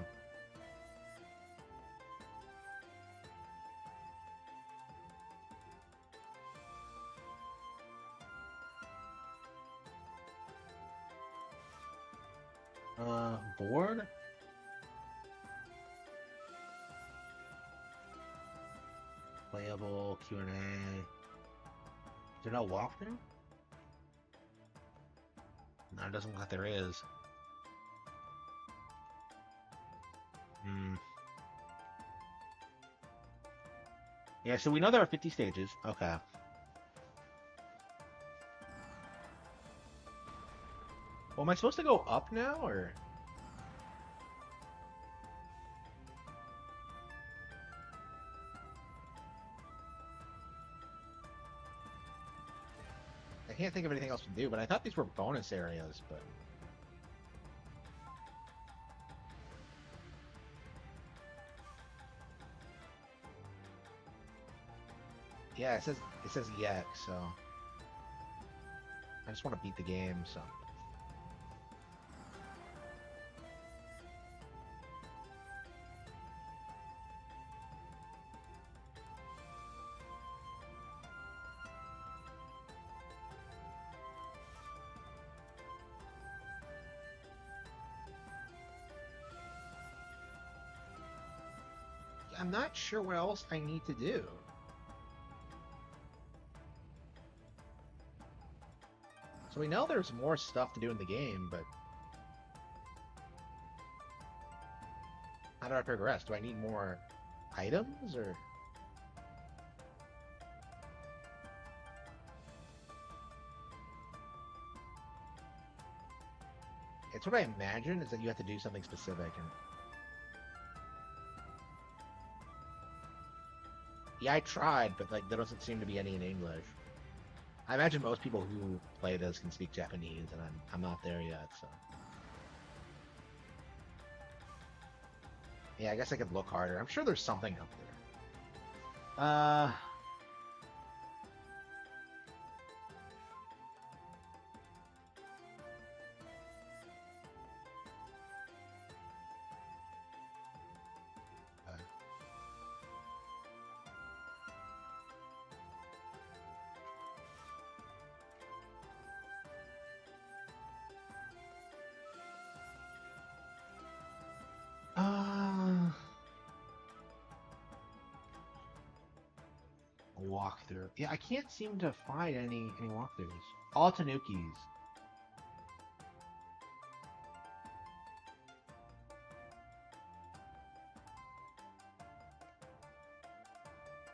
Board? Playable, Q&A. Is there no walkthrough? No, it doesn't look like there is. Hmm. Yeah, so we know there are 50 stages. Okay. Well, am I supposed to go up now, or? I can't think of anything else to do, but I thought these were bonus areas, but... Yeah, it says yet, so... I just want to beat the game, so... I'm not sure what else I need to do. So we know there's more stuff to do in the game, but... How do I progress? Do I need more items, or... It's what I imagine, is that you have to do something specific, and... Yeah, I tried, but, like, there doesn't seem to be any in English. I imagine most people who play this can speak Japanese, and I'm not there yet, so... Yeah, I guess I could look harder. I'm sure there's something up there. Walkthrough. Yeah, I can't seem to find any walkthroughs. All Tanukis.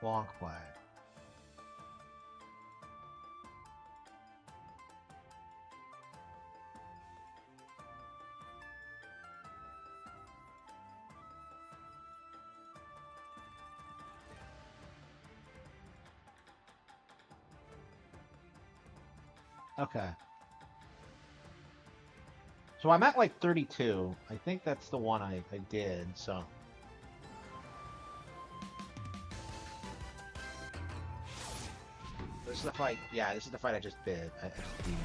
Wonk play. Okay. So I'm at like 32. I think that's the one I did, so. This is the fight. Yeah, this is the fight I just did. I just beat.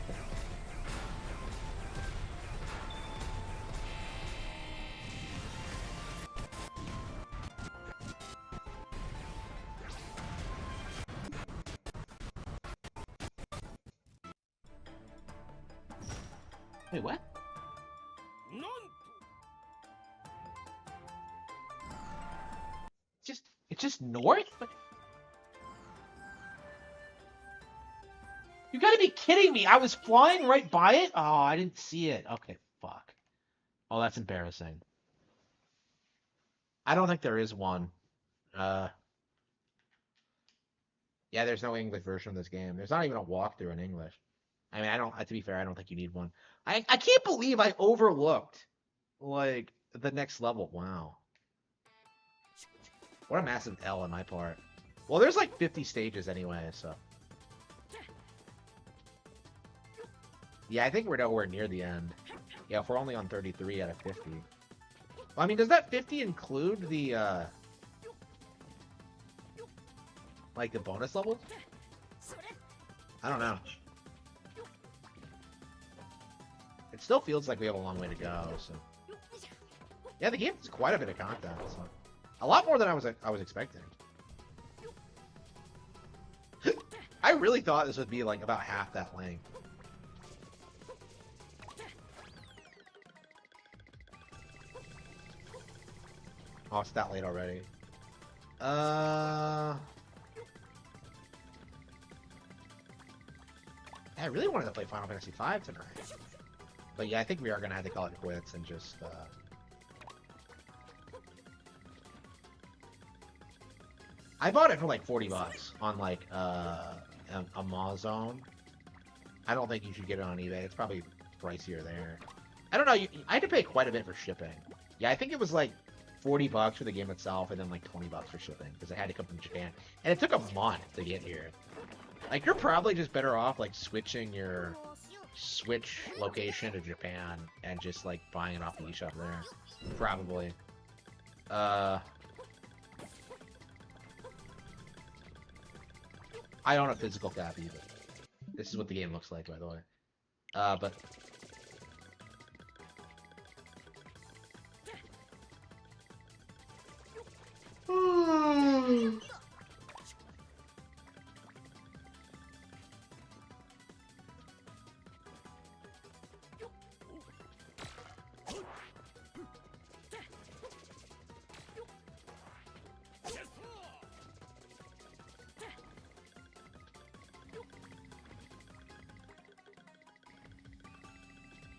Wait, what? It's just north? You gotta be kidding me. I was flying right by it? Oh, I didn't see it. Okay, fuck. Oh, that's embarrassing. I don't think there is one. Uh, yeah, there's no English version of this game. There's not even a walkthrough in English. I mean, I don't, to be fair, I don't think you need one. I can't believe I overlooked, like, the next level. Wow. What a massive L on my part. Well, there's like 50 stages anyway, so. Yeah, I think we're nowhere near the end. Yeah, if we're only on 33 out of 50. Well, I mean, does that 50 include the, like, the bonus levels? I don't know. It still feels like we have a long way to go, so. Yeah, the game has quite a bit of content, so. A lot more than I was expecting. I really thought this would be, like, about half that length. Oh, it's that late already. I really wanted to play Final Fantasy V tonight. But yeah, I think we are going to have to call it quits and just, I bought it for like 40 bucks on like, Amazon. I don't think you should get it on eBay. It's probably pricier there. I don't know. I had to pay quite a bit for shipping. Yeah, I think it was like 40 bucks for the game itself and then like 20 bucks for shipping because it had to come from Japan. And it took a month to get here. Like, you're probably just better off like switching your Switch location to Japan and just like buying it off the eShop there. Probably. I own a physical copy, but this is what the game looks like, by the way. But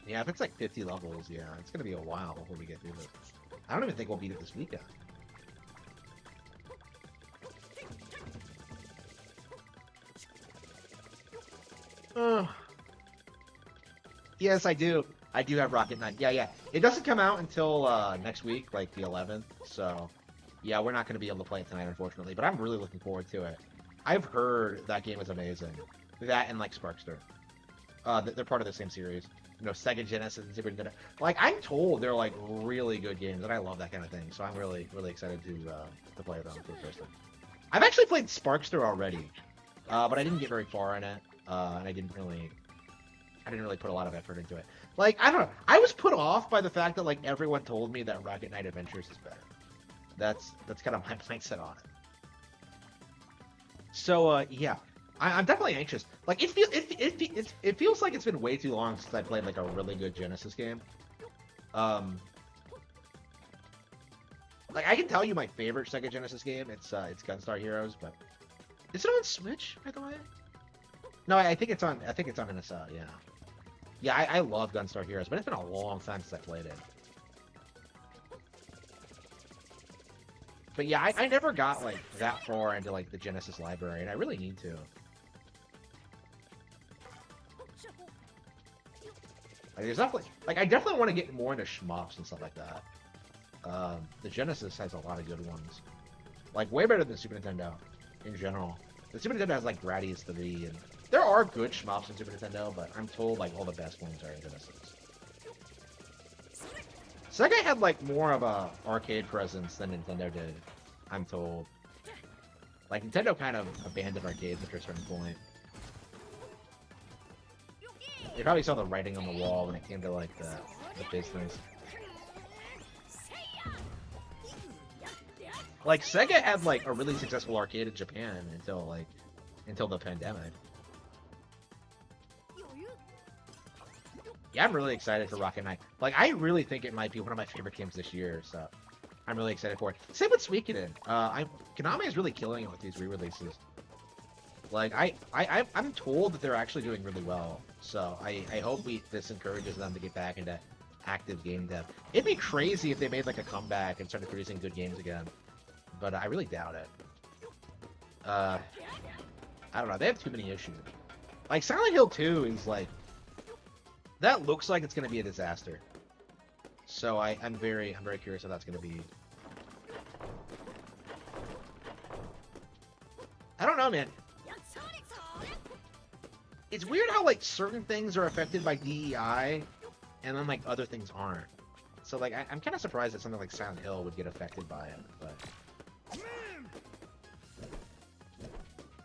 yeah, if it's like 50 levels, yeah, it's gonna be a while before we get through this. I don't even think we'll beat it this weekend. Yes, I do. I do have Rocket Knight. Yeah, yeah. It doesn't come out until next week, like the 11th. So, yeah, we're not going to be able to play it tonight, unfortunately. But I'm really looking forward to it. I've heard that game is amazing. That and like Sparkster. They're part of the same series. You know, Sega Genesis and Super Nintendo. Like, I'm told they're like really good games, and I love that kind of thing. So I'm really, really excited to play them for the first time. I've actually played Sparkster already, but I didn't get very far in it, and I didn't really put a lot of effort into it. Like, I don't know. I was put off by the fact that like everyone told me that Rocket Knight Adventures is better. That's kind of my mindset on it. So yeah, I'm definitely anxious. Like it feels like it's been way too long since I played like a really good Genesis game. Like I can tell you my favorite Sega Genesis game. It's Gunstar Heroes, but is it on Switch by the way? No, I think it's on. I think it's on NSL. Yeah. Yeah, I love Gunstar Heroes, but it's been a long time since I played it. But yeah, I never got like that far into like the Genesis library, and I really need to. Like, there's definitely like I definitely want to get more into shmups and stuff like that. The Genesis has a lot of good ones, like way better than Super Nintendo in general. The Super Nintendo has like Gradius 3, and there are good shmups in Super Nintendo, but I'm told like all the best ones are in Genesis. Sega had like more of a arcade presence than Nintendo did, I'm told. Like Nintendo kind of abandoned arcades after a certain point. They probably saw the writing on the wall when it came to like the business. Like Sega had like a really successful arcade in Japan until the pandemic. Yeah, I'm really excited for Rocket Knight. Like, I really think it might be one of my favorite games this year, so I'm really excited for it. Same with Suikoden. Konami is really killing it with these re-releases. Like, I'm told that they're actually doing really well, so I hope this encourages them to get back into active game dev. It'd be crazy if they made like a comeback and started producing good games again, but I really doubt it. I don't know. They have too many issues. Like Silent Hill 2 is like. That looks like it's going to be a disaster. So I'm very curious how that's going to be. I don't know, man. It's weird how like certain things are affected by DEI, and then like other things aren't. So like I'm kind of surprised that something like Silent Hill would get affected by it,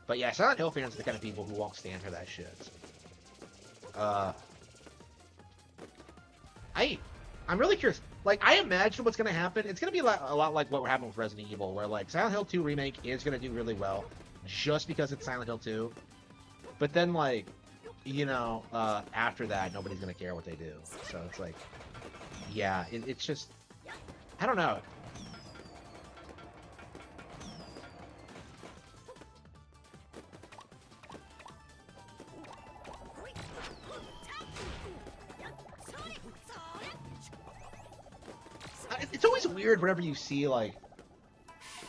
but yeah, Silent Hill fans are the kind of people who won't stand for that shit. I'm really curious. Like, I imagine what's going to happen. It's going to be a lot like what happened with Resident Evil, where, like, Silent Hill 2 Remake is going to do really well just because it's Silent Hill 2. But then, like, you know, after that, nobody's going to care what they do. So it's like, yeah, it's just, I don't know. It's always weird whenever you see like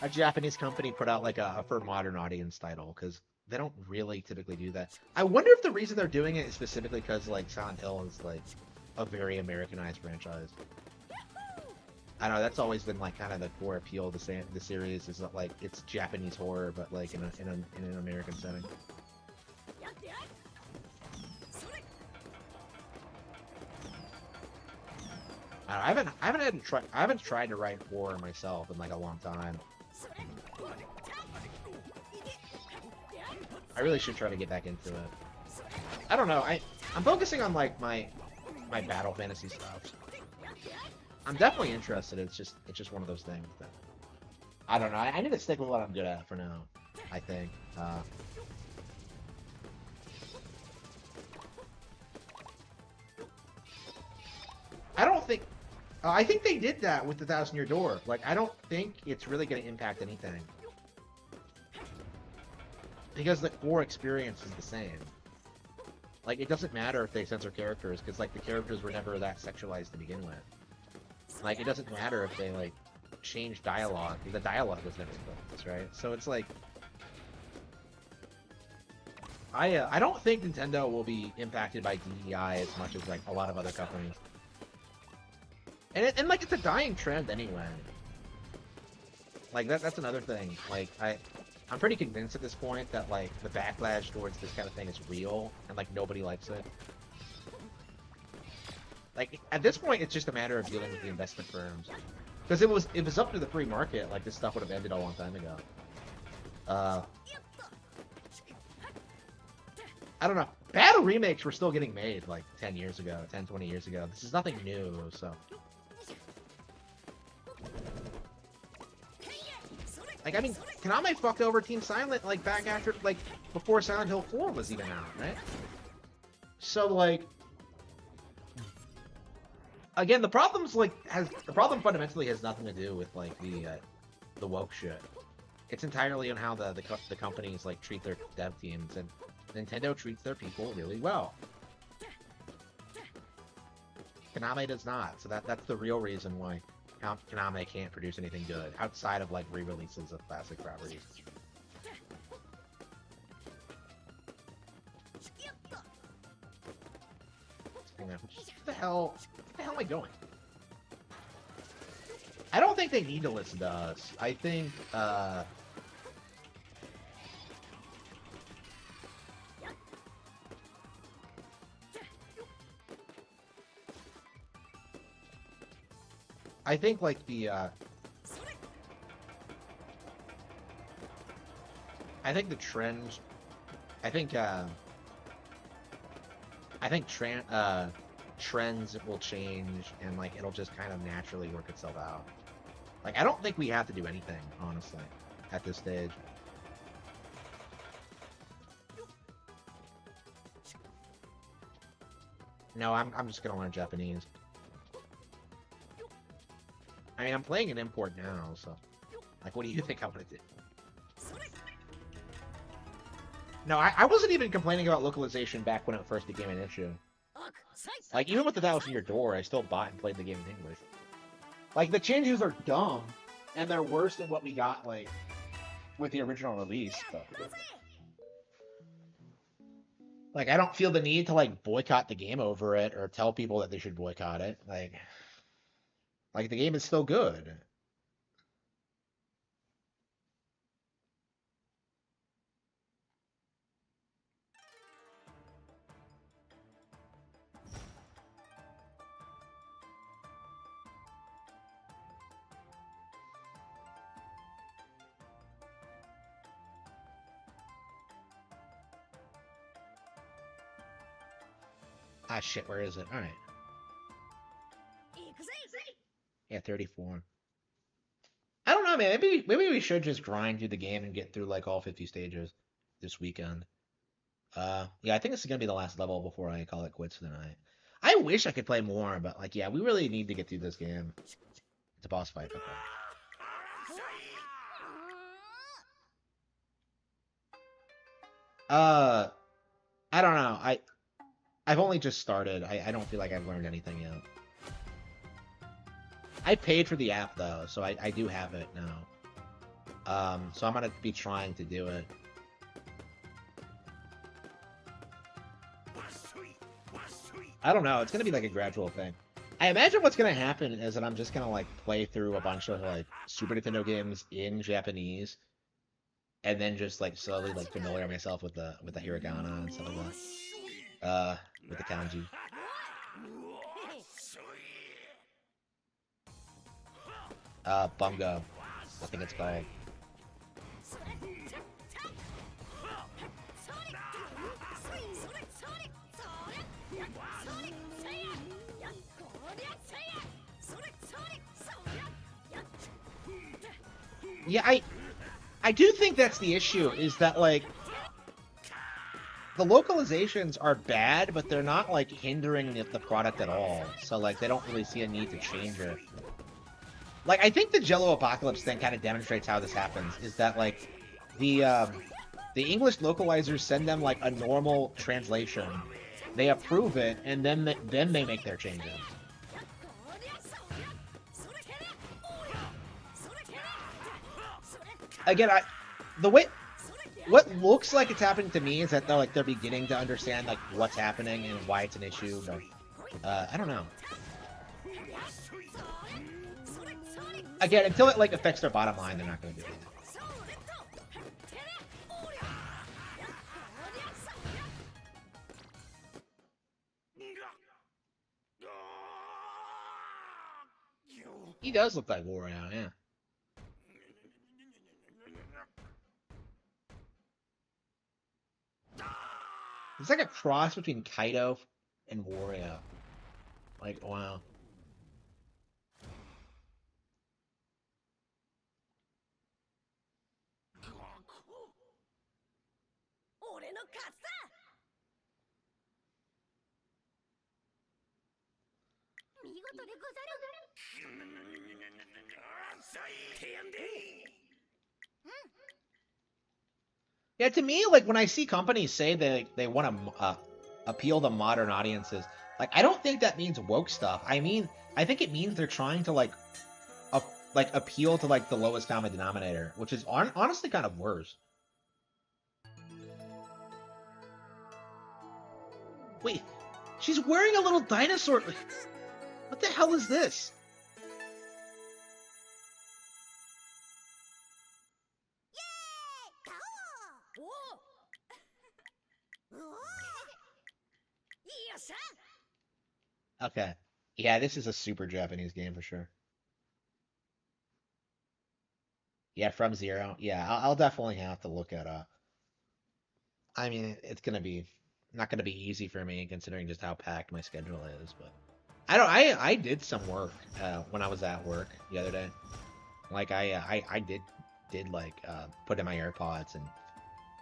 a Japanese company put out like a for modern audience title, because they don't really typically do that. I wonder if the reason they're doing it is specifically because like Silent Hill is like a very Americanized franchise. I don't know, that's always been like kind of the core appeal of the series, is that like it's Japanese horror but like in an American setting. I haven't tried to write horror myself in like a long time. I really should try to get back into it. I don't know. I'm focusing on like my battle fantasy stuff. I'm definitely interested. It's just one of those things that I don't know. I need to stick with what I'm good at for now, I think. I don't think. I think they did that with the 1,000-Year Door. Like, I don't think it's really going to impact anything. Because the core experience is the same. Like, it doesn't matter if they censor characters, because, like, the characters were never that sexualized to begin with. Like, it doesn't matter if they, like, change dialogue, because the dialogue was never focused, right? So it's like... I don't think Nintendo will be impacted by DEI as much as, like, a lot of other companies. And like, it's a dying trend anyway. Like, that's another thing. Like, I'm pretty convinced at this point that, like, the backlash towards this kind of thing is real, and, like, nobody likes it. Like, at this point, it's just a matter of dealing with the investment firms. Because if it was up to the free market, like, this stuff would have ended a long time ago. I don't know. Battle remakes were still getting made, like, 10 years ago, 10, 20 years ago. This is nothing new, so... Like, I mean, Konami fucked over Team Silent, like, back after, like, before Silent Hill 4 was even out, right? So, like... Again, the problem's, like, the problem fundamentally has nothing to do with, like, the woke shit. It's entirely on how the companies, like, treat their dev teams, and Nintendo treats their people really well. Konami does not, so that's the real reason why Konami can't produce anything good, outside of, like, re-releases of classic properties. Where the hell am I going? I don't think they need to listen to us. I think, I think like I think the trends. I think trends will change and like it'll just kind of naturally work itself out. Like I don't think we have to do anything, honestly, at this stage. No, I'm just gonna learn Japanese. I mean, I'm playing an import now, so like, what do you think I'm gonna do? No, I wasn't even complaining about localization back when it first became an issue. Like, even with the That Was in Your Door, I still bought and played the game in English. Like, the changes are dumb, and they're worse than what we got, like, with the original release, but... Like, I don't feel the need to, like, boycott the game over it, or tell people that they should boycott it. Like the game is still good. Ah, shit, where is it? Alright. Yeah, 34. I don't know, man. Maybe we should just grind through the game and get through, like, all 50 stages this weekend. Yeah, I think this is gonna be the last level before I call it quits for the night. I wish I could play more, but, like, yeah, we really need to get through this game. It's a boss fight, okay. I don't know. I've only just started. I don't feel like I've learned anything yet. I paid for the app though, so I do have it now. So I'm gonna be trying to do it. I don't know. It's gonna be like a gradual thing. I imagine what's gonna happen is that I'm just gonna like play through a bunch of like Super Nintendo games in Japanese, and then just like slowly like familiar myself with the hiragana and stuff like that. With the kanji. Bungo, I think it's called. Yeah, I do think that's the issue, is that, like, the localizations are bad, but they're not, like, hindering the product at all. So, like, they don't really see a need to change it. Like, I think the Jello Apocalypse thing kind of demonstrates how this happens, is that, like, the English localizers send them, like, a normal translation. They approve it, and then they make their changes. Again, what looks like it's happening to me is that they're beginning to understand like what's happening and why it's an issue, but I don't know. Again, until it like affects their bottom line, they're not going to do it. He does look like Wario, yeah. It's like a cross between Kaido and Wario. Like, wow. Yeah, to me, like, when I see companies say they want to appeal to modern audiences, like, I don't think that means woke stuff. I think it means they're trying to, like, appeal to, like, the lowest common denominator, which is honestly kind of worse. Wait, she's wearing a little dinosaur. What the hell is this? Okay. Yeah, this is a super Japanese game for sure. Yeah, from zero. Yeah, I'll definitely have to look at I mean, it's gonna be not gonna be easy for me considering just how packed my schedule is, but I don't. I did some work when I was at work the other day. Like I did like put in my AirPods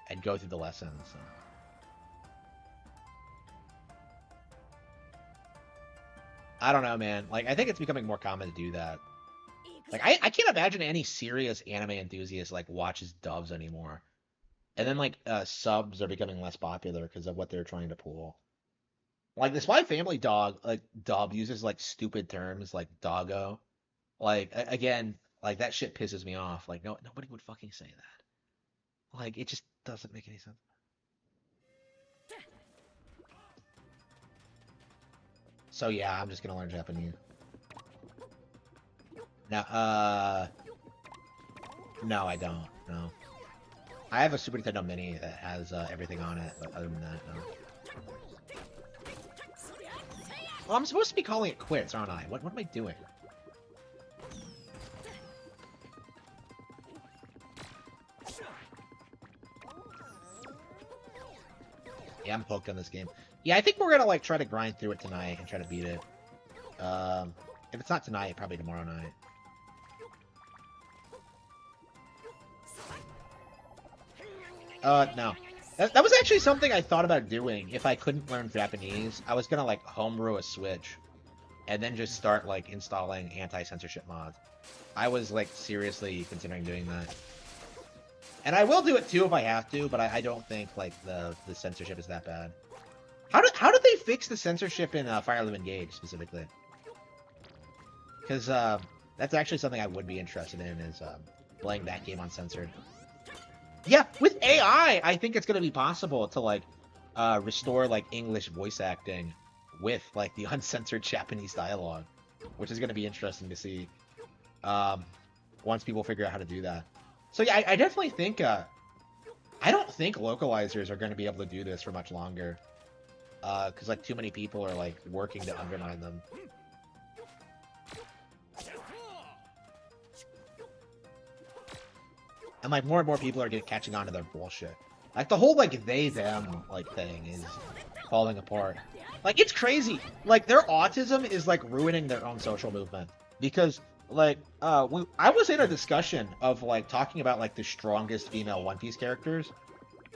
and go through the lessons. So. I don't know, man. Like I think it's becoming more common to do that. Like I can't imagine any serious anime enthusiast like watches dubs anymore. And then like subs are becoming less popular because of what they're trying to pull. Like the Spy Family dog like dub uses like stupid terms like doggo. Like again, like that shit pisses me off. Like no nobody would fucking say that. Like it just doesn't make any sense. So yeah, I'm just gonna learn Japanese. Now no I don't. No. I have a Super Nintendo Mini that has everything on it, but other than that, no. Well, I'm supposed to be calling it quits, aren't I? What am I doing? Yeah, I'm hooked on this game. Yeah, I think we're gonna like try to grind through it tonight and try to beat it. If it's not tonight, probably tomorrow night. No. That was actually something I thought about doing if I couldn't learn Japanese. I was gonna like homebrew a Switch and then just start like installing anti-censorship mods. I was like seriously considering doing that. And I will do it too if I have to, but I don't think like the censorship is that bad. How did they fix the censorship in Fire Emblem Engage specifically? Because that's actually something I would be interested in is playing that game uncensored. Yeah, with AI, I think it's gonna be possible to like restore like English voice acting with like the uncensored Japanese dialogue, which is gonna be interesting to see once people figure out how to do that. So yeah, I definitely think I don't think localizers are gonna be able to do this for much longer, because like too many people are like working to undermine them. And like more and more people are catching on to their bullshit. Like the whole like they them like thing is falling apart. Like it's crazy. Like their autism is like ruining their own social movement because like I was in a discussion of like talking about like the strongest female One Piece characters,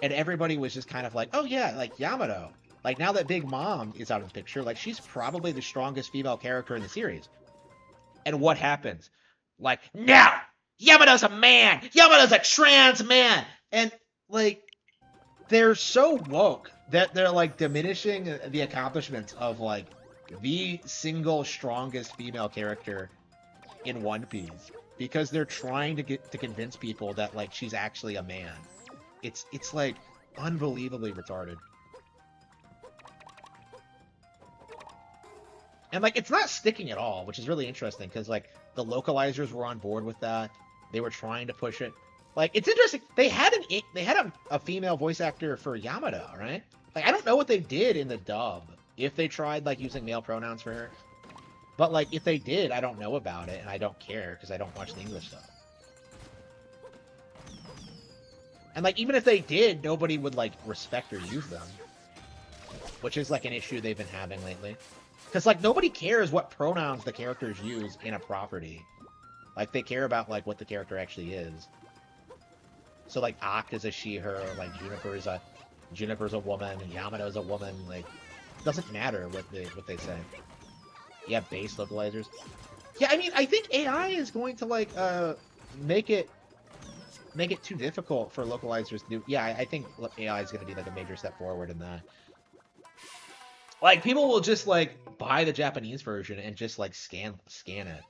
and everybody was just kind of like, oh yeah, like Yamato. Like now that Big Mom is out of the picture, like she's probably the strongest female character in the series. And what happens? Like, no! Yamato's a man! Yamato's a trans man! And, like, they're so woke that they're, like, diminishing the accomplishments of, like, the single strongest female character in One Piece. Because they're trying to convince people that, like, she's actually a man. It's like, unbelievably retarded. And, like, it's not sticking at all, which is really interesting, because, like, the localizers were on board with that. They were trying to push it. Like, it's interesting. They had a female voice actor for Yamato, right? Like, I don't know what they did in the dub. If they tried, like, using male pronouns for her. But, like, if they did, I don't know about it, and I don't care, because I don't watch the English stuff. And, like, even if they did, nobody would, like, respect or use them. Which is, like, an issue they've been having lately. Because, like, nobody cares what pronouns the characters use in a property. Like, they care about, like, what the character actually is. So, like, Act is a she, her, like, Juniper's a woman, and Yamato's a woman, like, it doesn't matter what they say. Yeah, base localizers. Yeah, I mean, I think AI is going to, like, make it too difficult for localizers to do. Yeah, I think AI is going to be, like, a major step forward in that. Like, people will just, like, buy the Japanese version and just, like, scan it.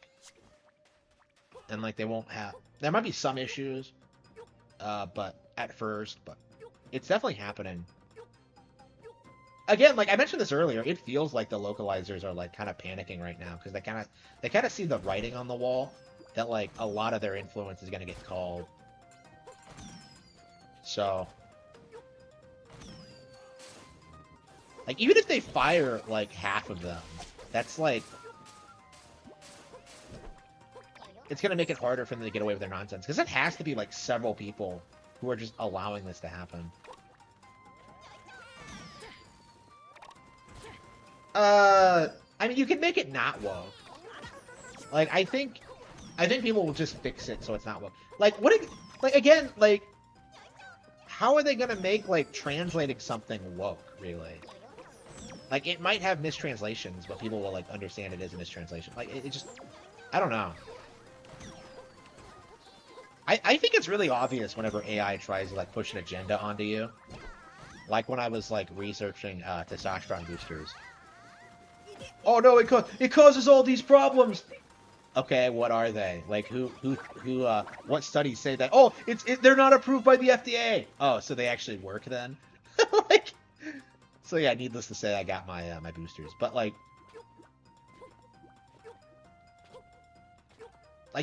And, like, they won't have... There might be some issues, but at first, but it's definitely happening. Again, like, I mentioned this earlier, it feels like the localizers are, like, kind of panicking right now, because they kind of see the writing on the wall that, like, a lot of their influence is going to get called. So... Like, even if they fire, like, half of them, that's, like... it's gonna make it harder for them to get away with their nonsense because it has to be like several people who are just allowing this to happen. I mean, you can make it not woke. Like, I think people will just fix it so it's not woke. Like, what if, like, again, like, how are they gonna make, like, translating something woke, really? Like, it might have mistranslations, but people will, like, understand it as a mistranslation. Like, it just, I don't know. I think it's really obvious whenever AI tries to, like, push an agenda onto you. Like, when I was, like, researching, testosterone boosters. Oh no, it causes all these problems. Okay, what are they? Like, what studies say that? Oh, they're not approved by the FDA. Oh, so they actually work then? Like, so yeah, needless to say, I got my my boosters. But like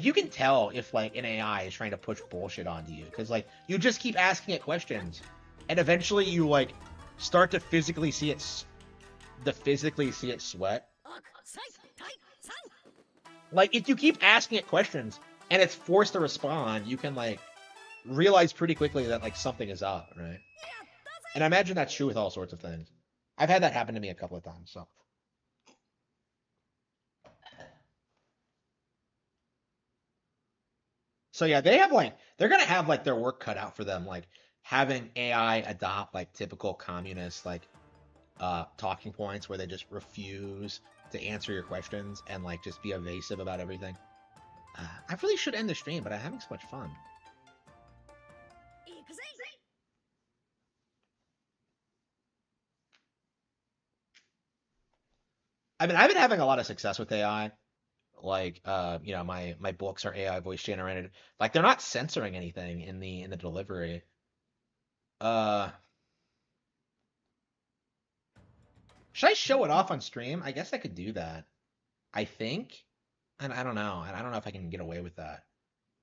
you can tell if like an AI is trying to push bullshit onto you, because like you just keep asking it questions, and eventually you like start to physically see it sweat. Like, if you keep asking it questions and it's forced to respond, you can, like, realize pretty quickly that, like, something is up, right? And I imagine that's true with all sorts of things. I've had that happen to me a couple of times, so. So, yeah, they're going to have, like, their work cut out for them, like, having AI adopt, like, typical communist, like, talking points where they just refuse to answer your questions and, like, just be evasive about everything. I really should end the stream, but I'm having so much fun. I mean, I've been having a lot of success with AI. Like, you know, my books are AI voice generated. Like, they're not censoring anything in the delivery. Should I show it off on stream? I guess I could do that. I think. And I don't know. And I don't know if I can get away with that.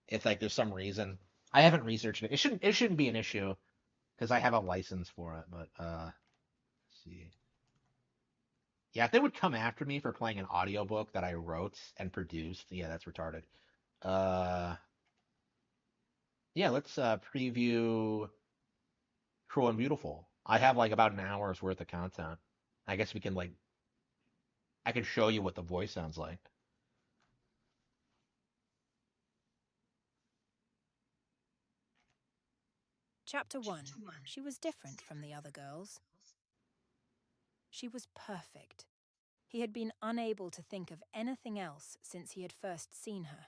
If like there's some reason I haven't researched it. It shouldn't be an issue because I have a license for it, but let's see. Yeah, if they would come after me for playing an audiobook that I wrote and produced, yeah, that's retarded. Uh yeah, let's preview Cruel and Beautiful. I have like about an hour's worth of content. I guess we can like I can show you what the voice sounds like. Chapter 1. She was different from the other girls. She was perfect. He had been unable to think of anything else since he had first seen her.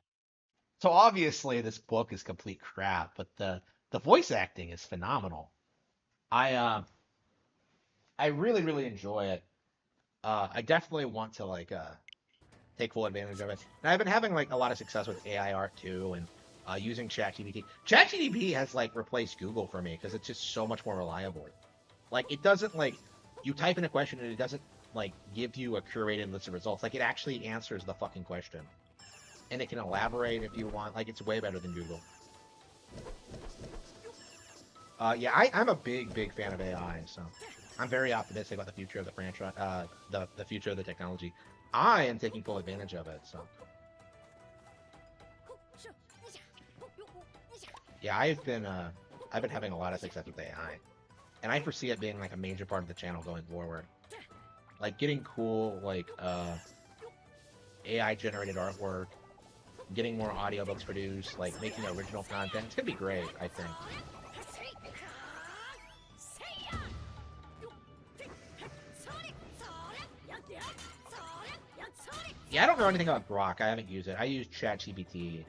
So obviously this book is complete crap, but the voice acting is phenomenal. I really enjoy it. I definitely want to like take full advantage of it. And I've been having like a lot of success with AI art too, and using ChatGPT. ChatGPT has like replaced Google for me because it's just so much more reliable. Like it doesn't like you type in a question and it doesn't like give you a curated list of results. Like it actually answers the fucking question, and it can elaborate if you want. Like it's way better than Google. Yeah, I'm a big fan of AI, so I'm very optimistic about the future of the franchise, the future of the technology. I am taking full advantage of it, so. Yeah, I've been having a lot of success with AI, and I foresee it being like a major part of the channel going forward. Like getting cool like AI generated artwork, getting more audiobooks produced, like making original content. It's gonna be great, I think. Yeah, I don't know anything about Grok. I haven't used it. I use ChatGPT.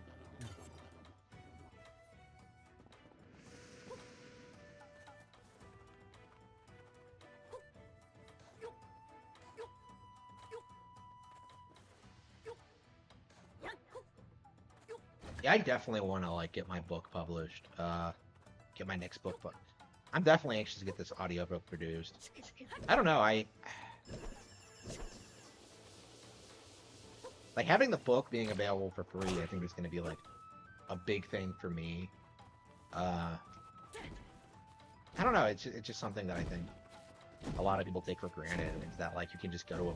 Yeah, I definitely want to like get my book published. Get my next book published. I'm definitely anxious to get this audiobook produced. I don't know. Like having the book being available for free, I think is going to be like a big thing for me. I don't know. It's just something that I think a lot of people take for granted. Is that like you can just go to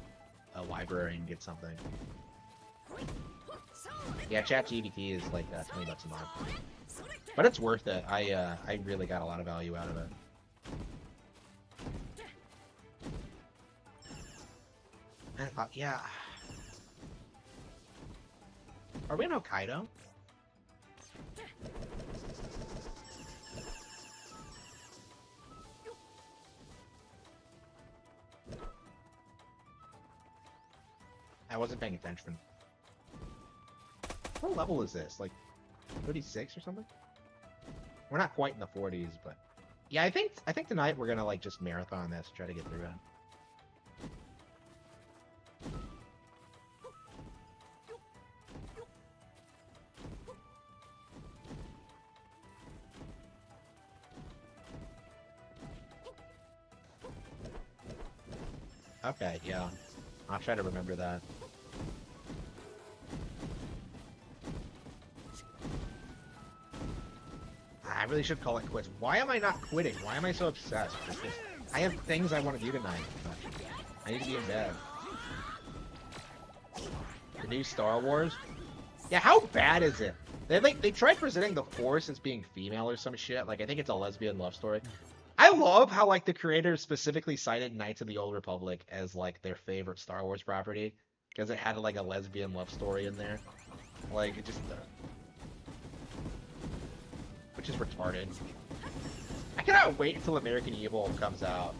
a library and get something. Yeah, ChatGPT is like $20 a month, but it's worth it. I really got a lot of value out of it. And, yeah. Are we in Hokkaido? I wasn't paying attention. What level is this? Like 36 or something? We're not quite in the 40s, but yeah, I think tonight we're gonna like just marathon this, try to get through it. Okay, yeah. I'll try to remember that. I really should call it quits. Why am I not quitting? Why am I so obsessed with this? I have things I want to do tonight, but I need to be in bed. The new Star Wars? Yeah, how bad is it? They tried presenting the Force as being female or some shit. Like, I think it's a lesbian love story. I love how, like, the creators specifically cited Knights of the Old Republic as, like, their favorite Star Wars property. Because it had, like, a lesbian love story in there. Like, it just... which is retarded. I cannot wait until American Evil comes out.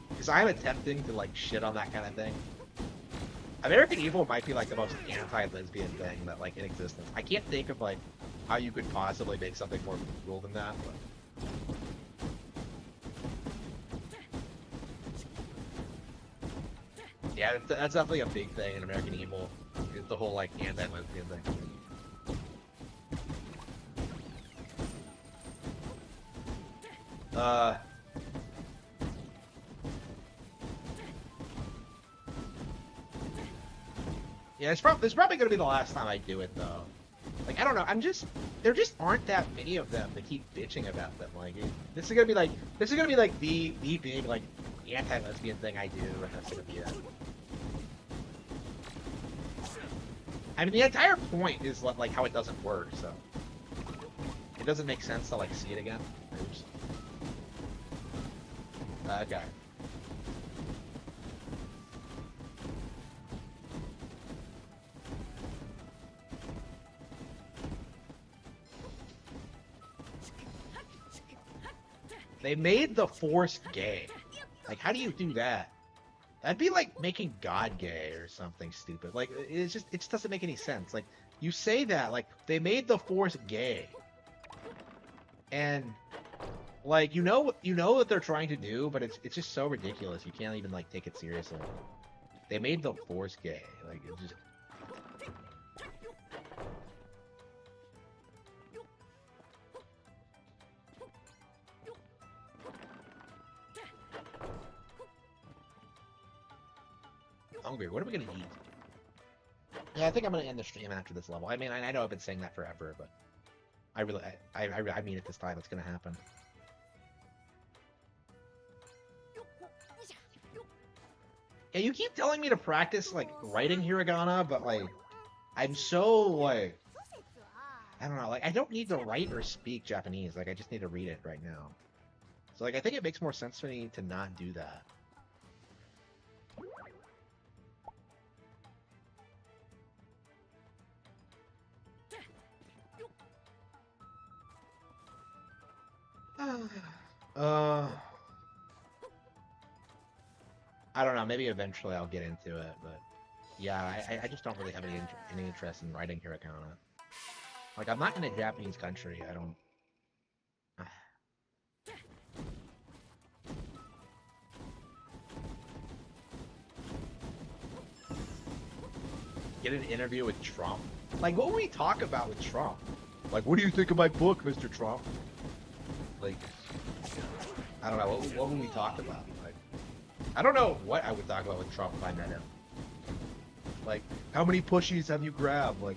Because I'm attempting to, like, shit on that kind of thing. American Evil might be, like, the most anti-lesbian thing that, like, in existence. I can't think of, like, how you could possibly make something more cool than that, but... yeah, that's definitely a big thing in American Evil. It's the whole, like, anti-lesbian thing. Yeah, this is probably gonna be the last time I do it, though. Like, I don't know, there just aren't that many of them that keep bitching about them. Like, this is gonna be like the big, like, anti-lesbian thing I do, and that's gonna be it. I mean, the entire point is, like, how it doesn't work, so... it doesn't make sense to, like, see it again. Oops. Okay. They made the Force gay. Like, how do you do that? That'd be like making God gay or something stupid. Like, it just doesn't make any sense. Like, you say that, like, they made the Force gay. And, like, you know what they're trying to do, but it's just so ridiculous. You can't even, like, take it seriously. They made the Force gay. Like, it just... hungry. What are we gonna eat? Yeah, I think I'm gonna end the stream after this level. I mean, I know I've been saying that forever, but I mean it this time. It's gonna happen. Yeah, you keep telling me to practice, like, writing hiragana, but, like, I'm so, like, I don't know, like, I don't need to write or speak Japanese. Like, I just need to read it right now. So, like, I think it makes more sense for me to not do that. I don't know, maybe eventually I'll get into it, but yeah, I just don't really have any interest in writing hiragana. Like, I'm not in a Japanese country, I don't... Get an interview with Trump? Like, what would we talk about with Trump? Like, what do you think of my book, Mr. Trump? Like, I don't know, what would we talk about? Like, I don't know what I would talk about with Trump if I met him. Like, how many pushies have you grabbed? Like,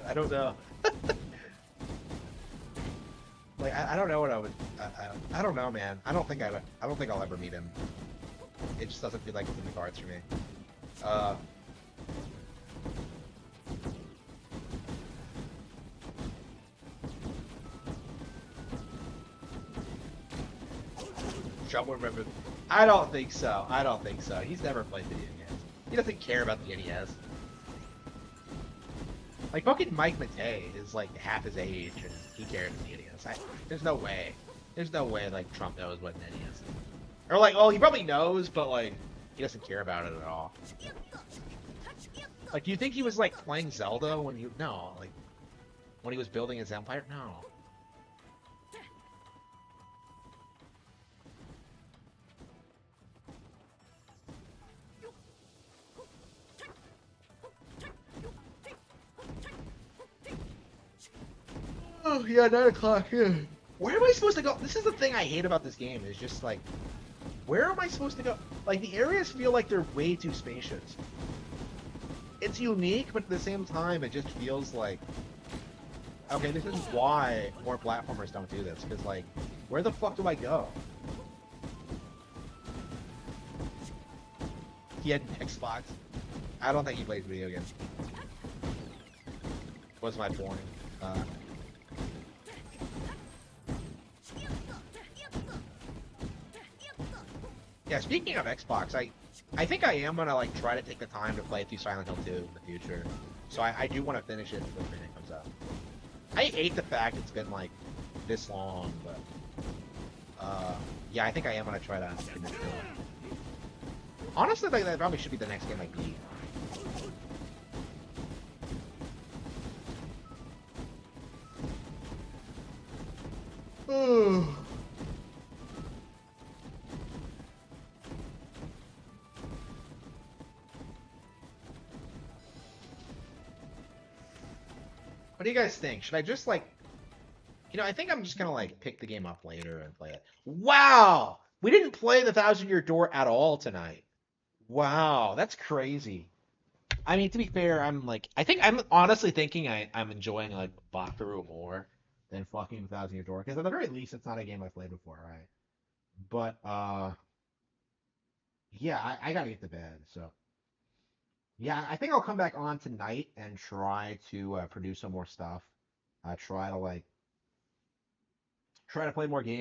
I don't know. Like, I don't know what I would, I don't know, man. I don't think I'll ever meet him. It just doesn't feel like it's in the cards for me. trouble remembering. I don't think so. I don't think so. He's never played the NES. He doesn't care about the NES. Like fucking Mike Matei is like half his age and he cares about the NES. There's no way. There's no way like Trump knows what an NES is. Or like, well, he probably knows, but like he doesn't care about it at all. Like, do you think he was like playing Zelda when he? No, like when he was building his empire? No. Oh, yeah, 9 o'clock, yeah. Where am I supposed to go? This is the thing I hate about this game, is just like, where am I supposed to go? Like, the areas feel like they're way too spacious. It's unique, but at the same time, it just feels like, okay, this is why more platformers don't do this, because like, where the fuck do I go? He had an Xbox. I don't think he plays video games. What's my point? Yeah, speaking of Xbox, I think I am gonna like try to take the time to play through Silent Hill 2 in the future. So I do want to finish it before it comes out. I hate the fact it's been like this long, but yeah, I think I am gonna try to finish it. Honestly, like, that probably should be the next game I beat. Oh. What do you guys think? Should I just like, I think I'm just gonna like pick the game up later and play it. Wow! We didn't play the Thousand Year Door at all tonight. Wow, that's crazy. I mean, to be fair, I think I'm honestly thinking I'm enjoying like Bakaru more than fucking Thousand Year Door, because at the very least, it's not a game I've played before, right? But yeah, I gotta get to bed, so yeah, I think I'll come back on tonight and try to produce some more stuff. Try to play more games.